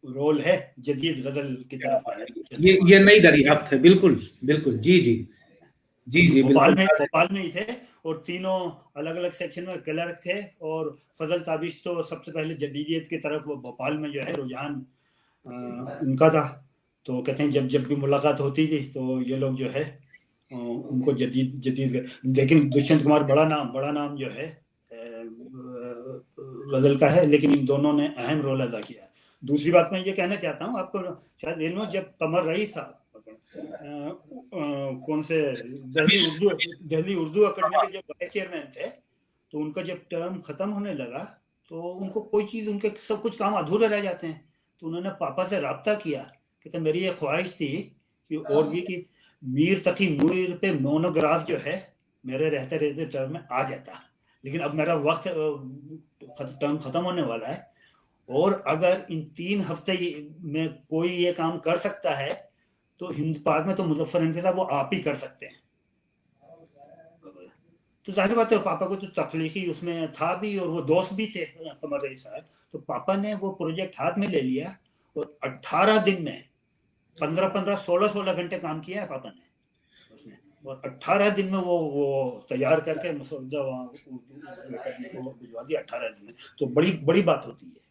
रोल है जदीद गजल की तरफ लाने। ये नई दरियाफ्त है, बिल्कुल बिल्कुल। जी जी जी जी, भोपाल में ही थे, और तीनों अलग अलग सेक्शन में क्लर्क थे। और फजल ताबिश तो सबसे पहले जदीदियत की तरफ वो भोपाल में जो है रुझान उनका था। तो कहते हैं जब भी मुलाकात होती थी तो ये लोग जो है उनको जदीद लेकिन दुष्यंत कुमार बड़ा नाम जो है गजल का है, लेकिन इन दोनों ने अहम रोल अदा किया। दूसरी बात मैं ये कहना चाहता हूँ आपको, शायद इन्हों जब कमर रईस साहब कौन से दिल्ली उर्दू अकेडमी के जब वाइस चेयरमैन थे, तो उनका जब टर्म खत्म होने लगा तो उनको कोई चीज, उनके सब कुछ काम अधूरे रह जाते हैं। तो उन्होंने पापा से राब्ता किया कि मेरी ये ख्वाहिश थी कि और भी कि मीर तकी मुईर पे मोनोग्राफ जो है मेरे रहते रहते टर्म में आ जाता, लेकिन अब मेरा वक्त टर्म खत्म होने वाला है और अगर इन 3 हफ्ते में कोई ये काम कर सकता है तो हिंद पाक में तो मुजफ्फर हनफी साहब वो आप ही कर सकते हैं। तो जाहिर बात है पापा को तो तख्लीकी उसमें था भी और वो दोस्त भी थे कमर रईस साहब। तो पापा ने वो प्रोजेक्ट हाथ में ले लिया और 18 दिन में 15-15 16 घंटे काम किया है पापा ने उसमें, और 18 दिन में वो तैयार करके मसौदा को भिजवा दिया 18 दिन में। तो बड़ी बात होती है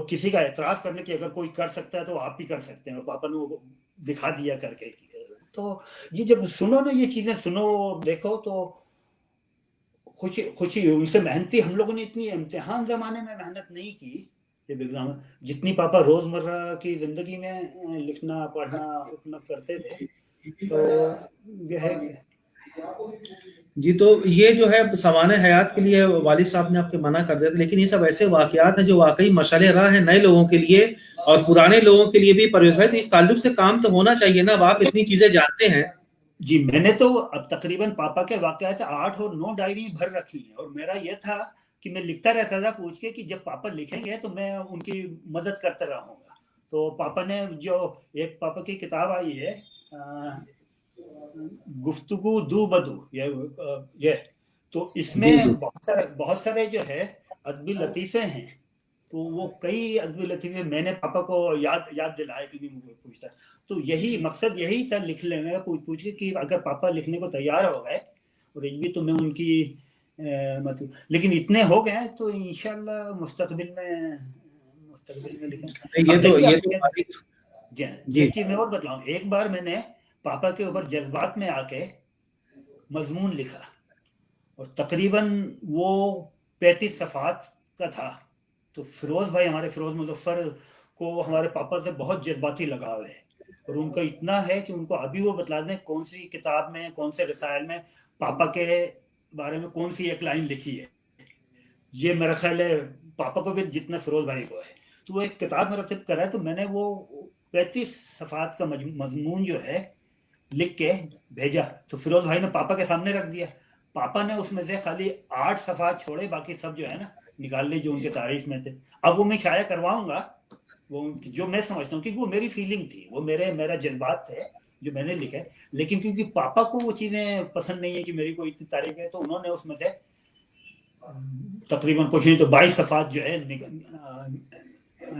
किसी का एतराज करने की, अगर कोई कर सकता है तो आप भी कर सकते हैं। पापा ने वो दिखा दिया करके। तो ये जब सुनो ना, ये चीजें सुनो देखो तो खुशी उनसे मेहनती। हम लोगों ने इतनी इम्तिहान जमाने में मेहनत नहीं की जब एग्जाम, जितनी पापा रोजमर्रा की जिंदगी में लिखना पढ़ना उतना करते थे। तो यह है जी। तो ये जो है सवाने हयात के लिए वालिद साहब ने आपके मना कर दिया था, लेकिन ये सब ऐसे वाकयात हैं जो वाकई मशाले राह है नए लोगों के लिए और पुराने लोगों के लिए भी। परवेज भाई, तो इस ताल्लुक से काम तो होना चाहिए ना, अब आप इतनी चीजें जानते हैं। जी, मैंने तो अब तकरीबन पापा के वाकया से 8 और 9 डायरी भर रखी है और मेरा यह था कि मैं लिखता रहता था पूछ के कि जब पापा लिखेंगे तो मैं उनकी मदद करता रहूंगा। तो पापा ने जो एक पापा की किताब आई है गुफ्तगू दू बदू, ये तो इसमें बहुत सारे जो है अदबी लतीफे हैं। तो वो कई अदबी लतीफे मैंने पापा को याद दिलाया क्योंकि मुझे पूछता। तो यही मकसद यही था लिख लेने का, पूछ के कि अगर पापा लिखने को तैयार हो गए और भी तो मैं उनकी मतलब, लेकिन इतने हो गए तो इंशाल्लाह मुस्तकबिल में लिखें। ये चीज मैं और बतलाऊं, एक बार मैंने पापा के ऊपर जज्बात में आके मजमून लिखा और तकरीबन वो 35 सफ़ात का था। तो फिरोज भाई, हमारे फिरोज मुजफ्फर को हमारे पापा से बहुत जज्बाती लगाव है और उनका इतना है कि उनको अभी वो बतला दें कौन सी किताब में, कौन से रसायल में पापा के बारे में कौन सी एक लाइन लिखी है। ये मेरा ख्याल है पापा को भी जितना फिरोज भाई को है। तो वो एक किताब मेरा तिप करा है, तो मैंने वो 35 सफ़ात का मजमून जो है लिख के भेजा। तो फिरोज भाई ने पापा के सामने रख दिया। पापा ने उसमें से खाली 8 सफ़ात छोड़े, बाकी सब जो है ना निकाल ली जो उनके तारीफ में थे। अब वो मैं शाया करवाऊंगा, वो जो मैं समझता हूँ कि वो मेरी फीलिंग थी, वो मेरा जज्बात थे जो मैंने लिखे। लेकिन क्योंकि पापा को वो चीजें पसंद नहीं है कि मेरी कोई इतनी तारीफ है, तो उन्होंने उसमें से तकरीबन कुछ नहीं तो 22 सफ़ात जो है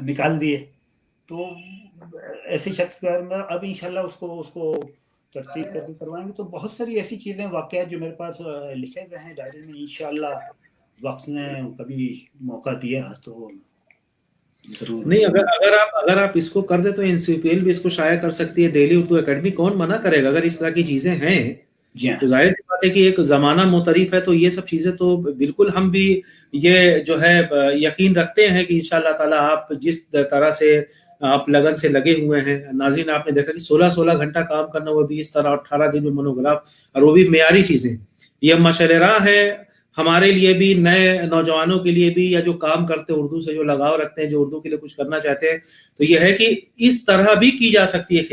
निकाल दिए। तो ऐसी शख्स अब इंशाल्लाह उसको तरतीब करके करवाएंगे। तो बहुत सारी ऐसी चीजें वाकया जो मेरे पास लिखे हुए हैं डायरी में, इंशाल्लाह वक्त ने कभी मौका दिया तो नहीं। अगर आप इसको कर दे तो एनसीपीएल भी इसको शाया कर सकती है, दिल्ली उर्दू एकेडमी कौन मना करेगा। अगर इस तरह की चीजें हैं तो जाहिर सी बात है कि एक जमाना मुतरीफ है, तो ये सब चीजें तो बिल्कुल हम भी ये जो है यकीन रखते हैं कि इंशाअल्लाह ताला आप जिस तरह से आप लगन से लगे हुए हैं। नाज़रीन, आपने देखा कि 16 घंटा काम करना, वो भी इस तरह 18 दिन में मोनोग्राफ, और वो भी मेयारी चीजें। ये मशवरा है हमारे लिए भी, नए नौजवानों के लिए भी, या जो काम करते हैं उर्दू से, जो लगाव रखते हैं, जो उर्दू के लिए कुछ करना चाहते हैं। तो यह है कि इस तरह भी की जा सकती है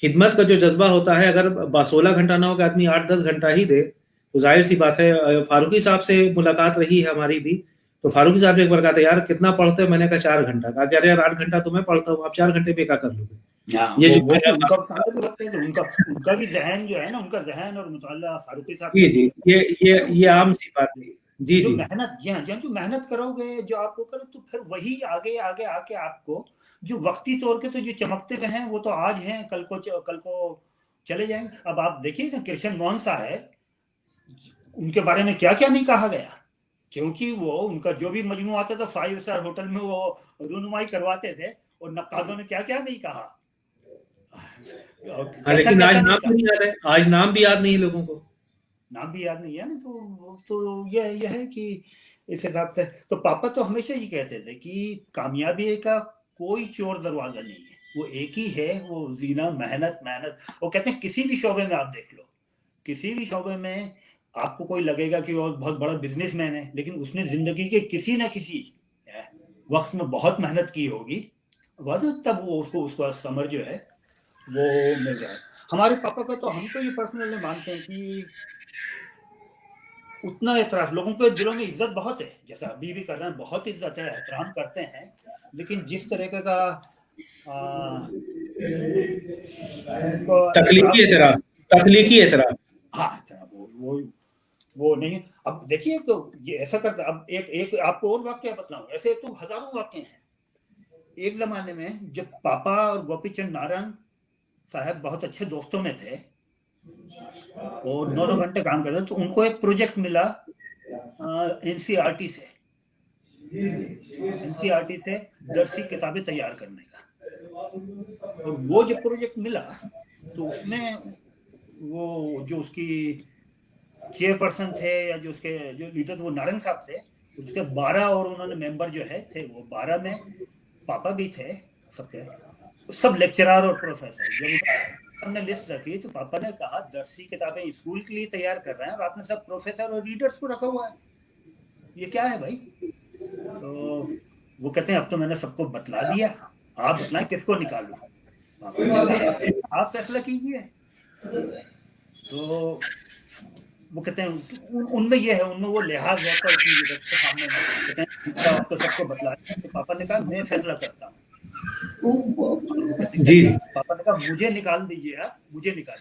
खिदमत का जो जज्बा होता है। अगर 16 घंटा ना हो कि आदमी 8-10 घंटा ही दे, तो जाहिर सी बात है। फारूकी साहब से मुलाकात रही है हमारी भी, तो फारूकी साहब ने एक बार कहा था, यार कितना पढ़ते हैं? मैंने कहा 4 घंटा। कहा यार 8 घंटा तो मैं पढ़ता हूँ, आप 4 घंटे में क्या कर लोगे? ये जो उनका भी जहन जो है ना, उनका जहन और मुताला फारूकी साहब जी ये आम सी बात है। जी जो मेहनत जो मेहनत करोगे, जो आपको करो, तो फिर वही आगे आपको जो वक्ती तौर के तो जो चमकते गए हैं वो तो आज हैं, कल को चले जाएंगे। अब आप देखिए ना कृष्ण मोहन साहब, उनके बारे में क्या क्या नहीं कहा गया, क्योंकि वो उनका जो भी मजमू आता था 5 स्टार होटल में वो रूनुमाई करवाते थे, और नक्कादों ने क्या क्या नहीं कहा। लेकिन आज नाम भी नहीं याद है, आज नाम भी याद नहीं है लोगों को, नाम भी याद नहीं है ना। तो यह है कि इस हिसाब से तो पापा तो हमेशा ये कहते थे कि कामयाबी का कोई चोर दरवाजा नहीं है, वो एक ही है, वो जीना मेहनत मेहनत। वो कहते हैं किसी भी शोबे में आप देख लो, किसी भी शोबे में आपको कोई लगेगा कि वो बहुत बड़ा बिजनेसमैन है, लेकिन उसने जिंदगी के किसी न किसी वक्त में बहुत मेहनत की होगी, तब वो उसको समर जो है वो मिल रहा है। हमारे पापा का तो हम तो ये पर्सनली मानते हैं कि उतना एतराफ, लोगों के दिलों में इज्जत बहुत है, जैसा अभी भी कर रहे हैं, बहुत इज्जत है, एहतराम करते हैं, लेकिन जिस तरीके का तकलीकी एतराफ, हाँ वो नहीं। अब देखिए तो ये ऐसा करता। अब एक आपको और वाक्य बताऊं, ऐसे तो हजारों वाक्य हैं। एक जमाने में जब पापा और गोपीचंद नारायण साहब बहुत अच्छे दोस्तों में थे और 9 घंटे काम करते, तो उनको एक प्रोजेक्ट मिला एनसीईआरटी से दर्सी किताबें तैयार करने का। और वो जब प्रोजेक्ट मिला तो उसमें वो जो उसकी चेयरपर्सन थे या जो उसके जो लीडर वो नारायण साहब थे, उसके 12 और उन्होंने मेंबर जो है थे, वो 12 में पापा भी थे, सबके सब लेक्चरर और प्रोफेसर। जब हमने लिस्ट रखी तो पापा ने कहा दर्सी किताबें स्कूल के लिए तैयार कर रहे हैं और आपने सब प्रोफेसर और रीडर्स को रखा हुआ है, ये क्या है भाई? तो वो कहते हैं अब तो मैंने सबको बतला दिया, आप बतलाएं किसको निकालूं, आप फैसला कीजिए। तो वो कहते हैं उनमें ये है, उनमें वो लिहाज होता है कि सामने कहते हैं आप तो सबको बतला। तो पापा ने कहा मैं फैसला करता हूँ जी। पापा ने कहा मुझे निकाल दीजिए, आप मुझे निकाल,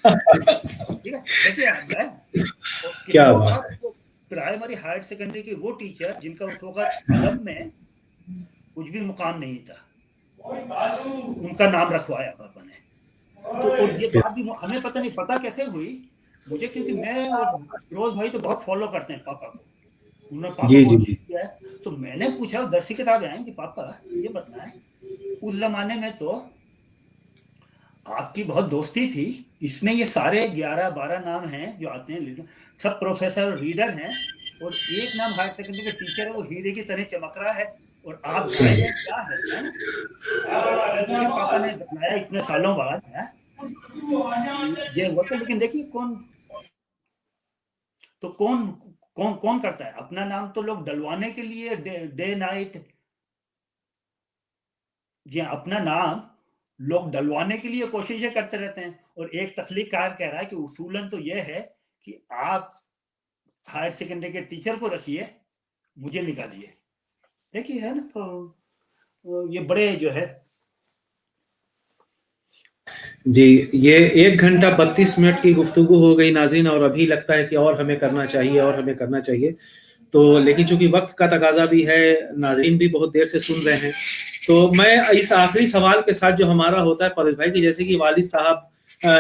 ठीक है। देखिए क्या प्राइमरी हायर सेकेंडरी के वो टीचर जिनका उस वक्त अदब में कुछ भी मुकाम नहीं था, उनका नाम रखवाया पापा ने। तो और ये बात भी हमें पता कैसे हुई मुझे, क्योंकि मैं और फिरोज भाई तो बहुत फॉलो करते हैं पापा को, उन्होंने पापा को किया है। तो मैंने पूछा दर्सी किताबें आई कि पापा ये बताएं, उस जमाने में तो आपकी बहुत दोस्ती थी, इसमें ये सारे 11-12 नाम हैं जो आते हैं, सब प्रोफेसर और रीडर हैं, और एक नाम हायर सेकेंडरी का टीचर है, वो हीरे की तरह चमक रहा है, और आप क्या है मुझे पापा ने बताया इतने सालों बाद है ये हुआ। लेकिन देखिए कौन करता है अपना नाम, तो लोग डलवाने के लिए डे नाइट, ये अपना नाम लोग डलवाने के लिए कोशिशें करते रहते हैं। और एक तख्लीककार कह रहा है कि उसूलन तो यह है कि आप हायर सेकेंडरी के टीचर को रखिए, मुझे निकालिए। देखिए है ना, तो ये बड़े जो है जी। ये 1 घंटा 32 मिनट की गुफ्तगू हो गई नाज़रीन, और अभी लगता है कि और हमें करना चाहिए तो, लेकिन चूंकि वक्त का तकाजा भी है, नाज़रीन भी बहुत देर से सुन रहे हैं, तो मैं इस आखिरी सवाल के साथ जो हमारा होता है परवेज भाई की, जैसे कि वालिद साहब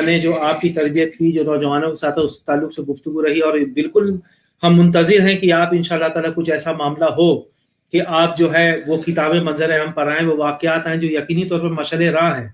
ने जो आपकी तरबियत की, जो नौजवानों के साथ उस ताल्लुक से गुफ्तगू रही, और बिल्कुल हम मुंतज़िर हैं कि आप इंशाअल्लाह ताला कुछ ऐसा मामला हो कि आप जो है वो किताबें मंजर आम पर आएँ, वो वाक़यात हैं जो यकीनी तौर पर मशअल राह हैं।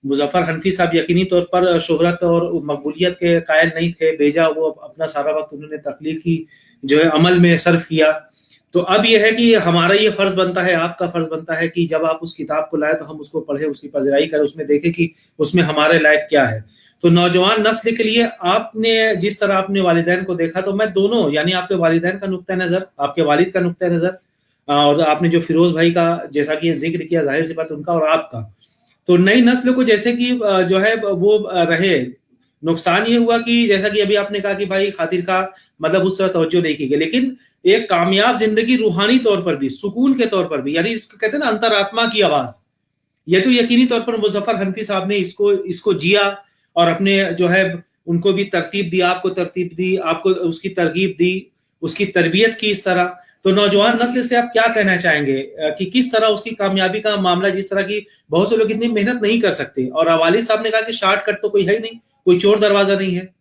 मुजफ्फर हनफी साहब यकीनी तौर पर शोहरत और मकबूलियत के कायल नहीं थे, बेजा वो अपना सारा वक्त उन्होंने तख्लीकी जो है अमल में सर्फ किया। तो अब यह है कि हमारा ये फर्ज बनता है, आपका फर्ज बनता है कि जब आप उस किताब को लाए तो हम उसको पढ़े, उसकी पज़राई करें, उसमें देखें कि उसमें हमारे लायक क्या है। तो नौजवान नस्ल के लिए आपने जिस तरह अपने वालिदैन को देखा, तो मैं दोनों यानी आपके वालिदैन का नुक्ता नज़र, आपके वालिद का नुक्ता नज़र, और आपने जो फिरोज भाई का जैसा कि जिक्र किया, जाहिर सी बात उनका और आपका, तो नई नस्ल को जैसे कि जो है वो रहे, नुकसान ये हुआ कि जैसा कि अभी आपने कहा कि भाई खातिर का मतलब उस तरह तवज्जो नहीं की गई, लेकिन एक कामयाब जिंदगी रूहानी तौर पर भी, सुकून के तौर पर भी, यानी इसको कहते हैं ना अंतरात्मा की आवाज, ये तो यकीनी तौर पर मुजफ्फर हनफी साहब ने इसको जिया और अपने जो है उनको भी तरतीब दी, आपको तरतीब दी, आपको उसकी तरगीब दी, उसकी तरबियत की इस तरह। तो नौजवान नस्ल से आप क्या कहना चाहेंगे कि किस तरह उसकी कामयाबी का मामला, जिस तरह की बहुत से लोग इतनी मेहनत नहीं कर सकते, और वालिद साहब ने कहा कि शॉर्टकट तो कोई है ही नहीं, कोई चोर दरवाजा नहीं है।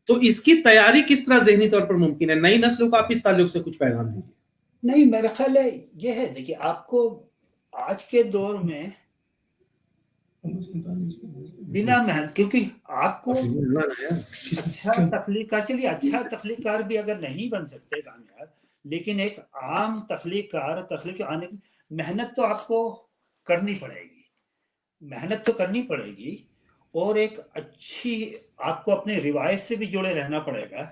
तो इसकी तैयारी किस तरह ज़हनी तौर पर मुमकिन है? नई नस्लों को आप इस ताल्लुक से कुछ पैगाम दीजिए। नहीं, मेरा ख्याल है ये है, देखिए आपको आज के दौर में बिना मेहनत, क्योंकि आपको अच्छा तख्लीकार, चलिए अच्छा तख्लीकार भी अगर नहीं बन सकते कामयाब, लेकिन एक आम तख्लीक आने की मेहनत तो आपको करनी पड़ेगी, मेहनत तो करनी पड़ेगी, और एक अच्छी आपको अपने रिवायत से भी जुड़े रहना पड़ेगा,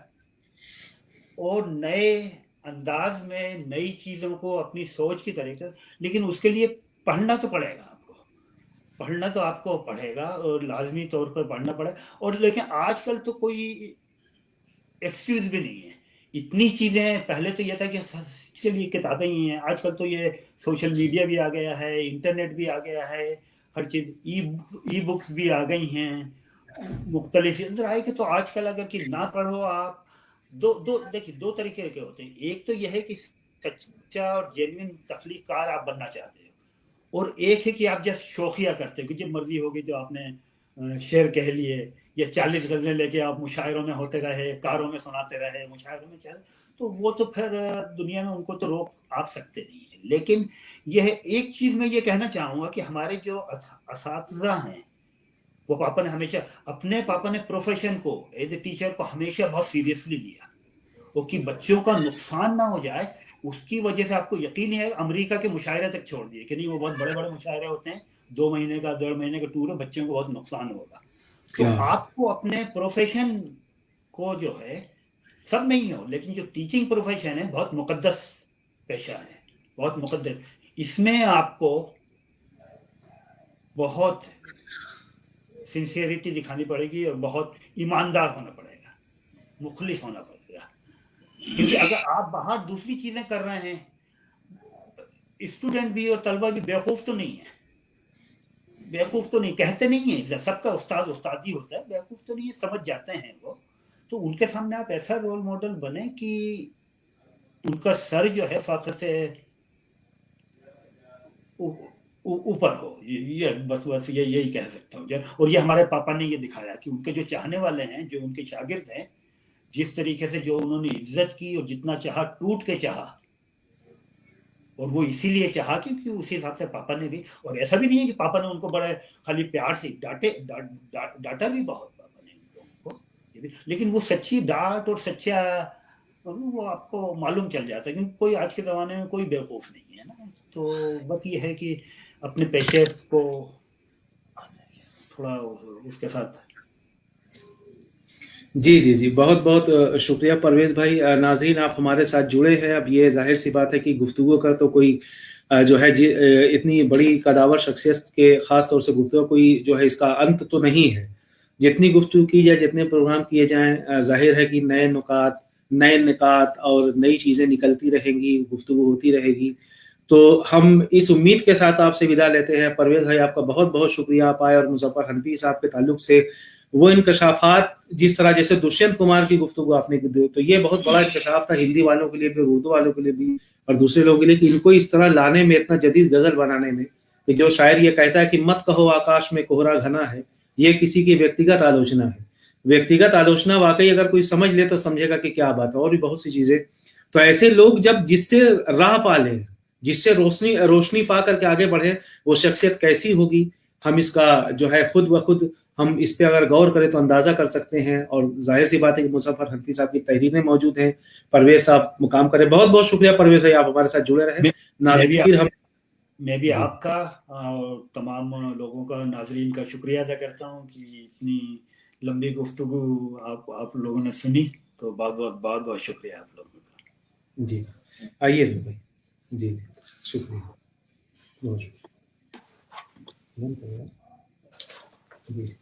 और नए अंदाज में नई चीज़ों को अपनी सोच की तरीके, लेकिन उसके लिए पढ़ना तो पड़ेगा, आपको पढ़ना तो आपको पड़ेगा, और लाजमी तौर पर पढ़ना पड़ेगा। और लेकिन आजकल तो कोई एक्सक्यूज भी नहीं है, इतनी चीज़ें, पहले तो ये था कि चलिए किताबें ही हैं, आजकल तो ये सोशल मीडिया भी आ गया है, इंटरनेट भी आ गया है, हर चीज़ ई बुक्स भी आ गई हैं मुख्तलिफ ज़राए के। तो आजकल अगर कि ना पढ़ो आप, देखिए दो तरीके के होते हैं, एक तो यह है कि सच्चा और जेन्युइन तख्लीकार आप बनना चाहते हो, और एक है कि आप जैसे शौकिया करते हो कि जब मर्जी होगी जो आपने शेर कह लिए या 40 गज़लें लेके आप मुशायरों में होते रहे, कारों में सुनाते रहे, मुशायरों में चल, तो वो तो फिर दुनिया में उनको तो रोक आप सकते नहीं है। लेकिन यह एक चीज़ मैं ये कहना चाहूँगा कि हमारे जो असातिज़ा हैं, वो पापा ने प्रोफेशन को एज ए टीचर को हमेशा बहुत सीरियसली लिया, और कि बच्चों का नुकसान ना हो जाए, उसकी वजह से आपको यकीन है अमेरिका के मुशायरे तक छोड़ दिए कि नहीं, वो बहुत बड़े बड़े मुशायरे होते हैं, 2 महीने का 1.5 महीने का टूर है, बच्चों को बहुत नुकसान होगा। तो आपको अपने प्रोफेशन को जो है, सब नहीं हो, लेकिन जो टीचिंग प्रोफेशन है बहुत मुकद्दस पेशा है, बहुत मुकद्दस, इसमें आपको बहुत सिंसियरिटी दिखानी पड़ेगी और बहुत ईमानदार होना पड़ेगा, मुखलिस होना पड़ेगा, क्योंकि अगर आप बाहर दूसरी चीज़ें कर रहे हैं, स्टूडेंट भी और तलबा भी बेवकूफ़ तो नहीं है, बेवकूफ़ तो नहीं, कहते नहीं है, सबका उस्ताद ही होता है, बेवकूफ़ तो नहीं है, समझ जाते हैं वो। तो उनके सामने आप ऐसा रोल मॉडल बने कि उनका सर जो है फ़ख्र से ऊपर हो, ये बस ये यही कह सकता हूँ। और ये हमारे पापा ने ये दिखाया कि उनके जो चाहने वाले हैं, जो उनके शागिर्द हैं, जिस तरीके से जो उन्होंने इज्जत की और जितना चाहा, टूट के चाहा, और वो इसीलिए चाहा क्योंकि उसी हिसाब से पापा ने भी, और ऐसा भी नहीं है कि पापा ने उनको बड़े खाली प्यार से डांटा भी बहुत पापा ने उनको, लेकिन वो सच्ची डांट और सच्चा वो आपको मालूम चल जाता है, क्योंकि कोई आज के ज़माने में कोई बेवकूफ़ नहीं है ना। तो बस ये है कि अपने पेशे को थोड़ा उसके साथ। जी, बहुत बहुत शुक्रिया परवेज़ भाई। नाज़रीन, आप हमारे साथ जुड़े हैं। अब ये ज़ाहिर सी बात है कि गुफ्तगू का तो कोई जो है इतनी बड़ी कदावर शख्सियत के ख़ास तौर से गुफ्तगू कोई जो है इसका अंत तो नहीं है। जितनी गुफ्तगू की जाए, जितने प्रोग्राम किए जाएँ, ज़ाहिर है कि नए नुकात, नए निकात और नई चीज़ें निकलती रहेंगी, गुफ्तगू होती रहेगी। तो हम इस उम्मीद के साथ आपसे विदा लेते हैं। परवेज़ भाई, आपका बहुत बहुत शुक्रिया, आप आए और मुज़फ़्फ़र हनफी साहब के ताल्लुक से वो इंकशाफात, जिस तरह जैसे दुष्यंत कुमार की गुफ्तगू आपने की, तो ये बहुत बड़ा इंकशाफ था हिंदी वालों के लिए भी, उर्दू वालों के लिए भी और दूसरे लोगों के लिए, कि इनको इस तरह लाने में, इतना जदीद गज़ल बनाने में, कि जो शायर ये कहता है कि मत कहो आकाश में कोहरा घना है, ये किसी की व्यक्तिगत आलोचना है। व्यक्तिगत आलोचना वाकई अगर कोई समझ ले तो समझेगा कि क्या बात है, और भी बहुत सी चीज़ें। तो ऐसे लोग जब जिससे राह पा लें, जिससे रोशनी पा करके आगे बढ़े, वो शख्सियत कैसी होगी, हम इसका जो है खुद ब खुद हम इस पे अगर गौर करें तो अंदाजा कर सकते हैं। और जाहिर सी बात है कि मुज़फ़्फ़र हनफी साहब की तहरीरें मौजूद हैं। परवेज़ साहब मुकाम करें। बहुत बहुत शुक्रिया परवेज़ भाई, आप हमारे साथ जुड़े रहे। मैं भी आपका और तमाम लोगों का, नाजरीन का शुक्रिया अदा करता हूँ कि इतनी लंबी गुफ्तगू आप लोगों ने सुनी, तो बहुत बहुत शुक्रिया आप लोगों का। जी, आइए भाई। जी, शुक्रिया, बहुत शुक्रिया। जी,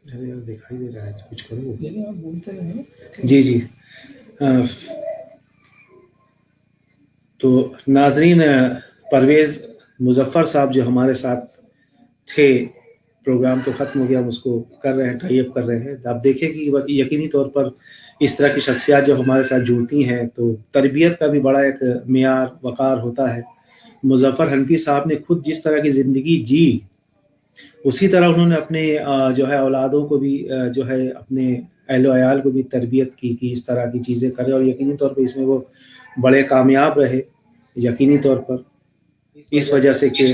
अरे यार दिखाई दे रहा है, कुछ करो। आप बोलते रहे। जी। तो नाजरीन, परवेज़ मुज़फ़्फ़र साहब जो हमारे साथ थे, پروگرام تو ختم ہو گیا، ہم اس کو کر رہے ہیں، ٹائی اپ کر رہے ہیں. آپ دیکھیں کہ یقینی طور پر اس طرح کی شخصیات جب ہمارے ساتھ جڑتی ہیں تو تربیت کا بھی بڑا ایک معیار وقار ہوتا ہے. مظفر حنفی صاحب نے خود جس طرح کی زندگی جی، اسی طرح انہوں نے اپنے جو ہے اولادوں کو بھی جو ہے اپنے اہل و عیال کو بھی تربیت کی کہ اس طرح کی چیزیں کرے، اور یقینی طور پر اس میں وہ بڑے کامیاب رہے، یقینی طور پر اس وجہ سے کہ